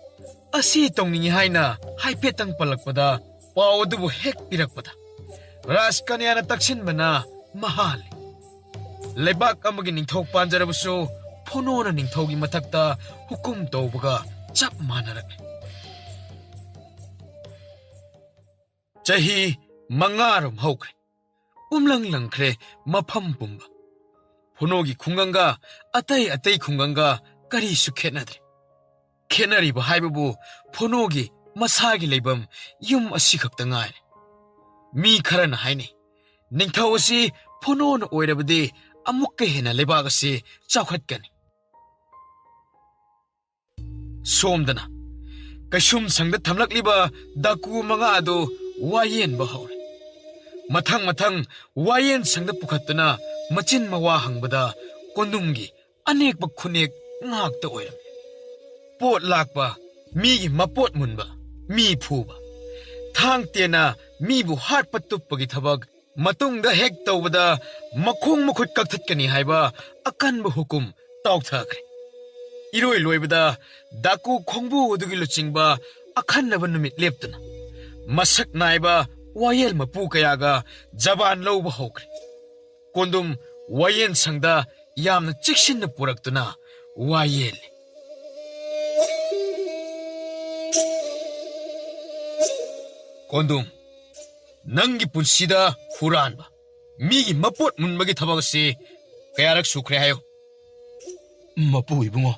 asi tongningi haina haipetang palakpada pawdubu hek pirakpada raskanyana taksinbana mahali. Leibak amagi ningthau panjarabusu phono na ningthaugi mathakta hukum tawbaga chap manarakle. Chahi mangarum haukre umlang langkre mafam pumba. Phono gi khunganga atai atai khunganga kari su khenadre. Khenariba haibabu phono gi masagi leibam yum asi khakta ngai. Mi kharana haine ningthau asi phono na oirabadi amukka hena leibak asi chawkhatkani. Somdana kaishum sangda thamlakliba daku manga adu wayen ba haure. Mathang mathang wayen sangda pukhattuna machin mawa hangbada kondumgi anekba khunek ngakta oiram. Pot lakpa migi mapot munba mi phuba thang tena mi bu hat patupagi thabak matungda hek tawbada makhong makhut kakthakani haiba akanba hukum tawthakre. Iroi loibada daku khongbu odugi luchingba akhanaba numit leptuna masak naiba wayel mapu kayaga jaban lawba hokre. Kondum wayen sangda yamna chiksinna puraktuna wayel. 곤둠, 낭기 분시다 후라한바. 미기 맛봇 문막이 타박시 그야락 수크레 하요. Mapu ibungo.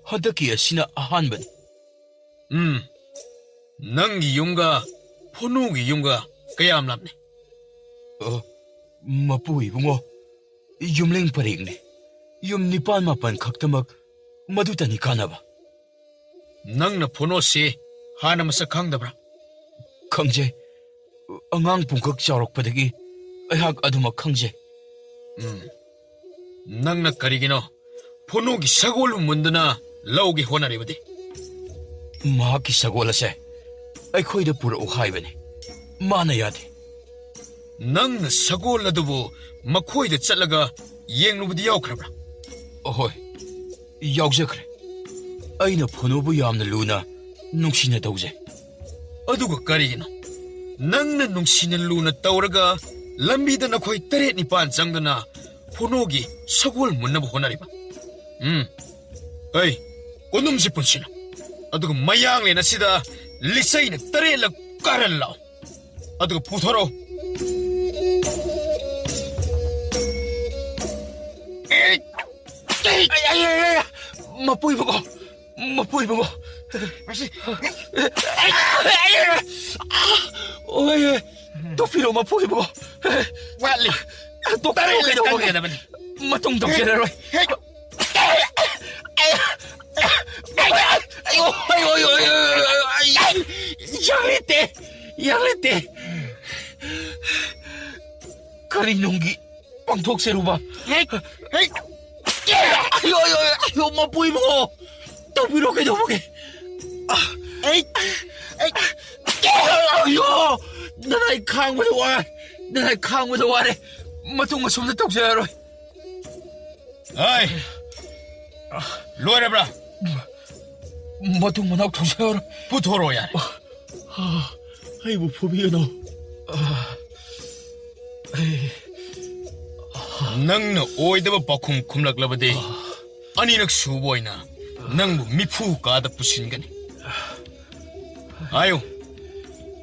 Hadaki asina ahanban. 낭기 용가 포노기 용가 그야암 랍네. Mapu ibungo. Yumling paringne. Yum nipan mapan kaktamak madutani kanaba. 낭나 포노시 하나 마사 강다브라. Khangje. Angang pungkak chaurokpadagi ayhak adumak khangje. 낭나 가리기노 포노기 사골 문드나 라오기 호나리버디. Mahaki sagolase. Aikhoida pura'u haibani. Mana yade. 낭나 사골 라두부 마코이드 짤라가 예응루부디 야오크라브라. Ahoy. Yaujakre. Aina phonobu yamna luna nungsina tawje. ꯑꯗꯨꯒ ꯀꯔꯤꯒꯤꯅꯣ ꯅꯪꯅ ꯅꯨꯡꯁꯤꯅ ꯂꯨꯅ ꯇꯧꯔꯒ ꯂꯝꯕꯤꯗ ꯅꯈꯣꯏ 8-9 ꯆꯪꯗꯨꯅ ꯐꯣꯅꯣꯒꯤ ꯁꯒꯣꯜ ꯃꯨꯟꯅꯕ ꯍꯣꯠꯅꯔꯤꯕ ꯑꯩ ꯀꯣꯟꯗꯨꯝꯁꯤ ꯄꯨꯟꯁꯤꯅꯣ ꯑꯗꯨꯒ ꯃꯌꯥꯡꯂꯦꯟ ꯑꯁꯤꯗ ꯂꯤꯆꯩꯅ 8ꯂꯛ ꯀꯥꯔꯟ ꯂꯥꯎ ꯑꯗꯨꯒ ꯄꯨꯊꯣꯔꯛꯎ Mapuibago. Mapuibago. Oye, topiro mapuibago. ꯋꯥꯠꯂꯤ Topiro kaido mo. ꯇꯪꯒꯗꯕꯅꯤ Matong dokseraroi. Yarete. Yarete. Karinonggi pangthokseruba. Ayo, mapuibago. Topiro kaido mo. Ayo! Nanay khang mo daw Nanay khang mo daw Matung masum na tokseraroi. ꯑꯩ ꯂꯣꯏꯔꯕ꯭ꯔꯥ Matung manaw tokseraroi. ꯄꯨꯊꯣꯔꯛꯑꯣ ꯌꯥꯔꯦ Aibu phobiyano. ꯅꯪꯅ ꯑꯣꯏꯗꯕ ꯄꯥꯎꯈꯨꯝ ꯈꯨꯝꯂꯛꯂꯕꯗꯤ ꯑꯅꯤꯔꯛ ꯁꯨꯕ ꯑꯣꯏꯅ ꯅꯪꯕу ꯃꯤꯐꯨ ꯀꯥꯗ ꯄꯨꯁꯤꯟꯒꯅꯤ ꯍꯥꯏꯌꯨ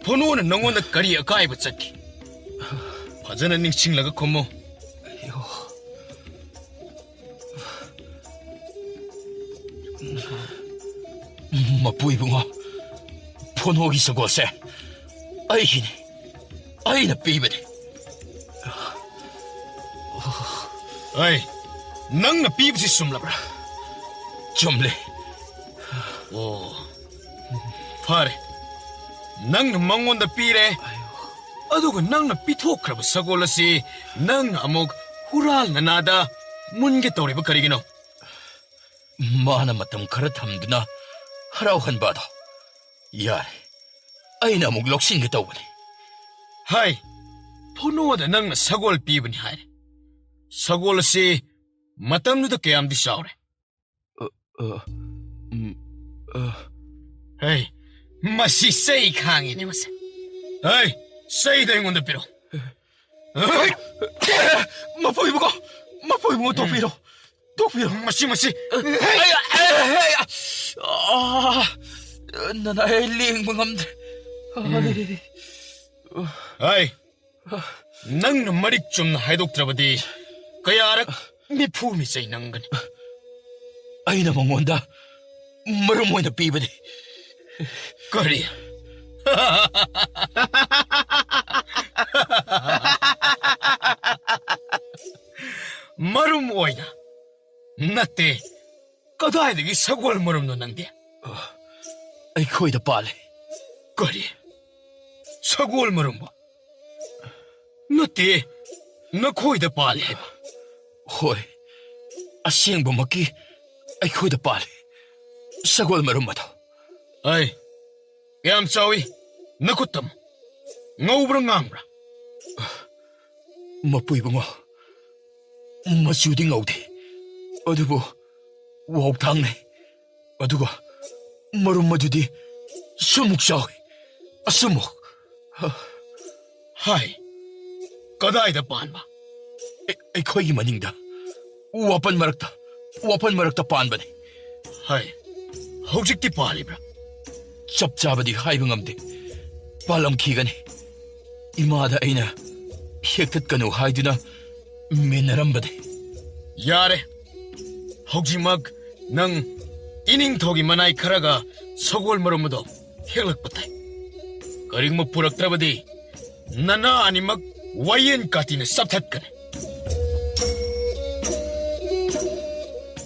ꯐꯣꯅꯣꯅ ꯅꯪꯉꯣꯟꯗ ꯀꯔꯤ ꯑꯀꯥꯏꯕ ꯆꯠꯈꯤ ꯐꯖꯅ ꯅꯤꯡꯁꯤꯡꯂꯒ ꯈꯨꯝꯃꯨ Mapuibungo. Phonogi sagolse. Aihini. Aina pibani. ꯑꯩ ꯅꯪꯅ ꯄꯤꯕꯁꯤ ꯆꯨꯝꯂꯕ꯭ꯔꯥ Chumle. ꯑꯣ ꯐꯔꯦ ꯅꯪꯅ ꯃꯉꯣꯟꯗ ꯄꯤꯔꯦ ꯑꯗꯨꯒ ꯅꯪꯅ ꯄꯤꯊꯣꯛꯈ꯭ꯔꯕ ꯁꯒꯣꯜ ꯑꯁꯤ ꯅꯪꯅ ꯑꯃꯨꯛ ꯍꯨꯔꯥꯜꯅ ꯅꯥꯗ ꯃꯨꯟꯒꯦ ꯇꯧꯔꯤꯕ ꯀꯔꯤꯒꯤꯅꯣ Mana matam khara thamduna harauhanba do. Yare. Aina amuk loksin ge tawbani. ꯍꯥꯏ ꯐꯣꯅꯣꯗ ꯅꯪꯅ ꯁꯒꯣꯜ ꯄꯤꯕꯅꯤ ꯍꯥꯏꯔꯦ ꯁꯒꯣꯜ ꯑꯁꯤ ꯃꯇꯝꯗꯨꯗ ꯀꯌꯥꯝꯗꯤ ꯆꯥꯎꯔꯦ ꯍꯩ ꯃꯁꯤ ꯆꯩ ꯈꯥꯡꯉꯤꯅꯦ ꯃꯁꯦ ꯍꯩ ꯆꯩꯗ ꯑꯩꯉꯣꯟꯗ ꯄꯤꯔꯣ Mapuibungo topiro. Topiro. ꯃꯁꯤ Nanay lingba ngamdre. ꯍꯩ ꯅꯪꯅ ꯃꯔꯤꯛ ꯆꯨꯝꯅ ꯍꯥꯏꯗꯣꯛꯇ꯭ꯔꯕꯗꯤ ꯀꯌꯥꯔꯛ ꯃꯤꯐꯨ ꯆꯩ ꯅꯪꯒꯅꯤ Aina mangonda marum oina pibani. ꯀꯔꯤ ꯃꯔꯨꯝ ꯑꯣꯏꯅ ꯅꯠꯇꯦ ꯀꯗꯥꯏꯗꯒꯤ ꯁꯒꯣꯜ ꯃꯔꯨꯝꯅꯣ ꯅꯪꯗꯤ Aikhoida pale. ꯀꯔꯤ ꯁꯒꯣꯜ ꯃꯔꯨꯝꯕ ꯅꯠꯇꯦ ꯅꯈꯣꯏꯗ ꯄꯥꯜꯂꯦ ꯍꯥꯏꯕ Hoi. Asengbamakki aikhoida pale. Sagol marum ado. ꯑꯩ ꯌꯥꯝ ꯆꯥꯎꯏ ꯅꯈꯨꯠꯇꯝ ꯉꯧꯕ꯭ꯔꯥ ꯉꯥꯡꯕ꯭ꯔꯥ Mapuibungo. Machudi ngaude. Adubu wawthangne. Aduga marum madudi sumuk chawi. Asumuk. ꯍꯥꯏ ꯀꯗꯥꯏꯗ ꯄꯥꯟꯕ Aikhoigi maningda. Wapan marakta panbani. ꯍꯥꯏ ꯍꯧꯖꯤꯛꯇꯤ ꯄꯥꯜꯂꯤꯕ꯭ꯔꯥ Chap chabadi haiba ngamde. ꯄꯥꯜꯂꯝꯈꯤꯒꯅꯤ ꯏꯃꯥꯗ ꯑꯩꯅ ꯍꯦꯛꯇꯠꯀꯅꯨ ꯍꯥꯏꯗꯨꯅ ꯃꯦꯟꯅꯔꯝꯕꯅꯤ ꯌꯥꯔꯦ ꯍꯧꯖꯤꯛꯃꯛ ꯅꯪ ꯏꯅꯤꯡꯊꯧꯒꯤ ꯃꯅꯥꯏ ꯈꯔꯒ ꯁꯒꯣꯜ ꯃꯔꯨꯝ ꯑꯗꯨ ꯍꯦꯛꯂꯛꯄ ꯇꯥꯏ ꯀꯔꯤꯒꯨꯝꯕ ꯄꯨꯔꯛꯇ꯭ꯔꯕꯗꯤ ꯅꯅꯥ ꯑꯅꯤꯃꯛ ꯋꯥꯌꯦꯟ ꯀꯥꯇꯤꯅ ꯆꯞꯊꯠꯀꯅꯤ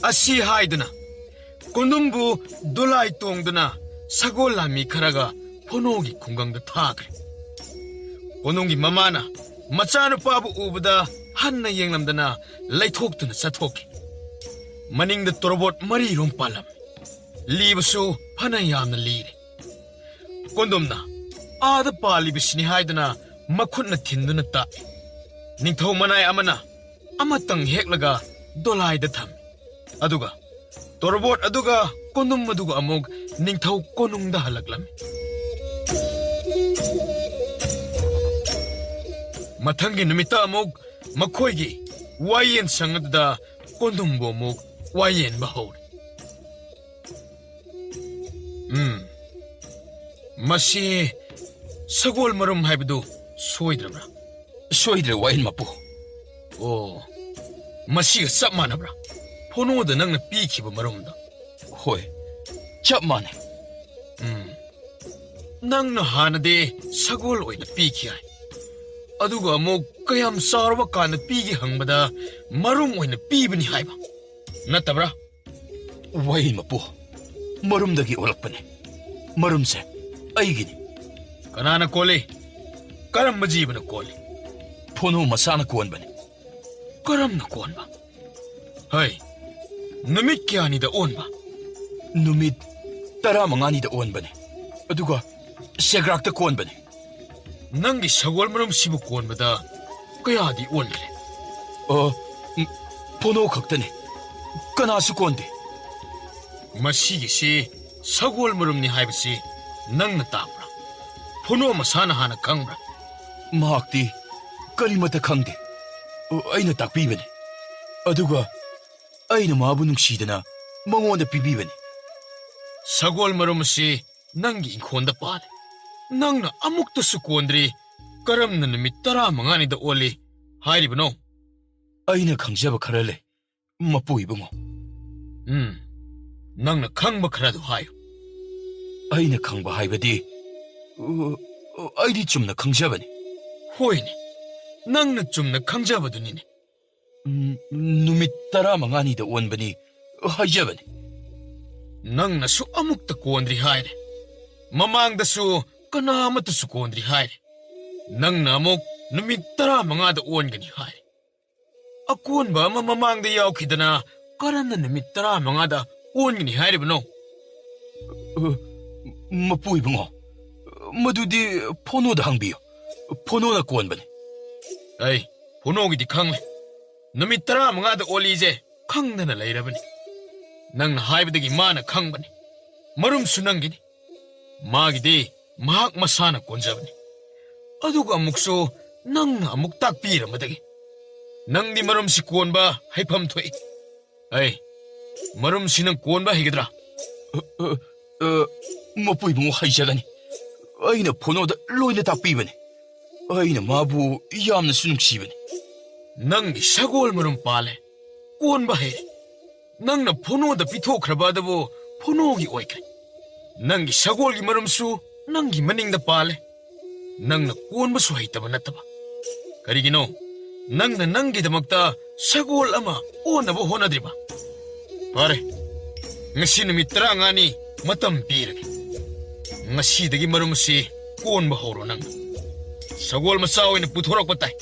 ꯑꯁꯤ ꯍꯥꯏꯗꯨꯅ ꯀꯣꯟꯗꯨꯝꯕꯨ ꯗꯣꯂꯥꯏ ꯇꯣꯡꯗꯨꯅ ꯁꯒꯣꯜ ꯂꯥꯟꯃꯤ ꯈꯔꯒ ꯐꯣꯅꯣꯒꯤ ꯈꯨꯡꯒꯪꯗ ꯊꯥꯈ꯭ꯔꯦ ꯀꯣꯅꯨꯡꯒꯤ ꯃꯃꯥꯅ ꯃꯆꯥꯅꯨꯄꯥꯕꯨ ꯎꯕꯗ ꯍꯟꯅ ꯌꯦꯡꯂꯝꯗꯅ ꯂꯩꯊꯣꯛꯇꯨꯅ ꯆꯠꯊꯣꯛꯈꯤ ꯃꯅꯤꯡꯗ ꯇꯣꯔꯕꯣꯠ ꯃꯔꯤꯔꯣꯝ ꯄꯥꯜꯂꯝꯃꯤ ꯂꯤꯕꯁꯨ ꯐꯅ ꯌꯥꯝꯅ ꯂꯤꯔꯦ ꯀꯣꯟꯗꯨꯝꯅ ꯑꯥꯗ ꯄꯥꯜꯂꯤꯕꯁꯤꯅꯤ ꯍꯥꯏꯗꯨꯅ ꯃꯈꯨꯠꯅ ꯊꯤꯟꯗꯨꯅ ꯇꯥꯛꯏ ꯅꯤꯡꯊꯧ ꯃꯅꯥꯏ ꯑꯃꯅ ꯑꯃꯇꯪ ꯍꯦꯛꯂꯒ ꯗꯣꯂꯥꯏꯗ ꯊꯝꯃꯤ ꯑꯗꯨꯒ ꯇꯣꯔꯕꯣꯠ ꯑꯗꯨꯒ ꯀꯣꯟꯗꯨꯝ ꯑꯗꯨꯒ ꯑꯃꯨꯛ ꯅꯤꯡꯊꯧ ꯀꯣꯅꯨꯡꯗ ꯍꯜꯂꯛꯂꯝꯃꯤ ꯃꯊꯪꯒꯤ ꯅꯨꯃꯤꯠꯇ ꯑꯃꯨꯛ ꯃꯈꯣꯏꯒꯤ ꯋꯥꯌꯦꯟ ꯁꯪ ꯑꯗꯨꯗ ꯀꯣꯟꯗꯨꯝꯕꯨ ꯑꯃꯨꯛ ꯋꯥꯌꯦꯟꯕ ꯍꯧꯔꯦ ꯃꯁꯤ ꯁꯒꯣꯜ ꯃꯔꯨꯝ ꯍꯥꯏꯕꯗꯨ ꯁꯣꯏꯗ꯭ꯔꯕ꯭ꯔꯥ ꯁꯣꯏꯗ꯭ꯔꯦ ꯋꯥꯌꯦꯟ ꯃꯄꯨ ꯑꯣ ꯃꯁꯤꯒ ꯆꯞ ꯃꯥꯟꯅꯕ꯭ꯔꯥ ꯐꯣꯅꯣꯗ ꯅꯪꯅ ꯄꯤꯈꯤꯕ ꯃꯔꯨꯝꯗꯣ ꯍꯣꯏ ꯆꯞ ꯃꯥꯟꯅꯩ ꯅꯪꯅ ꯍꯥꯟꯅꯗꯤ ꯁꯒꯣꯜ ꯑꯣꯏꯅ ꯄꯤꯈꯤ ꯍꯥꯏ ꯑꯗꯨꯒ ꯑꯃꯨꯛ ꯀꯌꯥꯝ ꯆꯥꯎꯔꯕ ꯀꯥꯟꯗ ꯄꯤꯒꯦ ꯍꯪꯕꯗ ꯃꯔꯨꯝ ꯑꯣꯏꯅ ꯄꯤꯕꯅꯤ ꯍꯥꯏꯕ ꯅꯠꯇꯕ꯭ꯔꯥ ꯋꯥꯌꯦꯟ ꯃꯄꯨ ꯃꯔꯨꯝꯗꯒꯤ ꯑꯣꯜꯂꯛꯄꯅꯤ ꯃꯔꯨꯝꯁꯦ ꯑꯩꯒꯤꯅꯤ ꯀꯅꯥꯅ ꯀꯣꯜꯂꯤ ꯀꯔꯝꯕ ꯖꯤꯕꯅ ꯀꯣꯜꯂꯤ ꯐꯣꯅꯣ ꯃꯁꯥꯅ ꯀꯣꯟꯕꯅꯤ ꯀꯔꯝꯅ ꯀꯣꯟꯕ ꯍꯩ ꯅꯨꯃꯤꯠ ꯀꯌꯥꯅꯤꯗ ꯑꯣꯟꯕ ꯅꯨꯃꯤꯠ 15ꯅꯤꯗ ꯑꯣꯟꯕꯅꯤ ꯑꯗꯨꯒ ꯁꯦꯒ꯭ꯔꯥꯛꯇ ꯀꯣꯟꯕꯅꯤ ꯅꯪꯒꯤ ꯁꯒꯣꯜ ꯃꯔꯨꯝꯁꯤꯕꯨ ꯀꯣꯟꯕꯗ ꯀꯌꯥꯗꯤ ꯑꯣꯟꯈ꯭ꯔꯦ ꯐꯣꯅꯣ ꯈꯛꯇꯅꯤ ꯀꯅꯥꯁꯨ ꯀꯣꯟꯗꯦ ꯃꯁꯤꯒꯤꯁꯤ ꯁꯒꯣꯜ ꯃꯔꯨꯝꯅꯤ ꯍꯥꯏꯕꯁꯤ ꯅꯪꯅ ꯇꯥꯕ꯭ꯔꯥ ꯐꯣꯅꯣ ꯃꯁꯥꯅ ꯍꯥꯟꯅ ꯈꯪꯕ꯭ꯔꯥ ꯃꯍꯥꯛꯇꯤ ꯀꯔꯤꯃꯠꯇ ꯈꯪꯗꯦ ꯑꯩꯅ ꯇꯥꯛꯄꯤꯕꯅꯤ ꯑꯗꯨꯒ ꯑꯩꯅ ꯃꯥꯕꯨ ꯅꯨꯡꯁꯤꯗꯅ ꯃꯉꯣꯟꯗ ꯄꯤꯕꯤꯕꯅꯤ ꯁꯒꯣꯜ ꯃꯔꯨꯝ ꯑꯁꯤ ꯅꯪꯒꯤ ꯏꯪꯈꯣꯜꯗ ꯄꯥꯜꯂꯦ ꯅꯪꯅ ꯑꯃꯨꯛꯇꯁꯨ ꯀꯣꯟꯗ꯭ꯔꯤ ꯀꯔꯝꯅ ꯅꯨꯃꯤꯠ 15ꯅꯤꯗ ꯑꯣꯜꯂꯤ ꯍꯥꯏꯔꯤꯕꯅꯣ ꯑꯩꯅ ꯈꯪꯖꯕ ꯈꯔ ꯂꯩ ꯃꯄꯨ ꯏꯕꯨꯡꯉꯣ ꯅꯪꯅ ꯈꯪꯕ ꯈꯔꯗꯨ ꯍꯥꯏꯌꯨ ꯑꯩꯅ ꯈꯪꯕ ꯍꯥꯏꯕꯗꯤ ꯑꯩꯗꯤ ꯆꯨꯝꯅ ꯈꯪꯖꯕꯅꯤ ꯍꯣꯏꯅꯦ ꯅꯪꯅ ꯆꯨꯝꯅ ꯈꯪꯖꯕꯗꯨꯅꯤꯅꯦ ꯅꯨꯃꯤꯠ 15ꯅꯤꯗ ꯑꯣꯟꯕꯅꯤ ꯍꯥꯏꯖꯕꯅꯤ ꯅꯪꯅꯁꯨ ꯑꯃꯨꯛꯇ ꯀꯣꯟꯗ꯭ꯔꯤ ꯍꯥꯏꯔꯦ ꯃꯃꯥꯡꯗꯁꯨ ꯀꯅꯥꯃꯠꯇꯁꯨ ꯀꯣꯟꯗ꯭ꯔꯤ ꯍꯥꯏꯔꯦ ꯅꯪꯅ ꯑꯃꯨꯛ ꯅꯨꯃꯤꯠ 15ꯗ ꯑꯣꯟꯒꯅꯤ ꯍꯥꯏꯔꯦ ꯑꯀꯣꯟꯕ ꯑꯃ ꯃꯃꯥꯡꯗ ꯌꯥꯎꯈꯤꯗꯅ ꯀꯔꯝꯅ ꯅꯨꯃꯤꯠ 15ꯗ ꯑꯣꯟꯒꯅꯤ ꯍꯥꯏꯔꯤꯕꯅꯣ ꯃꯄꯨ ꯏꯕꯨꯡꯉꯣ ꯃꯗꯨꯗꯤ ꯐꯣꯅꯣꯗ ꯍꯪꯕꯤꯌꯨ ꯐꯣꯅꯣꯅ ꯀꯣꯟꯕꯅꯤ ꯑꯩ ꯐꯣꯅꯣꯒꯤꯗꯤ ꯈꯪꯂꯦ ꯅꯨꯃꯤꯠ 15ꯗ ꯑꯣꯜꯂꯤꯁꯦ ꯈꯪꯗꯅ ꯂꯩꯔꯕꯅꯤ ꯅꯪꯅ ꯍꯥꯏꯕꯗꯒꯤ ꯃꯥꯅ ꯈꯪꯕꯅꯤ ꯃꯔꯨꯝꯁꯨ ꯅꯪꯒꯤꯅꯤ ꯃꯥꯒꯤꯗꯤ ꯃꯍꯥꯛ ꯃꯁꯥꯅ ꯀꯣꯟꯖꯕꯅꯤ ꯑꯗꯨꯒ ꯑꯃꯨꯛꯁꯨ ꯅꯪꯅ ꯑꯃꯨꯛ ꯇꯥꯛꯄꯤꯔꯝꯕꯗꯒꯤ ꯅꯪꯗꯤ ꯃꯔꯨꯝꯁꯤ ꯀꯣꯟꯕ ꯍꯩꯐꯝ ꯊꯣꯛꯏ ꯑꯩ ꯃꯔꯨꯝꯁꯤ ꯅꯪ ꯀꯣꯟꯕ ꯍꯩꯒꯗ꯭ꯔꯥ ꯃꯄꯨ ꯏꯕꯨꯡꯉꯣ ꯍꯩꯖꯒꯅꯤ ꯑꯩꯅ ꯐꯣꯅꯣꯗ ꯂꯣꯏꯅ ꯇꯥꯛꯄꯤꯕꯅꯤ ꯑꯩꯅ ꯃꯥꯕꯨ ꯌꯥꯝꯅꯁꯨ ꯅꯨꯡꯁꯤꯕꯅꯤ ꯅꯪꯒꯤ ꯁꯒꯣꯜ ꯃꯔꯨꯝ ꯄꯥꯜꯂꯦ ꯀꯣꯟꯕ ꯍꯩꯔꯦ ꯅꯪꯅ ꯐꯣꯅꯣꯗ ꯄꯤꯊꯣꯛꯈ꯭ꯔꯕ ꯑꯗꯨꯕꯨ ꯐꯣꯅꯣꯒꯤ ꯑꯣꯏꯈ꯭ꯔꯦ ꯅꯪꯒꯤ ꯁꯒꯣꯜꯒꯤ ꯃꯔꯨꯝꯁꯨ ꯅꯪꯒꯤ ꯃꯅꯤꯡꯗ ꯄꯥꯜꯂꯦ ꯅꯪꯅ ꯀꯣꯟꯕꯁꯨ ꯍꯩꯇꯕ ꯅꯠꯇꯕ ꯀꯔꯤꯒꯤꯅꯣ ꯅꯪꯅ ꯅꯪꯒꯤꯗꯃꯛꯇ ꯁꯒꯣꯜ ꯑꯃ ꯑꯣꯟꯅꯕ ꯍꯣꯠꯅꯗ꯭ꯔꯤꯕ ꯐꯔꯦ ꯉꯁꯤ ꯅꯨꯃꯤꯠ 15ꯅꯤ ꯃꯇꯝ ꯄꯤꯔꯒꯦ ꯉꯁꯤꯗꯒꯤ ꯃꯔꯨꯝꯁꯤ ꯀꯣꯟꯕ ꯍꯧꯔꯣ ꯅꯪ ꯁꯒꯣꯜ ꯃꯆꯥ ꯑꯣꯏꯅ ꯄꯨꯊꯣꯔꯛꯄ ꯇꯥꯏ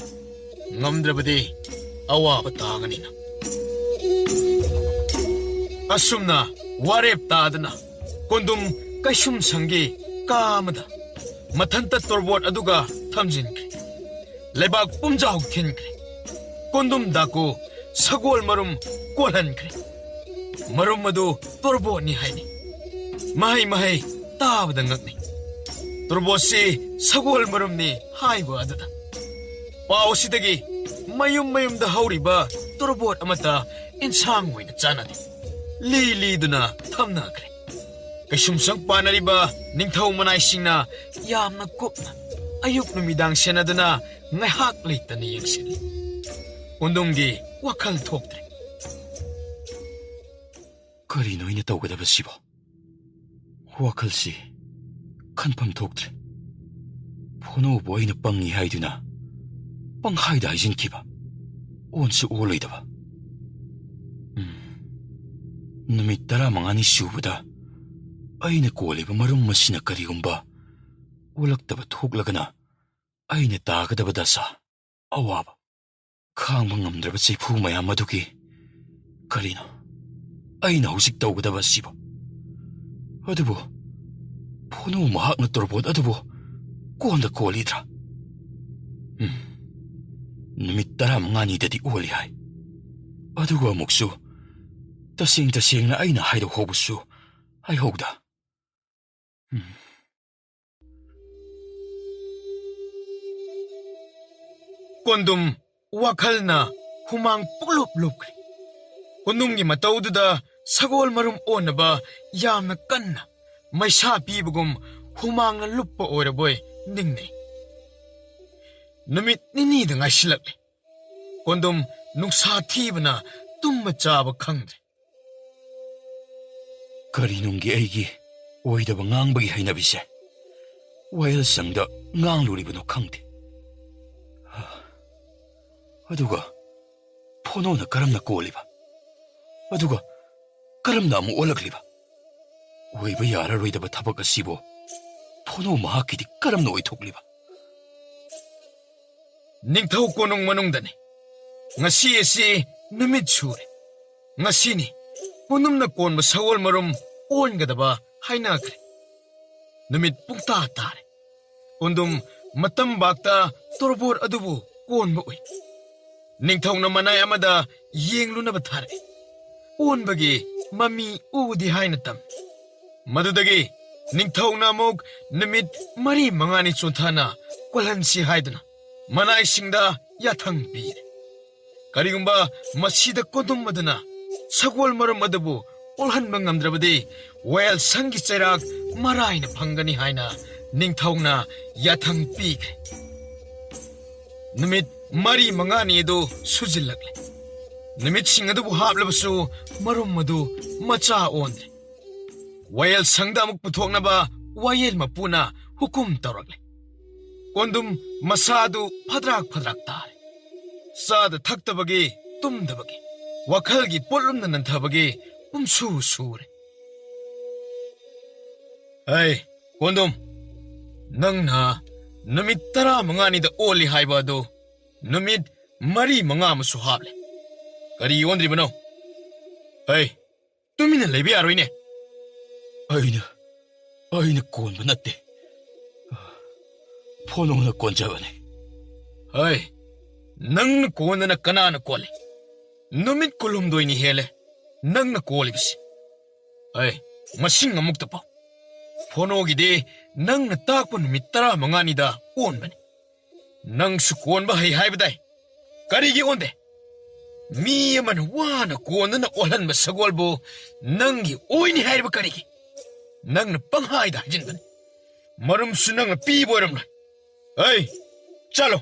ꯉꯝꯗ꯭ꯔꯕꯗꯤ ꯑꯋꯥꯕ ꯇꯥꯒꯅꯤꯅ ꯑꯁꯨꯝꯅ ꯋꯥꯔꯦꯞ ꯇꯥꯗꯅ ꯀꯣꯟꯗꯨꯝ ꯀꯩꯁꯨꯝ ꯁꯪꯒꯤ ꯀꯥ ꯑꯃꯗ ꯃꯊꯟꯇ ꯇꯣꯔꯕꯣꯠ ꯑꯗꯨꯒ ꯊꯝꯖꯤꯟꯈ꯭ꯔꯦ ꯂꯩꯕꯥꯛ ꯄꯨꯝꯖꯥꯎ ꯊꯤꯟꯈ꯭ꯔꯦ ꯀꯣꯟꯗꯨꯝ ꯗꯥꯀꯨ ꯁꯒꯣꯜ ꯃꯔꯨꯝ ꯀꯣꯜꯍꯟꯈ꯭ꯔꯦ ꯃꯔꯨꯝ ꯑꯗꯨ ꯇꯣꯔꯕꯣꯠꯅꯤ ꯍꯥꯏꯅꯤ ꯃꯍꯩ ꯇꯥꯕꯗ ꯉꯛꯅꯤ ꯇꯣꯔꯕꯣꯠꯁꯤ ꯁꯒꯣꯜ ꯃꯔꯨꯝꯅꯤ ꯍꯥꯏꯕ ꯑꯗꯨꯗ ꯄꯥꯎ ꯑꯁꯤꯗꯒꯤ ꯃꯌꯨꯝꯗ ꯍꯧꯔꯤꯕ ꯇꯣꯔꯕꯣꯠ ꯑꯃꯠꯇ ꯏꯟꯁꯥꯡ ꯑꯣꯏꯅ ꯆꯥꯅꯗꯦ ꯂꯤꯗꯨꯅ ꯊꯝꯅꯈ꯭ꯔꯦ ꯀꯩꯁꯨꯝꯁꯪ ꯄꯥꯟꯅꯔꯤꯕ ꯅꯤꯡꯊꯧ ꯃꯅꯥꯏꯁꯤꯡꯅ ꯌꯥꯝꯅ ꯀꯨꯞꯅ ꯑꯌꯨꯛ ꯅꯨꯃꯤꯗꯥꯡ ꯁꯦꯟꯅꯗꯨꯅ ꯉꯥꯏꯍꯥꯛ ꯂꯩꯇꯅ ꯌꯦꯡꯁꯤꯜꯂꯤ ꯀꯣꯟꯗꯣꯝꯒꯤ ꯋꯥꯈꯜ ꯊꯣꯛꯇ꯭ꯔꯦ ꯀꯔꯤꯅꯣ ꯑꯩꯅ ꯇꯧꯒꯗꯕꯁꯤꯕꯣ ꯋꯥꯈꯜꯁꯤ ꯈꯟꯐꯝ ꯊꯣꯛꯇ꯭ꯔꯦ ꯐꯣꯅꯣꯕꯨ ꯑꯩꯅ ꯄꯪꯉꯤ ꯍꯥꯏꯗꯨꯅ ꯄꯪꯍꯥꯏꯗ ꯍꯥꯏꯖꯤꯟꯈꯤꯕ ꯑꯣꯟꯁꯨ ꯑꯣꯜꯂꯣꯏꯗꯕ ꯅꯨꯃꯤꯠ 15ꯅꯤ ꯁꯨꯕꯗ ꯑꯩꯅ ꯀꯣꯜꯂꯤꯕ ꯃꯔꯨꯝ ꯑꯁꯤꯅ ꯀꯔꯤꯒꯨꯝꯕ ꯑꯣꯜꯂꯛꯇꯕ ꯊꯣꯛꯂꯒꯅ ꯑꯩꯅ ꯇꯥꯒꯗꯕ ꯗꯁꯥ ꯑꯋꯥꯕ ꯈꯥꯡꯕ ꯉꯝꯗ꯭ꯔꯕ ꯆꯩꯐꯨ ꯃꯌꯥꯝ ꯑꯗꯨꯒꯤ ꯀꯔꯤꯅꯣ ꯑꯩꯅ ꯍꯧꯖꯤꯛ ꯇꯧꯒꯗꯕ ꯑꯁꯤꯕꯨ ꯑꯗꯨꯕꯨ ꯐꯣꯅꯣ ꯃꯍꯥꯛꯅ ꯇꯣꯔꯕꯣꯠ ꯑꯗꯨꯕꯨ ꯀꯣꯟꯗ ꯀꯣꯜꯂꯤꯗ꯭ꯔꯥ ꯅꯨꯃꯤꯠ 15ꯅꯤꯗꯗꯤ ꯑꯣꯜꯂꯤ ꯍꯥꯏ ꯑꯗꯨꯒ ꯑꯃꯨꯛꯁꯨ ꯇꯁꯦꯡꯅ ꯑꯩꯅ ꯍꯥꯏꯗꯣꯛꯍꯧꯕꯁꯨ ꯍꯥꯏꯍꯧꯗ ꯀꯣꯟꯗꯨꯝ ꯋꯥꯈꯜꯅ ꯍꯨꯃꯥꯡ ꯄꯨꯛꯂꯨꯞ ꯂꯨꯞꯈ꯭ꯔꯦ ꯀꯣꯟꯗꯨꯝꯒꯤ ꯃꯇꯧꯗꯨꯗ ꯁꯒꯣꯜ ꯃꯔꯨꯝ ꯑꯣꯟꯅꯕ ꯌꯥꯝꯅ ꯀꯟꯅ ꯃꯩꯁꯥ ꯄꯤꯕꯒꯨꯝ ꯍꯨꯃꯥꯡꯅ ꯂꯨꯞꯄ ꯑꯣꯏꯔꯕꯣꯏ ꯅꯤꯡꯅꯩ ꯅꯨꯃꯤꯠ 2ꯗ ꯉꯥꯏꯁꯤꯜꯂꯛꯂꯦ ꯀꯣꯟꯗꯨꯝ ꯅꯨꯡꯁꯥ ꯊꯤꯕꯅ ꯇꯨꯝꯕ ꯆꯥꯕ ꯈꯪꯗ꯭ꯔꯦ ꯀꯔꯤꯅꯨꯡꯒꯤ ꯑꯩꯒꯤ ꯑꯣꯏꯗꯕ ꯉꯥꯡꯕꯒꯤ ꯍꯩꯅꯕꯤꯁꯦ ꯋꯥꯌꯦꯜꯁꯪꯗ ꯉꯥꯡꯂꯨꯔꯤꯕꯅꯣ ꯈꯪꯗꯦ ꯑꯗꯨꯒ ꯐꯣꯅꯣꯅ ꯀꯔꯝꯅ ꯀꯣꯜꯂꯤꯕ ꯑꯗꯨꯒ ꯀꯔꯝꯅ ꯑꯃꯨꯛ ꯑꯣꯜꯂꯛꯂꯤꯕ ꯑꯣꯏꯕ ꯌꯥꯔꯔꯣꯏꯗꯕ ꯊꯕꯛ ꯑꯁꯤꯕꯨ ꯐꯣꯅꯣ ꯃꯍꯥꯛꯀꯤꯗꯤ ꯀꯔꯝꯅ ꯑꯣꯏꯊꯣꯛꯂꯤꯕ ꯅꯤꯡꯊꯧ ꯀꯣꯅꯨꯡ ꯃꯅꯨꯡꯗꯅꯤ ꯉꯁꯤ ꯑꯁꯤ ꯅꯨꯃꯤꯠ ꯁꯨꯔꯦ ꯉꯁꯤꯅꯤ ꯄꯨꯝꯅꯝꯅ ꯀꯣꯟꯕ ꯁꯒꯣꯜ ꯃꯔꯨꯝ ꯑꯣꯟꯒꯗꯕ ꯍꯥꯏꯅꯈ꯭ꯔꯦ ꯅꯨꯃꯤꯠ ꯄꯨꯡꯇꯥ ꯇꯥꯔꯦ ꯀꯣꯟꯗꯨꯝ ꯃꯇꯝ ꯕꯥꯛꯇ ꯇꯣꯔꯕꯣꯠ ꯑꯗꯨꯕꯨ ꯀꯣꯟꯕ ꯎꯏ ꯅꯤꯡꯊꯧꯅ ꯃꯅꯥꯏ ꯑꯃꯗ ꯌꯦꯡꯂꯨꯅꯕ ꯊꯥꯔꯛꯏ ꯑꯣꯟꯕꯒꯤ ꯃꯃꯤ ꯎꯗꯤ ꯍꯥꯏꯅ ꯇꯝꯃꯤ ꯃꯗꯨꯗꯒꯤ ꯅꯤꯡꯊꯧꯅ ꯑꯃꯨꯛ ꯅꯨꯃꯤꯠ 4-5ꯅꯤ ꯆꯣꯟꯊꯅ ꯀꯣꯜꯍꯟꯁꯤ ꯍꯥꯏꯗꯨꯅ ꯃꯅꯥꯏꯁꯤꯡꯗ ꯌꯥꯊꯪ ꯄꯤꯔꯦ ꯀꯔꯤꯒꯨꯝꯕ ꯃꯁꯤꯗ ꯀꯣꯟꯗꯨꯝ ꯑꯗꯨꯅ ꯁꯒꯣꯜ ꯃꯔꯨꯝ ꯑꯗꯨꯕꯨ ꯑꯣꯜꯍꯟꯕ ꯉꯝꯗ꯭ꯔꯕꯗꯤ ꯋꯥꯌꯦꯜꯁꯪꯒꯤ ꯆꯩꯔꯥꯛ ꯃꯔꯥꯏꯅ ꯐꯪꯒꯅꯤ ꯍꯥꯏꯅ ꯅꯤꯡꯊꯧꯅ ꯌꯥꯊꯪ ꯄꯤꯈ꯭ꯔꯦ ꯅꯨꯃꯤꯠ 4-5ꯅꯤ ꯑꯗꯨ ꯁꯨꯖꯤꯜꯂꯛꯂꯦ ꯅꯨꯃꯤꯠꯁꯤꯡ ꯑꯗꯨꯕꯨ ꯍꯥꯞꯂꯕꯁꯨ ꯃꯔꯨꯝ ꯑꯗꯨ ꯃꯆꯥ ꯑꯣꯟꯗ꯭ꯔꯦ ꯋꯥꯌꯦꯜꯁꯪꯗ ꯑꯃꯨꯛ ꯄꯨꯊꯣꯛꯅꯕ ꯋꯥꯌꯦꯜ ꯃꯄꯨꯅ ꯍꯨꯀꯨꯝ ꯇꯧꯔꯛꯂꯦ ꯀꯣꯟꯗꯨꯝ ꯃꯁꯥꯗꯨ ꯐꯗ꯭ꯔꯥꯛ ꯇꯥꯔꯦ ꯆꯥꯗ ꯊꯛꯇꯕꯒꯤ ꯇꯨꯝꯗꯕꯒꯤ ꯋꯥꯈꯜꯒꯤ ꯄꯣꯠꯂꯨꯝꯅ ꯅꯟꯊꯕꯒꯤ ꯄꯨꯝꯁꯨ ꯁꯨꯔꯦ ꯑꯩ ꯀꯣꯟꯗꯨꯝ ꯅꯪꯅ ꯅꯨꯃꯤꯠ 15ꯅꯤꯗ ꯑꯣꯜꯂꯤ ꯍꯥꯏꯕ ꯑꯗꯨ ꯅꯨꯃꯤꯠ 4-5 ꯑꯃꯁꯨ ꯍꯥꯞꯂꯦ ꯀꯔꯤ ꯑꯣꯟꯗ꯭ꯔꯤꯕꯅꯣ ꯑꯩ ꯇꯨꯃꯤꯟꯅ ꯂꯩꯕ ꯌꯥꯔꯣꯏꯅꯦ ꯑꯩꯅ ꯀꯣꯟꯕ ꯅꯠꯇꯦ ꯐꯣꯅꯣꯅ ꯀꯣꯟꯖꯕꯅꯤ ꯍꯩ ꯅꯪꯅ ꯀꯣꯟꯗꯅ ꯀꯅꯥꯅ ꯀꯣꯜꯂꯤ ꯅꯨꯃꯤꯠ 12ꯅꯤ ꯍꯦꯜꯂꯦ ꯅꯪꯅ ꯀꯣꯜꯂꯤꯕꯁꯤ ꯑꯩ ꯃꯁꯤꯡ ꯑꯃꯨꯛꯇ ꯄꯥꯎ ꯐꯣꯅꯣꯒꯤꯗꯤ ꯅꯪꯅ ꯇꯥꯛꯄ ꯅꯨꯃꯤꯠ 15ꯅꯤꯗ ꯑꯣꯟꯕꯅꯤ ꯅꯪꯁꯨ ꯀꯣꯟꯕ ꯍꯩ ꯍꯥꯏꯕꯗꯥꯏ ꯀꯔꯤꯒꯤ ꯑꯣꯟꯗꯦ ꯃꯤ ꯑꯃꯅ ꯋꯥꯅ ꯀꯣꯟꯗꯅ ꯑꯣꯜꯍꯟꯕ ꯁꯒꯣꯜꯕꯨ ꯅꯪꯒꯤ ꯑꯣꯏꯅꯤ ꯍꯥꯏꯔꯤꯕ ꯀꯔꯤꯒꯤ ꯅꯪꯅ ꯄꯪꯍꯥꯏꯗ ꯍꯥꯏꯖꯤꯟꯕꯅꯤ ꯃꯔꯨꯝꯁꯨ ꯅꯪꯅ ꯄꯤꯕ ꯑꯣꯏꯔꯝꯂꯣꯏ ꯑꯩ ꯆꯠꯂꯣ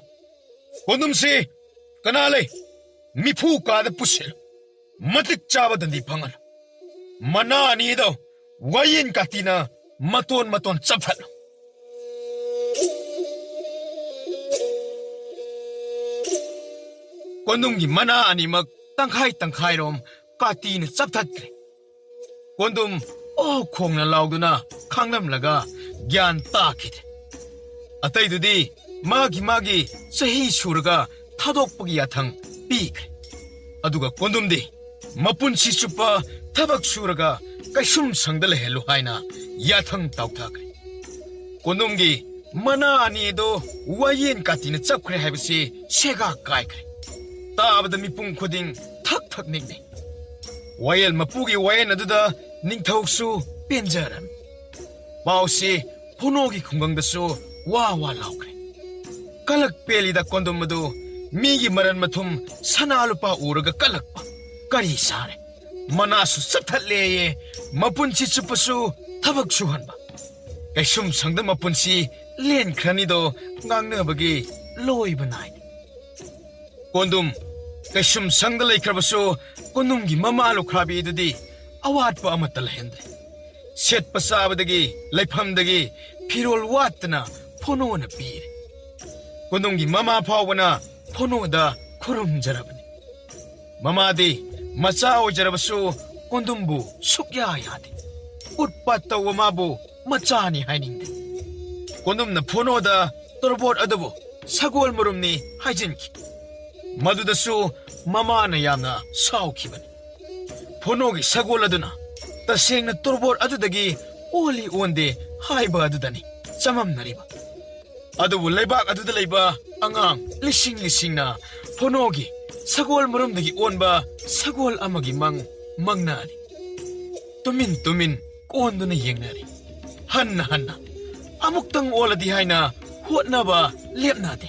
ꯀꯣꯟꯗꯨꯝꯁꯤ ꯀꯅꯥ ꯂꯩ ꯃꯤꯐꯨ ꯀꯥꯗ ꯄꯨꯁꯤꯜꯂꯨ ꯃꯇꯤꯛ ꯆꯥꯕ ꯗꯟꯗꯤ ꯐꯪꯍꯜꯂꯨ ꯃꯅꯥ ꯑꯅꯤꯗꯣ ꯋꯥꯌꯦꯟ ꯀꯥꯇꯤꯅ ꯃꯇꯣꯟ ꯆꯞꯍꯠꯂꯨ ꯀꯣꯟꯗꯨꯝꯒꯤ ꯃꯅꯥ ꯑꯅꯤꯃꯛ ꯇꯪꯈꯥꯏꯔꯣꯝ ꯀꯥꯇꯤꯅ ꯆꯞꯊꯠꯈ꯭ꯔꯦ ꯀꯣꯟꯗꯨꯝ ꯑꯣ ꯈꯣꯡꯅ ꯂꯥꯎꯗꯨꯅ ꯈꯥꯡꯂꯝꯂꯒ ꯒ꯭ꯌꯥꯟ ꯇꯥꯈꯤꯗ꯭ꯔꯦ ꯑꯇꯩꯗꯨꯗꯤ ꯃꯥꯒꯤ ꯆꯍꯤ ꯁꯨꯔꯒ ꯊꯥꯗꯣꯛꯄꯒꯤ ꯌꯥꯊꯪ ꯄꯤꯈ꯭ꯔꯦ ꯑꯗꯨꯒ ꯀꯣꯟꯗꯨꯝꯗꯤ ꯃꯄꯨꯟꯁꯤ ꯆꯨꯞꯄ ꯊꯕꯛ ꯁꯨꯔꯒ ꯀꯩꯁꯨꯝ ꯁꯪꯗ ꯂꯩꯍꯜꯂꯨ ꯍꯥꯏꯅ ꯌꯥꯊꯪ ꯇꯥꯎꯊꯈ꯭ꯔꯦ ꯀꯣꯟꯗꯨꯝꯒꯤ ꯃꯅꯥ ꯑꯅꯤꯗꯣ ꯋꯥꯌꯦꯟ ꯀꯥꯇꯤꯅ ꯆꯞꯈ꯭ꯔꯦ ꯍꯥꯏꯕꯁꯤ ꯁꯦꯒꯥ ꯀꯥꯏꯈ꯭ꯔꯦ ꯇꯥꯕꯗ ꯃꯤꯄꯨꯝ ꯈꯨꯗꯤꯡ ꯊꯛ ꯅꯤꯛꯅꯩ ꯋꯥꯌꯦꯜ ꯃꯄꯨꯒꯤ ꯋꯥꯌꯦꯟ ꯑꯗꯨꯗ ꯅꯤꯡꯊꯧꯁꯨ ꯄꯦꯟꯖꯔꯝꯃꯤ ꯄꯥꯎꯁꯤ ꯐꯣꯅꯣꯒꯤ ꯈꯨꯡꯒꯪꯗꯁꯨ ꯋꯥ ꯂꯥꯎꯈ꯭ꯔꯦ ꯀꯂꯛ ꯄꯦꯜꯂꯤꯗ ꯀꯣꯟꯗꯨꯝ ꯑꯗꯨ ꯃꯤꯒꯤ ꯃꯔꯟ ꯃꯊꯨꯝ ꯁꯅꯥ ꯂꯨꯄꯥ ꯎꯔꯒ ꯀꯂꯛꯄ ꯀꯔꯤ ꯁꯥꯔꯦ ꯃꯅꯥꯁꯨ ꯆꯞꯊꯠꯂꯦꯌꯦ ꯃꯄꯨꯟꯁꯤ ꯆꯨꯞꯄꯁꯨ ꯊꯕꯛ ꯁꯨꯍꯟꯕ ꯀꯩꯁꯨꯝ ꯁꯪꯗ ꯃꯄꯨꯟꯁꯤ ꯂꯦꯟꯈ꯭ꯔꯅꯤꯗꯣ ꯉꯥꯡꯅꯕꯒꯤ ꯂꯣꯏꯕ ꯅꯥꯏꯗꯦ ꯀꯣꯟꯗꯨꯝ ꯀꯩꯁꯨꯝ ꯁꯪꯗ ꯂꯩꯈ꯭ꯔꯕꯁꯨ ꯀꯣꯟꯗꯨꯝꯒꯤ ꯃꯃꯥ ꯂꯨꯈ꯭ꯔꯥꯕꯤ ꯑꯗꯨꯗꯤ ꯑꯋꯥꯠꯄ ꯑꯃꯠꯇ ꯂꯩꯍꯟꯗ꯭ꯔꯦ ꯁꯦꯠꯄ ꯆꯥꯕꯗꯒꯤ ꯂꯩꯐꯝꯗꯒꯤ ꯐꯤꯔꯣꯜ ꯋꯥꯠꯇꯅ ꯐꯣꯅꯣꯅ ꯄꯤꯔꯦ ꯀꯣꯟꯗꯨꯝꯒꯤ ꯃꯃꯥ ꯐꯥꯎꯕꯅ ꯐꯣꯅꯣꯗ ꯈꯨꯔꯨꯝꯖꯔꯕꯅꯤ ꯃꯃꯥꯗꯤ ꯃꯆꯥ ꯑꯣꯏꯖꯔꯕꯁꯨ ꯀꯣꯟꯗꯨꯝꯕꯨ ꯁꯨꯛꯌꯥ ꯌꯥꯗꯦ ꯎꯠꯄꯥꯠ ꯇꯧꯕ ꯃꯥꯕꯨ ꯃꯆꯥꯅꯤ ꯍꯥꯏꯅꯤꯡꯗꯦ ꯀꯣꯟꯗꯨꯝꯅ ꯐꯣꯅꯣꯗ ꯇꯣꯔꯕꯣꯠ ꯑꯗꯨꯕꯨ ꯁꯒꯣꯜ ꯃꯔꯨꯝꯅꯤ ꯍꯥꯏꯖꯤꯟꯈꯤ ꯃꯗꯨꯗꯁꯨ ꯃꯃꯥꯅ ꯌꯥꯝꯅ ꯁꯥꯎꯈꯤꯕꯅꯤ ꯐꯣꯅꯣꯒꯤ ꯁꯒꯣꯜ ꯑꯗꯨꯅ ꯇꯁꯦꯡꯅ ꯇꯣꯔꯕꯣꯠ ꯑꯗꯨꯗꯒꯤ ꯑꯣꯜꯂꯤ ꯑꯣꯟꯗꯦ ꯍꯥꯏꯕ ꯑꯗꯨꯗꯅꯤ ꯆꯃꯝꯅꯔꯤꯕ ꯑꯗꯨꯕꯨ ꯂꯩꯕꯥꯛ ꯑꯗꯨꯗ ꯂꯩꯕ ꯑꯉꯥꯡ ꯂꯤꯁꯤꯡꯅ ꯐꯣꯅꯣꯒꯤ ꯁꯒꯣꯜ ꯃꯔꯨꯝꯗꯒꯤ ꯑꯣꯟꯕ ꯁꯒꯣꯜ ꯑꯃꯒꯤ ꯃꯪꯅꯔꯤ ꯇꯨꯃꯤꯟ ꯀꯣꯟꯗꯨꯅ ꯌꯦꯡꯅꯔꯤ ꯍꯟꯅ ꯑꯃꯨꯛꯇꯪ ꯑꯣꯜꯂꯗꯤ ꯍꯥꯏꯅ ꯍꯣꯠꯅꯕ ꯂꯦꯞꯅꯗꯦ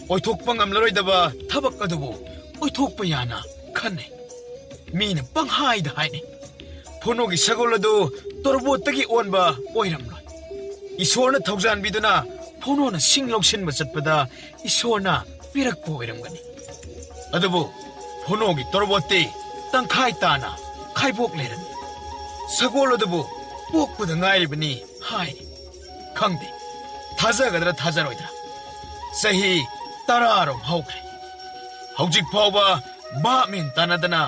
ꯑꯣꯏꯊꯣꯛꯄ ꯉꯝꯂꯔꯣꯏꯗꯕ ꯊꯕꯛ ꯑꯗꯨꯕꯨ ꯑꯣꯏꯊꯣꯛꯄ ꯌꯥꯅ ꯈꯟꯅꯩ ꯃꯤꯅ ꯄꯪꯍꯥꯏꯗ ꯍꯥꯏꯅꯩ ꯐꯣꯅꯣꯒꯤ ꯁꯒꯣꯜ ꯑꯗꯨ ꯇꯣꯔꯕꯣꯠꯇꯒꯤ ꯑꯣꯟꯕ ꯑꯣꯏꯔꯝꯂꯣꯏ ꯏꯁꯣꯔꯅ ꯊꯧꯖꯥꯟꯕꯤꯗꯨꯅ ꯐꯣꯅꯣꯅ ꯁꯤꯡ ꯂꯧꯁꯤꯟꯕ ꯆꯠꯄꯗ ꯏꯁꯣꯔꯅ ꯄꯤꯔꯛꯄ ꯑꯣꯏꯔꯝꯒꯅꯤ ꯑꯗꯨꯕꯨ ꯐꯣꯅꯣꯒꯤ ꯇꯣꯔꯕꯣꯠꯇꯤ ꯇꯪꯈꯥꯏ ꯇꯥꯅ ꯈꯥꯏꯕꯣꯛ ꯂꯩꯔꯝꯃꯤ ꯁꯒꯣꯜ ꯑꯗꯨꯕꯨ ꯄꯣꯛꯄꯗ ꯉꯥꯏꯔꯤꯕꯅꯤ ꯍꯥꯏꯔꯤ ꯈꯪꯗꯦ ꯊꯥꯖꯒꯗ꯭ꯔꯥ ꯊꯥꯖꯔꯣꯏꯗ꯭ꯔꯥ ꯆꯍꯤ 10 ꯍꯧꯈ꯭ꯔꯦ ꯍꯧꯖꯤꯛ ꯐꯥꯎꯕ ꯚꯥꯞ ꯃꯦꯟ ꯇꯥꯅꯗꯅ